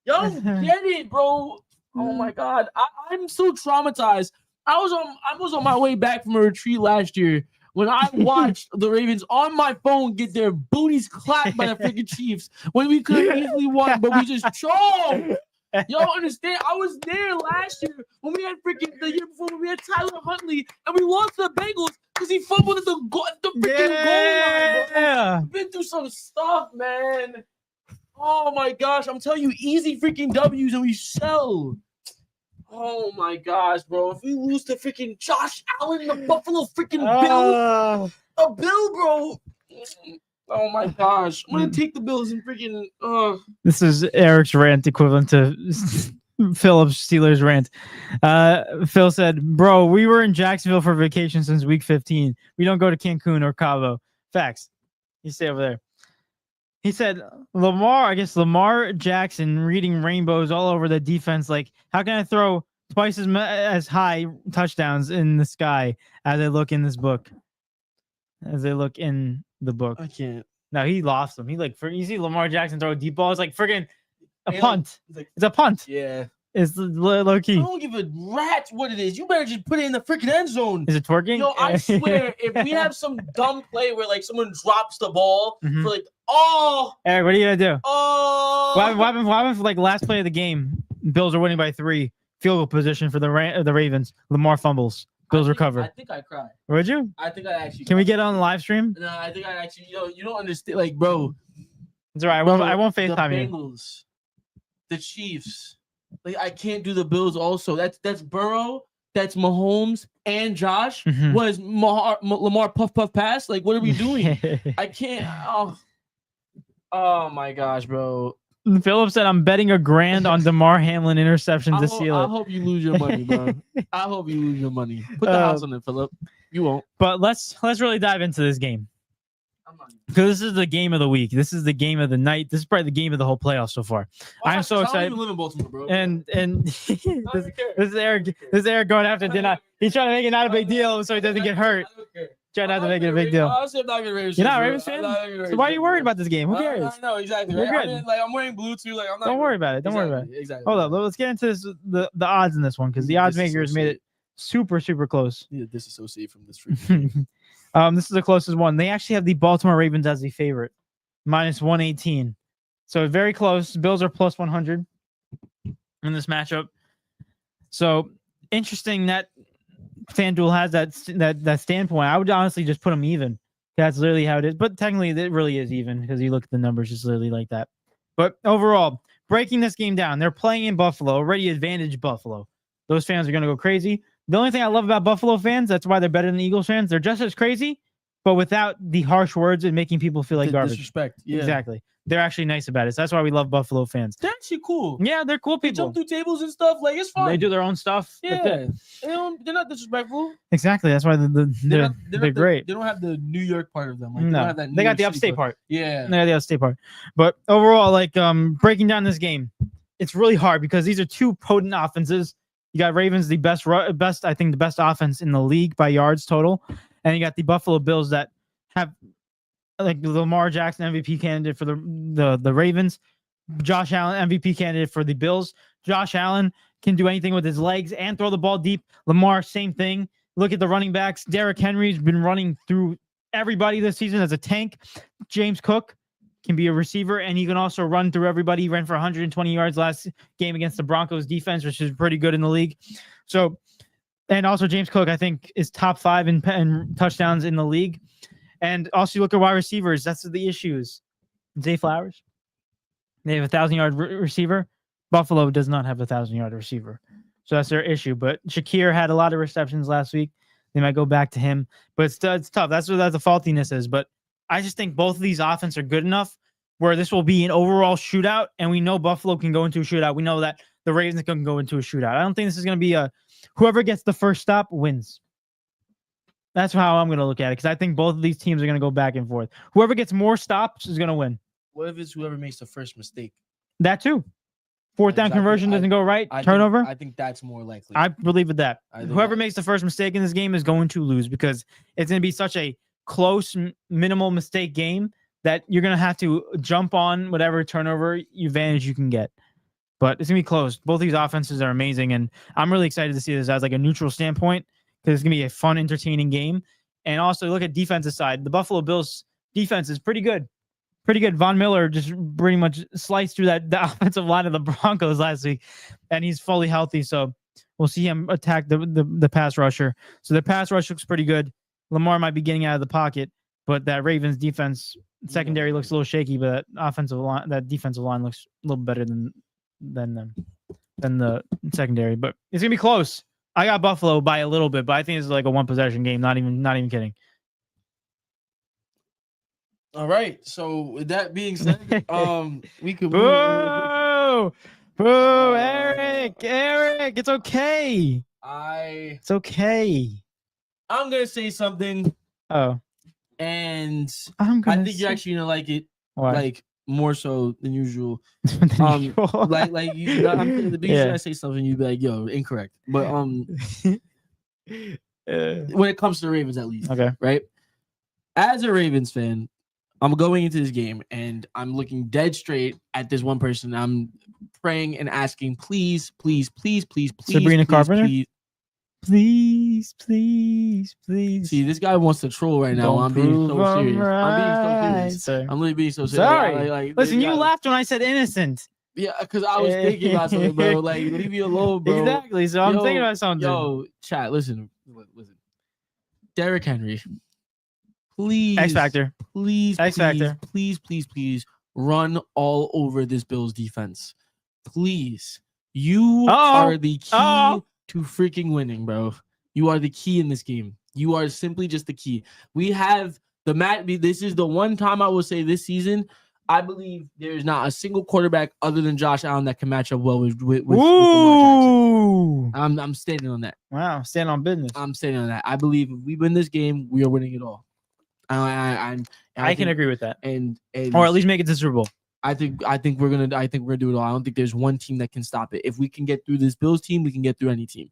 Yo, get it, bro. Oh my God, I'm so traumatized. I was on my way back from a retreat last year when I watched the Ravens on my phone get their booties clapped by the freaking Chiefs when we could have easily won, but we just choked. Y'all understand? I was there last year when we had the year before when we had Tyler Huntley and we lost to the Bengals because he fumbled at the freaking goal line. Yeah. Bro. Been through some stuff, man. Oh my gosh, I'm telling you, easy freaking W's and we sell. Oh my gosh, bro! If we lose to freaking Josh Allen, the Buffalo freaking Bills, a Bill, bro. Oh my gosh! I'm gonna take the Bills and freaking. This is Eric's rant equivalent to Philip's Steelers rant. Phil said, "Bro, we were in Jacksonville for vacation since week 15. We don't go to Cancun or Cabo. Facts. You stay over there." He said, Lamar Jackson reading rainbows all over the defense. Like, how can I throw twice as high touchdowns in the sky as I look in this book? As they look in the book. I can't. No, he lost them. You see Lamar Jackson throw a deep ball. It's like friggin' a punt. It's a punt. Yeah. It's low key. I don't give a rat what it is. You better just put it in the freaking end zone. Is it twerking? Yo, I swear, if we have some dumb play where like someone drops the ball for like, Eric, what are you gonna do? Oh, What happened for like last play of the game? Bills are winning by 3. Field goal position for the Ravens. Lamar fumbles. Bills recover. I think I cried. Would you? I think I actually. Can we get on the live stream? No, I think I actually. You don't understand, like, bro. It's all right. I won't FaceTime you. The Bengals, the Chiefs. Like, I can't do the Bills. Also, that's Burrow. That's Mahomes and Josh. Was Lamar puff pass? Like, what are we doing? I can't. Oh my gosh, bro. Philip said, "I'm betting $1,000 on DeMar Hamlin interception to seal it." I hope you lose your money, bro. I hope you lose your money. Put the house on it, Philip. You won't. But let's really dive into this game. Because this is the game of the week. This is the game of the night. This is probably the game of the whole playoff so far. I'm so excited. I don't even live in Baltimore, bro. And this is Eric. This is Eric going after dinner. He's trying to make it not a big deal so he doesn't get hurt. Try not to make it a big deal. Honestly, I'm not gonna Ravens. You're not a Ravens fan? So why are you worried about this game? Who cares? No, exactly. You're Right? good. I mean, like, I'm wearing blue too. Like, I'm not. Don't worry about it. Don't worry about it. Exactly. Hold up. Let's get into this, the odds in this one because the odds makers made it super close. You need to disassociate from this freaking game. This is the closest one. They actually have the Baltimore Ravens as the favorite, -118. So very close. Bills are +100 in this matchup. So interesting that FanDuel has that standpoint. I would honestly just put them even. That's literally how it is. But technically, it really is even because you look at the numbers, it's literally like that. But overall, breaking this game down, they're playing in Buffalo, already advantage Buffalo. Those fans are going to go crazy. The only thing I love about Buffalo fans, that's why they're better than the Eagles fans. They're just as crazy, but without the harsh words and making people feel like garbage. Disrespect. Yeah. Exactly. They're actually nice about it. So that's why we love Buffalo fans. They're actually cool. Yeah, they're cool They people. jump through tables and stuff. Like, it's fun. They do their own stuff. Yeah. They're not disrespectful. Exactly. That's why they're great. They don't have the New York part of them. Like, No, they don't have that they got the York upstate City part. Yeah. They got the upstate part. But overall, like breaking down this game, it's really hard because these are two potent offenses. You got Ravens, the best, I think, the best offense in the league by yards total, and you got the Buffalo Bills that have like Lamar Jackson MVP candidate for the Ravens, Josh Allen MVP candidate for the Bills. Josh Allen can do anything with his legs and throw the ball deep. Lamar, same thing. Look at the running backs. Derrick Henry's been running through everybody this season as a tank. James Cook can be a receiver, and he can also run through everybody. He ran for 120 yards last game against the Broncos defense, which is pretty good in the league. So, and also James Cook, I think, is top 5 in touchdowns in the league. And also, you look at wide receivers. That's the issues. Zay Flowers, they have a 1,000-yard receiver. Buffalo does not have a 1,000-yard receiver. So that's their issue. But Shakir had a lot of receptions last week. They might go back to him. But it's tough. That's where the faultiness is. But I just think both of these offenses are good enough where this will be an overall shootout. And we know Buffalo can go into a shootout. We know that the Ravens can go into a shootout. I don't think this is going to be whoever gets the first stop wins. That's how I'm going to look at it because I think both of these teams are going to go back and forth. Whoever gets more stops is going to win. What if it's whoever makes the first mistake? That too. Fourth down conversion doesn't go right. Turnover. I think that's more likely. I believe in that. Whoever makes the first mistake in this game is going to lose because it's going to be such a close, minimal mistake game that you're going to have to jump on whatever turnover advantage you can get. But it's going to be close. Both these offenses are amazing, and I'm really excited to see this as like a neutral standpoint because it's going to be a fun, entertaining game. And also look at defensive side. The Buffalo Bills defense is pretty good. Pretty good. Von Miller just pretty much sliced through the offensive line of the Broncos last week, and he's fully healthy. So we'll see him attack the pass rusher. So the pass rush looks pretty good. Lamar might be getting out of the pocket, but that Ravens defense secondary looks a little shaky. But that defensive line looks a little better than them. than the secondary, but it's gonna be close. I got Buffalo by a little bit, but I think it's like a 1-possession game. Not even kidding. All right. So with that being said, we could Boo! Boo! Eric! It's okay. It's okay. I'm gonna say something. Oh. And I think you're actually gonna like it. Why? Like more so than usual. Than usual. like you know, the biggest I say something, you'd be like, yo, incorrect. But when it comes to the Ravens, at least. Okay. Right? As a Ravens fan, I'm going into this game and I'm looking dead straight at this one person. I'm praying and asking, please, Sabrina Carpenter? Please. See, this guy wants to troll right now. I'm being so serious. I'm being so serious. Sorry. I'm literally being so serious. Sorry. Listen, you laughed when I said innocent. Yeah, because I was thinking about something, bro. Like, leave me alone, bro. Exactly. So I'm thinking about something. Yo, chat, listen. Derrick Henry, please. X Factor. Please run all over this Bills defense. Please. You are the key to freaking winning, bro. You are the key in this game. You are simply just the key. We have the this is the one time I will say this season, I believe there is not a single quarterback other than Josh Allen that can match up well with Lamar Jackson. I'm standing on that. Wow, stand on business. I'm standing on that. I believe if we win this game, we are winning it all. I can agree with that. And or at least make it to Super Bowl. I think we're gonna do it all. I don't think there's one team that can stop it. If we can get through this Bills team, we can get through any team.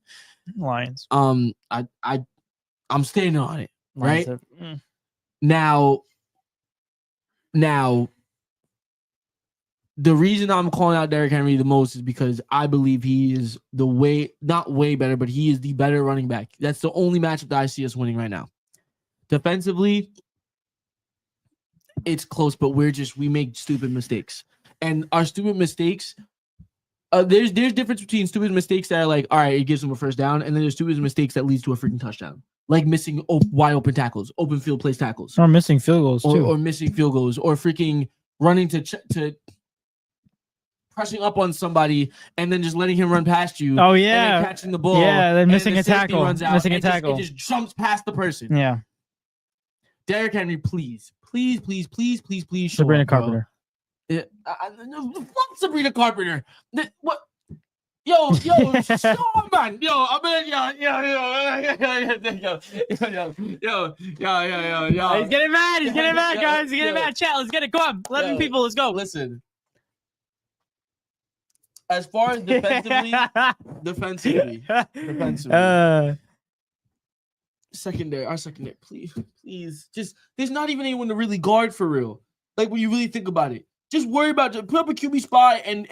Lions. I'm standing on it. Right now, the reason I'm calling out Derrick Henry the most is because I believe he is not way better, but he is the better running back. That's the only matchup that I see us winning right now. Defensively, it's close, but we make stupid mistakes. And our stupid mistakes, there's difference between stupid mistakes that are like, all right, it gives them a first down, and then there's stupid mistakes that leads to a freaking touchdown. Like missing wide open tackles, open field place tackles. Or missing field goals, too. Or missing field goals, or freaking running to pressing up on somebody and then just letting him run past you. Oh, yeah. And then catching the ball. Yeah, then missing the a tackle. It just jumps past the person. Yeah. Derrick Henry, please. Sabrina Carpenter. Fuck Sabrina Carpenter. What? Yo, show man. Yo. He's getting mad. He's getting mad, guys. He's getting mad. Chat, let's get it. Come on. 11 people. Let's go. Listen. As far as defensively. Our secondary, please. Just there's not even anyone to really guard for real. Like when you really think about it, just worry about put up a QB spy and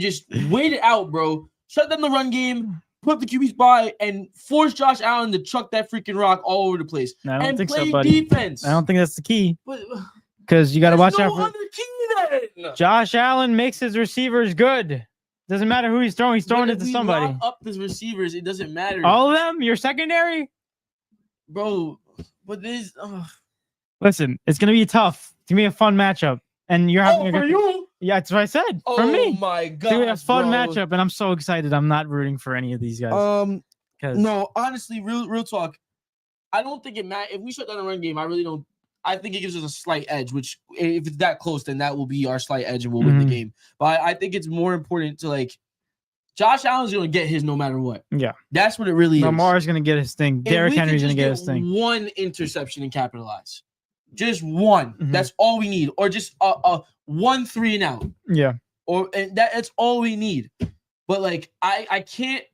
just wait it out, bro. Shut down the run game, put up the QB spy, and force Josh Allen to chuck that freaking rock all over the place and play defense. I don't think that's the key. Because you got to watch out for then. Josh Allen makes his receivers good. Doesn't matter who he's throwing it to somebody. Lock up his receivers, it doesn't matter. All of them? Your secondary? Bro, but this listen, it's gonna be tough. It's gonna be a fun matchup. And you're having for you? Yeah, that's what I said. Oh for me. My God. It's gonna be a fun matchup, and I'm so excited. I'm not rooting for any of these guys. No, honestly, real talk. I don't think it matters. If we shut down the run game, I really don't. I think it gives us a slight edge, which if it's that close, then that will be our slight edge and we'll win the game. But I think it's more important to Josh Allen's going to get his no matter what. Yeah. That's what it really is. Lamar's going to get his thing. Derrick Henry's going to get his thing. One interception and capitalize. Just one. That's all we need. Or just a 1 3 and out. Yeah. That's all we need. But I can't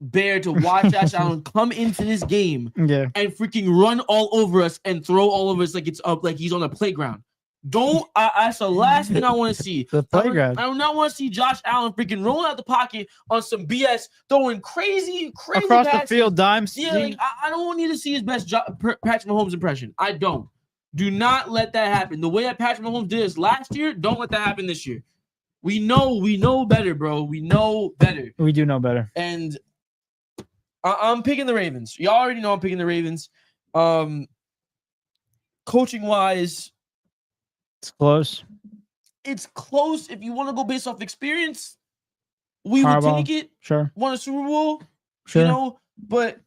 bear to watch Josh Allen come into this game and freaking run all over us and throw all over us like it's up, like he's on a playground. That's the last thing I want to see. The playground. I do not want to see Josh Allen freaking rolling out the pocket on some BS, throwing crazy across passes. the field dimes. Yeah, I don't need to see his best Patrick Mahomes impression. I don't. Do not let that happen. The way that Patrick Mahomes did this last year, don't let that happen this year. We know better, bro. We know better. We do know better. And I'm picking the Ravens. Y'all already know I'm picking the Ravens. Coaching wise, it's close. It's close. If you want to go based off experience, we would Harbaugh. take it, Sure. won a Super Bowl, Sure. you know, but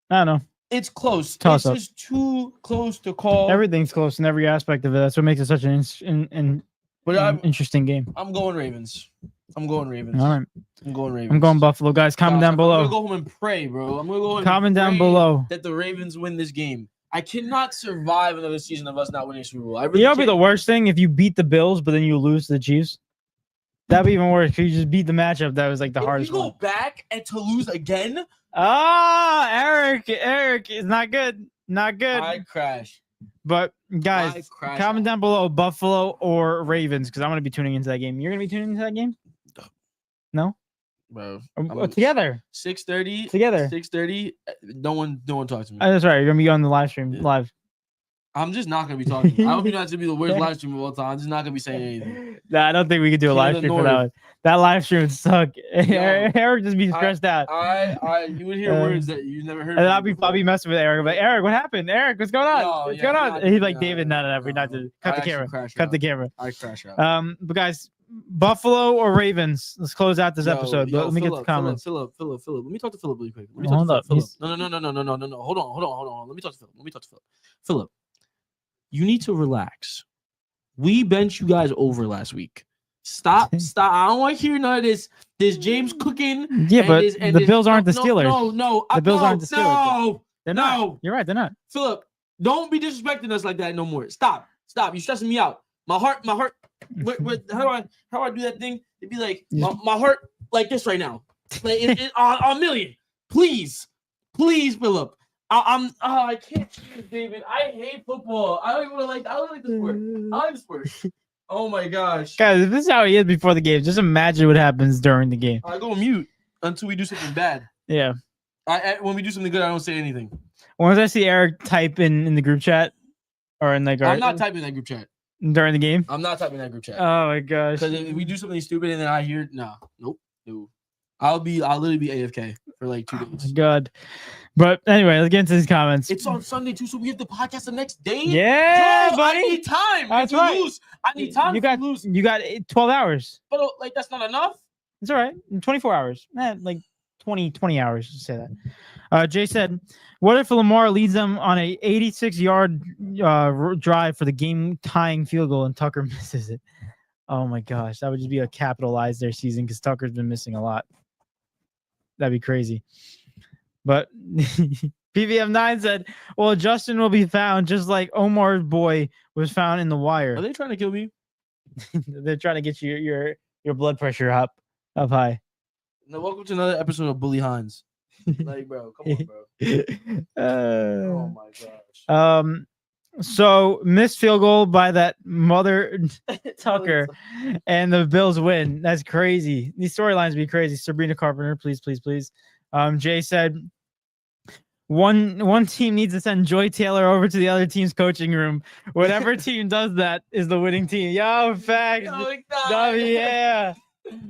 I don't know. it's close. Toss It's up. just too close to call. Everything's close in every aspect of it. That's what makes it such an But interesting game. I'm going Ravens. I'm going Ravens. All right. I'm going Ravens. I'm going Buffalo. Guys, comment down I'm below. gonna go home and pray, bro. I'm gonna go home Comment and down pray below. that the Ravens win this game. I cannot survive another season of us not winning a Super Bowl. I really You know what'd be can't. the worst thing if you beat the Bills, but then you lose to the Chiefs? That'd be even worse. If you just beat the matchup, that was like the hardest If you go one. back and to lose again, Eric is not good. Not good. I crash. But I guys, crash. comment down below Buffalo or Ravens because I'm gonna be tuning into that game. You're gonna be tuning into that game? No, Bro. together. 6:30. Together. 6:30. No one talks to me. That's right. You're gonna be on the live stream live. I'm just not gonna be talking. I hope you're not to be the worst live stream of all time. I'm just not gonna be saying anything. Nah, I don't think we could do a live stream for that one. That live stream would suck. Eric just be stressed out. You would hear words that you never heard. And I'll be messing with Eric. I'm like, Eric, what happened? Eric, what's going on? No, what's yeah, going on? no, And he's like, no, David, no, we're not to cut the camera. Cut the camera. I crash out. But guys, Buffalo or Ravens? Let's close out this episode. But let me get the comments. Philip. Let me talk to Philip really quick. Hold up. No. Hold on. Let me talk to Philip. Philip, you need to relax. We benched you guys over last week. Stop. I don't want to hear none of this. There's James cooking. Yeah, but the Bills aren't the Steelers. No. The Bills aren't the Steelers. No. They're not. You're right. They're not. Philip, don't be disrespecting us like that no more. Stop. You're stressing me out. My heart. How do I do that thing? It'd be like my heart like this right now. Like a million. Please, Philip. I can't choose, David. I hate football. I don't even like the sport. I like the sport. Oh my gosh. Guys, if this is how he is before the game, just imagine what happens during the game. I go mute until we do something bad. Yeah. When we do something good, I don't say anything. Once I see Eric type in the group chat or in like I'm not typing that group chat. During the game? I'm not typing that group chat. Oh my gosh. Because if we do something stupid and then I hear no. I'll literally be AFK for like 2 days. Oh my God. But anyway, let's get into these comments. It's on Sunday too, so we have the podcast the next day. Yeah, Yo, buddy. I need time. That's to right. Lose. I need time to lose. You got 12 hours. But like that's not enough. It's all right. 24 hours. Like 20 hours to say that. Jay said, what if Lamar leads them on a 86-yard drive for the game-tying field goal and Tucker misses it? Oh my gosh, that would just be a capitalize their season because Tucker's been missing a lot. That'd be crazy. But PVM9 said, well, Justin will be found just like Omar's boy was found in The Wire. Are they trying to kill me? They're trying to get your blood pressure up high. No, welcome to another episode of Bully Hans. Like, bro, come on, bro. Oh my gosh. So missed field goal by that mother Tucker, and the Bills win. That's crazy. These storylines be crazy. Sabrina Carpenter, please. Jay said, one team needs to send Joy Taylor over to the other team's coaching room. Whatever team does that is the winning team. Yo, facts. Yeah.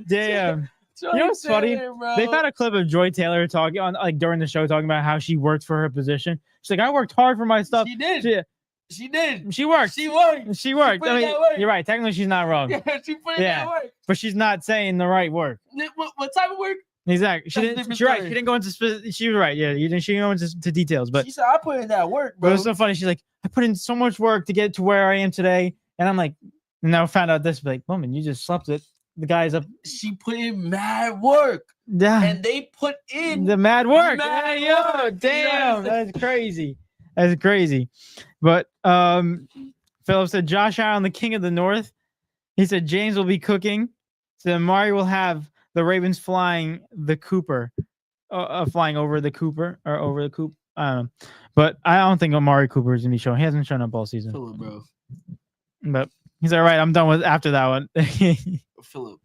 Damn. You know what's funny? They've had a clip of Joy Taylor talking on like during the show talking about how she worked for her position. She's like, I worked hard for my stuff. She did. She worked. She worked. I mean, you're right. Technically, she's not wrong. Yeah, she put in that work. But she's not saying the right work. What type of work? Exactly. She didn't. You're right. She didn't go into. She was right. Yeah, you didn't. She didn't go into details. But she said, I put in that work, bro. But it was so funny. She's like, I put in so much work to get to where I am today, and I'm like, and now I found out this. Like, woman, you just slept it. The guy's up. She put in mad work. Yeah. And they put in the mad work. Work. Damn, that's crazy. That's crazy. But Philip said Josh Allen, the king of the North. He said James will be cooking. So Amari will have the Ravens flying the Cooper, flying over the Cooper or over the Coop. I don't know. But I don't think Amari Cooper is gonna be showing. He hasn't shown up all season. Philip, bro. But he's all right. I'm done with after that one. Philip.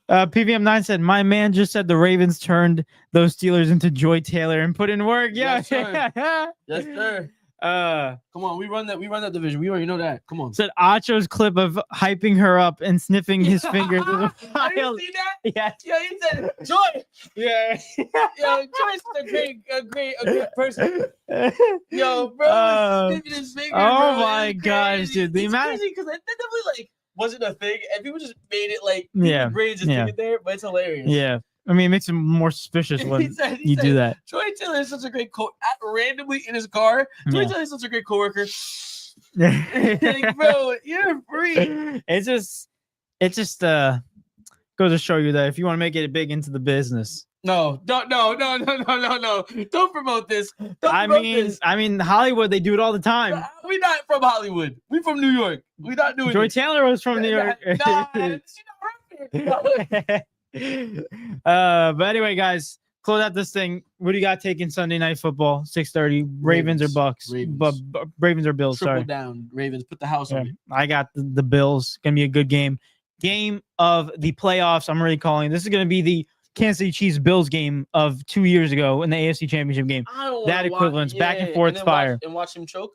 PVM9 said, my man just said the Ravens turned those Steelers into Joy Taylor and put in work. Yeah. Yes, sir. Yes, sir. Come on, we run that division. We already know that. Come on. Said Acho's clip of hyping her up and sniffing his fingers. Have you seen that? Yeah. Yeah, he said, Joy. Yeah. Yo, Joy's a great person. Yo, bro, was sniffing his fingers. Oh bro. my It's gosh, crazy. dude. The It's amount- crazy because that definitely like wasn't a thing, and people just made it like Yeah, brains just stick it there, but it's hilarious. Yeah. I mean, it makes him more suspicious when He said- you do that. Troy Taylor is such a great randomly in his car. Troy Yeah. Taylor is such a great coworker. Like, bro, you're free. It just goes to show you that if you want to make it big into the business. No. Don't promote this. I mean, Hollywood, they do it all the time. We're not from Hollywood. We from New York. We're not doing Joy it. Taylor was from New York. Nah, she's not right. But anyway, guys, close out this thing. What do you got taking Sunday Night Football? 6:30. Ravens or Bucks? Ravens. Ravens or Bills? Triple Sorry. down. Ravens. Put the house Yeah. on it. I got the Bills. Gonna be a good game. Game of the playoffs. I'm already calling. This is gonna be the Kansas City Chiefs Bills game of 2 years ago in the AFC Championship game. I don't That wanna equivalence, back and forth then fire. Watch him choke.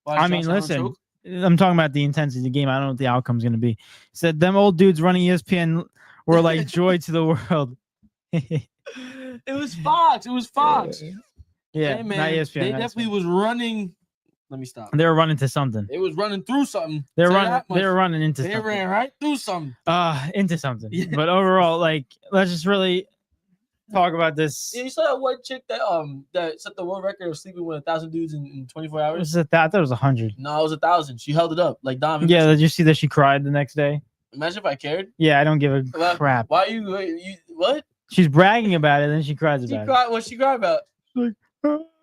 I mean, listen, I'm talking about the intensity of the game. I don't know what the outcome's going to be. Said them old dudes running ESPN were like joy to the world. It was Fox. Yeah, Hey, not man, ESPN. they not definitely ESPN. was running. Let me stop. They were running to something. It was running through something. They were Say running. that much. They were running into They something. ran right through something. Into something. Yeah. But overall, like, let's just really talk about this. Yeah, you saw that one chick that set the world record of sleeping with 1,000 dudes in 24 hours. Was it that? I thought it was 100. No, it was 1,000. She held it up like Dom. Yeah, did you see that she cried the next day? Imagine if I cared. Yeah, I don't give a Well, crap. Why you what? She's bragging about it, then she cries She about cried. What she cried about? it.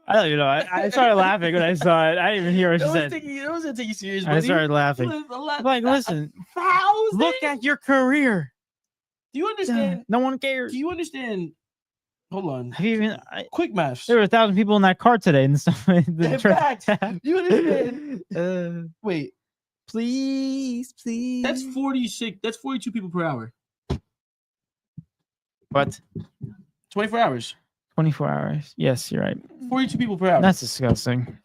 I don't even know. I started laughing when I saw it. I didn't even hear what she said. It wasn't taking you serious. I started laughing. Like, listen, 1,000. look at your career. Do you understand? No one cares. Do you understand? Hold on. Have you even? Quick maths. There were 1,000 people in that car today, and stuff. In fact, do you understand? Wait, please. that's 46. That's 42 people per hour. What? 24 hours. 24 hours. Yes, you're right. 42 people per hour. That's disgusting.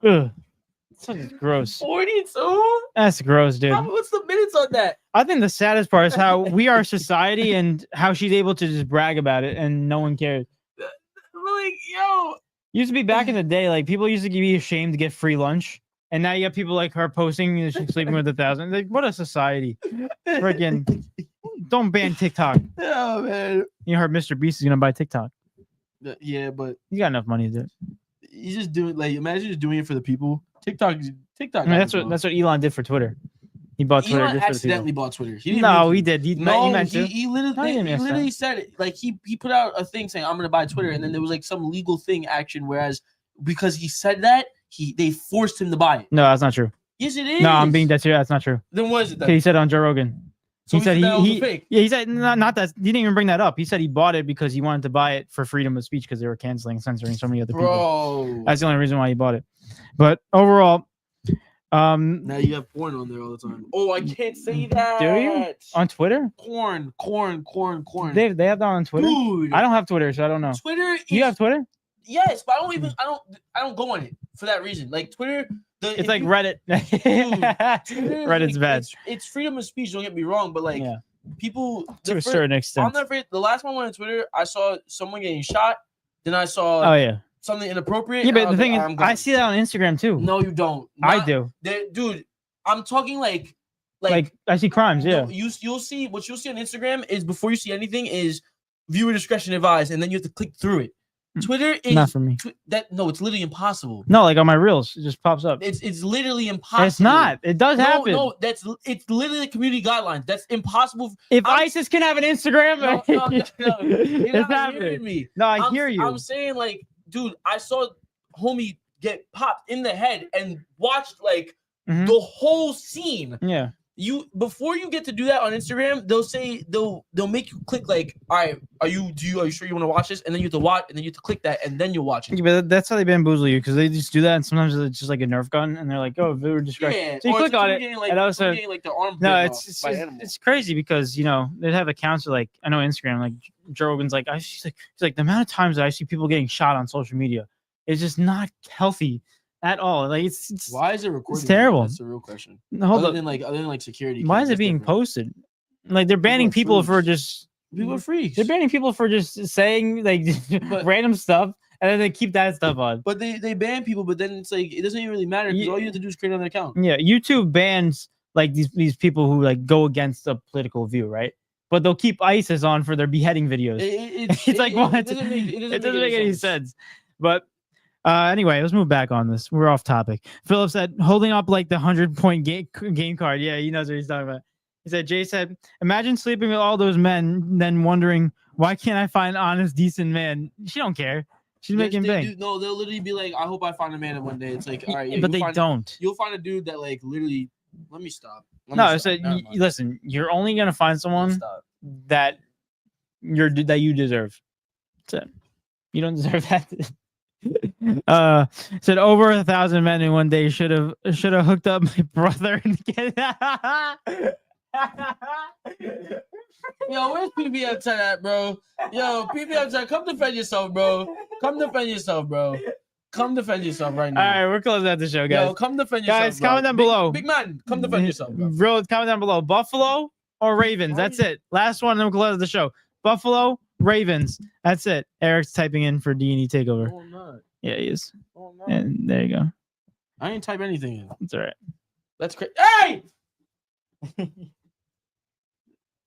Ugh. That's gross. 42? That's gross, dude. What's the minutes on that? I think the saddest part is how we are society and how she's able to just brag about it and no one cares. I'm like, yo. Used to be back in the day, like people used to be ashamed to get free lunch. And now you have people like her posting that she's sleeping with 1,000. Like, what a society. Freaking don't ban TikTok. Oh, man. You heard Mr. Beast is gonna buy TikTok. Yeah, but You got enough money to do it. he's just doing like imagine just doing it for the people. TikTok. I mean, that's what Elon did for Twitter. He bought Twitter Elon just for the accidentally people. bought Twitter. He didn't No, mean he to. did. He No, meant to. he No, he literally, didn't he miss literally said it. Like he put out a thing saying I'm gonna buy Twitter, and then there was like some legal thing action. Whereas because he said that, they forced him to buy it. No, that's not true. Yes, it is. No, I'm being dead serious. That's not true. Then what is it? Then? He said on Joe Rogan. So He said that was a he fake. yeah, he said not that he didn't even bring that up. He said he bought it because he wanted to buy it for freedom of speech because they were canceling and censoring so many other people. Bro. That's the only reason why he bought it. But overall, Now you have porn on there all the time. Oh, I can't say that. do you on Twitter? Corn. They have that on Twitter. Dude, I don't have Twitter, so I don't know. Twitter. Is, You have Twitter? Yes, but I don't go on it for that reason. Like Twitter, It's like Reddit. Twitter, Reddit's like, bad It's freedom of speech. Don't get me wrong, but like Yeah. people to a the certain I'll extent. never forget the last one I went on Twitter. I saw someone getting shot. Then I saw Oh yeah. something inappropriate. Yeah, and but I the was thing like, is, I'm gone. I see that on Instagram too. No, you don't. I do. Dude, I'm talking like Like I see crimes. Yeah. no, you'll see what you'll see on Instagram is before you see anything is viewer discretion advised, and then you have to click through it. Twitter is Not for me. it's literally impossible. No, like on my reels, it just pops up. It's literally impossible. It's not. It does happen. No, it's literally community guidelines. That's impossible. If I'm- ISIS can have an Instagram, No, You're it's not hearing happening. me. No, I I'm- hear you. I'm saying like, dude, I saw homie get popped in the head and watched like Mhm. the whole scene. Yeah. You before you get to do that on Instagram, they'll make you click like, all right, are you sure you want to watch this? And then you have to watch, and then you have to click that, and then you'll watch it. Yeah, but that's how they bamboozle you because they just do that, and sometimes it's just like a Nerf gun, and they're like, "Oh, viewer discretion." Yeah, So you or click it's on it, getting, like, and also getting, like their arm. no, bitten it's off by animals. it's crazy because they have accounts of, like, I know Instagram, like Joe Rogan's like he's like the amount of times that I see people getting shot on social media, is just not healthy at all. Like it's Why is it recording? terrible. That's the real question. hold Other up. than like security. Why is it that's being different. posted? Like they're banning people for just People are freaks. they're banning people for just saying like random stuff, and then they keep that stuff on. But they ban people, but then it's like it doesn't even really matter because all you have to do is create another account. Yeah, YouTube bans like these people who like go against a political view, right? But they'll keep ISIS on for their beheading videos. It's like what? It doesn't make any sense. But anyway, let's move back on this. We're off topic. Philip said, holding up like the 100-point game card. Yeah, he knows what he's talking about. He said, Jay said, imagine sleeping with all those men, then wondering, why can't I find an honest, decent man? She don't care. She's making bank. No, they'll literally be like, I hope I find a man in one day. It's like, all right. Yeah, but they don't. You'll find a dude that like literally, let me stop. Listen, you're only going to find someone that you deserve. That's it. You don't deserve that. Said over 1,000 men in one day should have hooked up my brother and get Yo, where's PBM at, bro? Yo, PBM, come defend yourself, bro. Come defend yourself, bro. Come defend yourself right now. All right, we're closing out the show, guys. Yo, come defend yourself. Guys, comment down below. Big man, come defend yourself, bro. Bro, comment down below. Buffalo or Ravens? That's it. Last one, and we'll close the show. Buffalo, Ravens. That's it. Eric's typing in for D&E Takeover. Oh, I'm not. Yeah, he is. Oh, no. And there you go. I didn't type anything in. It's all right. That's crazy. Hey!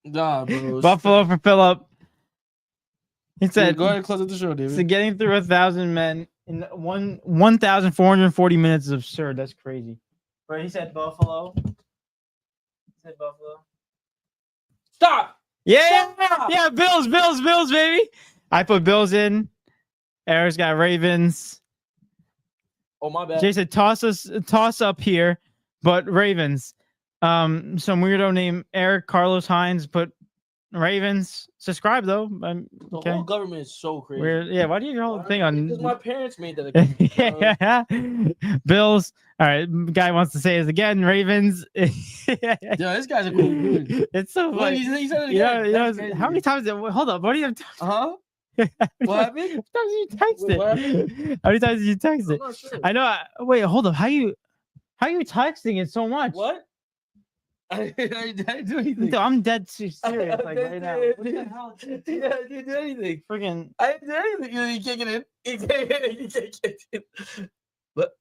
Nah, bro. Buffalo for Philip. He said, go ahead and close out the show, David. So getting through 1,000 men in 1,440 minutes is absurd. That's crazy. But he said Buffalo. Stop! Yeah, Stop! yeah, Bills, baby. I put Bills in. Eric's got Ravens. Oh, my bad. Jay said toss up here, but Ravens. Some weirdo named Eric Carlos Hines put Ravens. Subscribe though. The whole government is so crazy. Yeah, why do you have your whole thing on? Because my parents made that. Yeah. Bills. All right, guy wants to say it again. Ravens. Yo, this guy's a cool dude. It's so funny. He said it again. Yeah, how many times? Hold up. What do you have? Huh? What happened? How many times did you text it? What happened? How many times did you text it? I'm not sure. I know. Wait, hold up. How you texting it so much? What? I didn't do anything. Dude, I'm dead serious like right now. What the hell? I didn't do anything. Freaking. I didn't do anything. You can't get in. You can't get in. But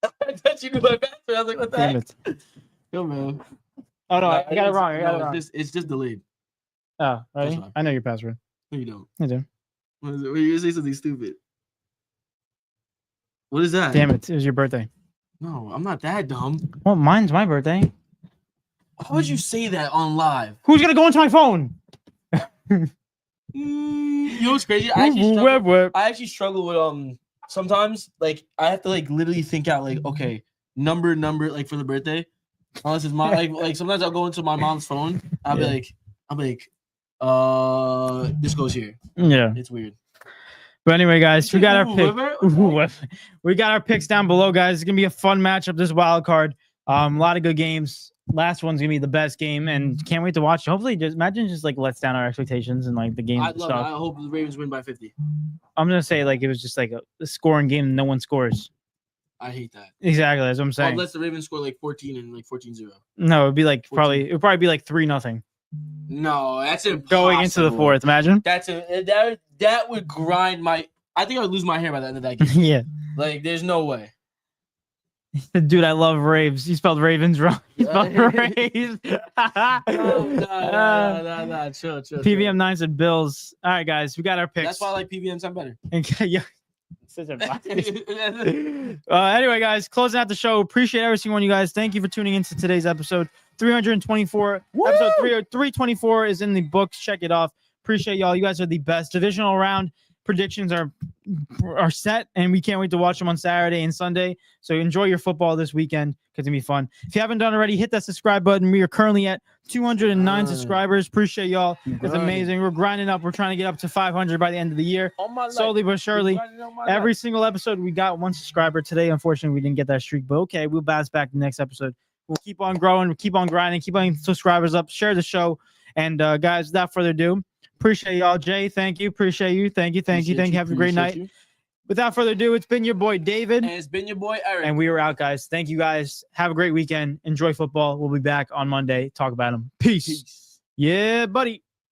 I thought you knew my password. I was like, what the heck? It. Yo, man. Oh no, I got it wrong. It's just delayed. Oh, ready? I know your password. No, you don't. I do. What is it? You're gonna say something stupid. What is that? Damn it! It was your birthday. No, I'm not that dumb. Well, mine's my birthday. How would you say that on live? Who's gonna go into my phone? You know what's crazy? I actually struggle with sometimes like I have to like literally think out like okay number like for the birthday unless it's my like sometimes I'll go into my mom's phone I'll be like this goes here. Yeah, it's weird. But anyway, guys, we got our picks down below, guys. It's gonna be a fun matchup this wild card. A lot of good games. Last one's gonna be the best game, and can't wait to watch. Hopefully, just like lets down our expectations and like the game. I hope the Ravens win by 50. I'm gonna say like it was just like a scoring game. And no one scores. I hate that. Exactly, that's what I'm saying. Unless the Ravens score like 14 and like 14-0. No, it'd be like 14. It would probably be like 3-0. No, that's impossible. Going into the fourth. Imagine. That would grind my. I think I would lose my hair by the end of that game. Yeah. Like, there's no way. Dude, I love Raves. You spelled Ravens wrong. You spelled Raves. No. Chill. PVM 9 said Bills. All right, guys, we got our picks. That's why I like PVM 10 better. Yeah. Anyway, guys, closing out the show. Appreciate every single one of you guys. Thank you for tuning into today's episode 324. Woo! Episode 324 is in the books. Check it off. Appreciate y'all. You guys are the best. Divisional round predictions are set, and we can't wait to watch them on Saturday and Sunday. So enjoy your football this weekend because it's gonna be fun. If you haven't done already, hit that subscribe button. We are currently at 209 subscribers. Appreciate y'all. It's amazing. We're grinding up. We're trying to get up to 500 by the end of the year. Slowly but surely. Every single episode, we got one subscriber. Today, unfortunately, we didn't get that streak, but okay, we'll bounce back the next episode. We'll keep on growing. We'll keep on grinding. Keep on subscribers up. Share the show. And guys, without further ado, appreciate y'all. Jay, thank you. Appreciate you. Thank you. Have a great night. Without further ado, it's been your boy David. And it's been your boy Eric. And we are out, guys. Thank you, guys. Have a great weekend. Enjoy football. We'll be back on Monday. Talk about them. Peace. Peace. Yeah, buddy.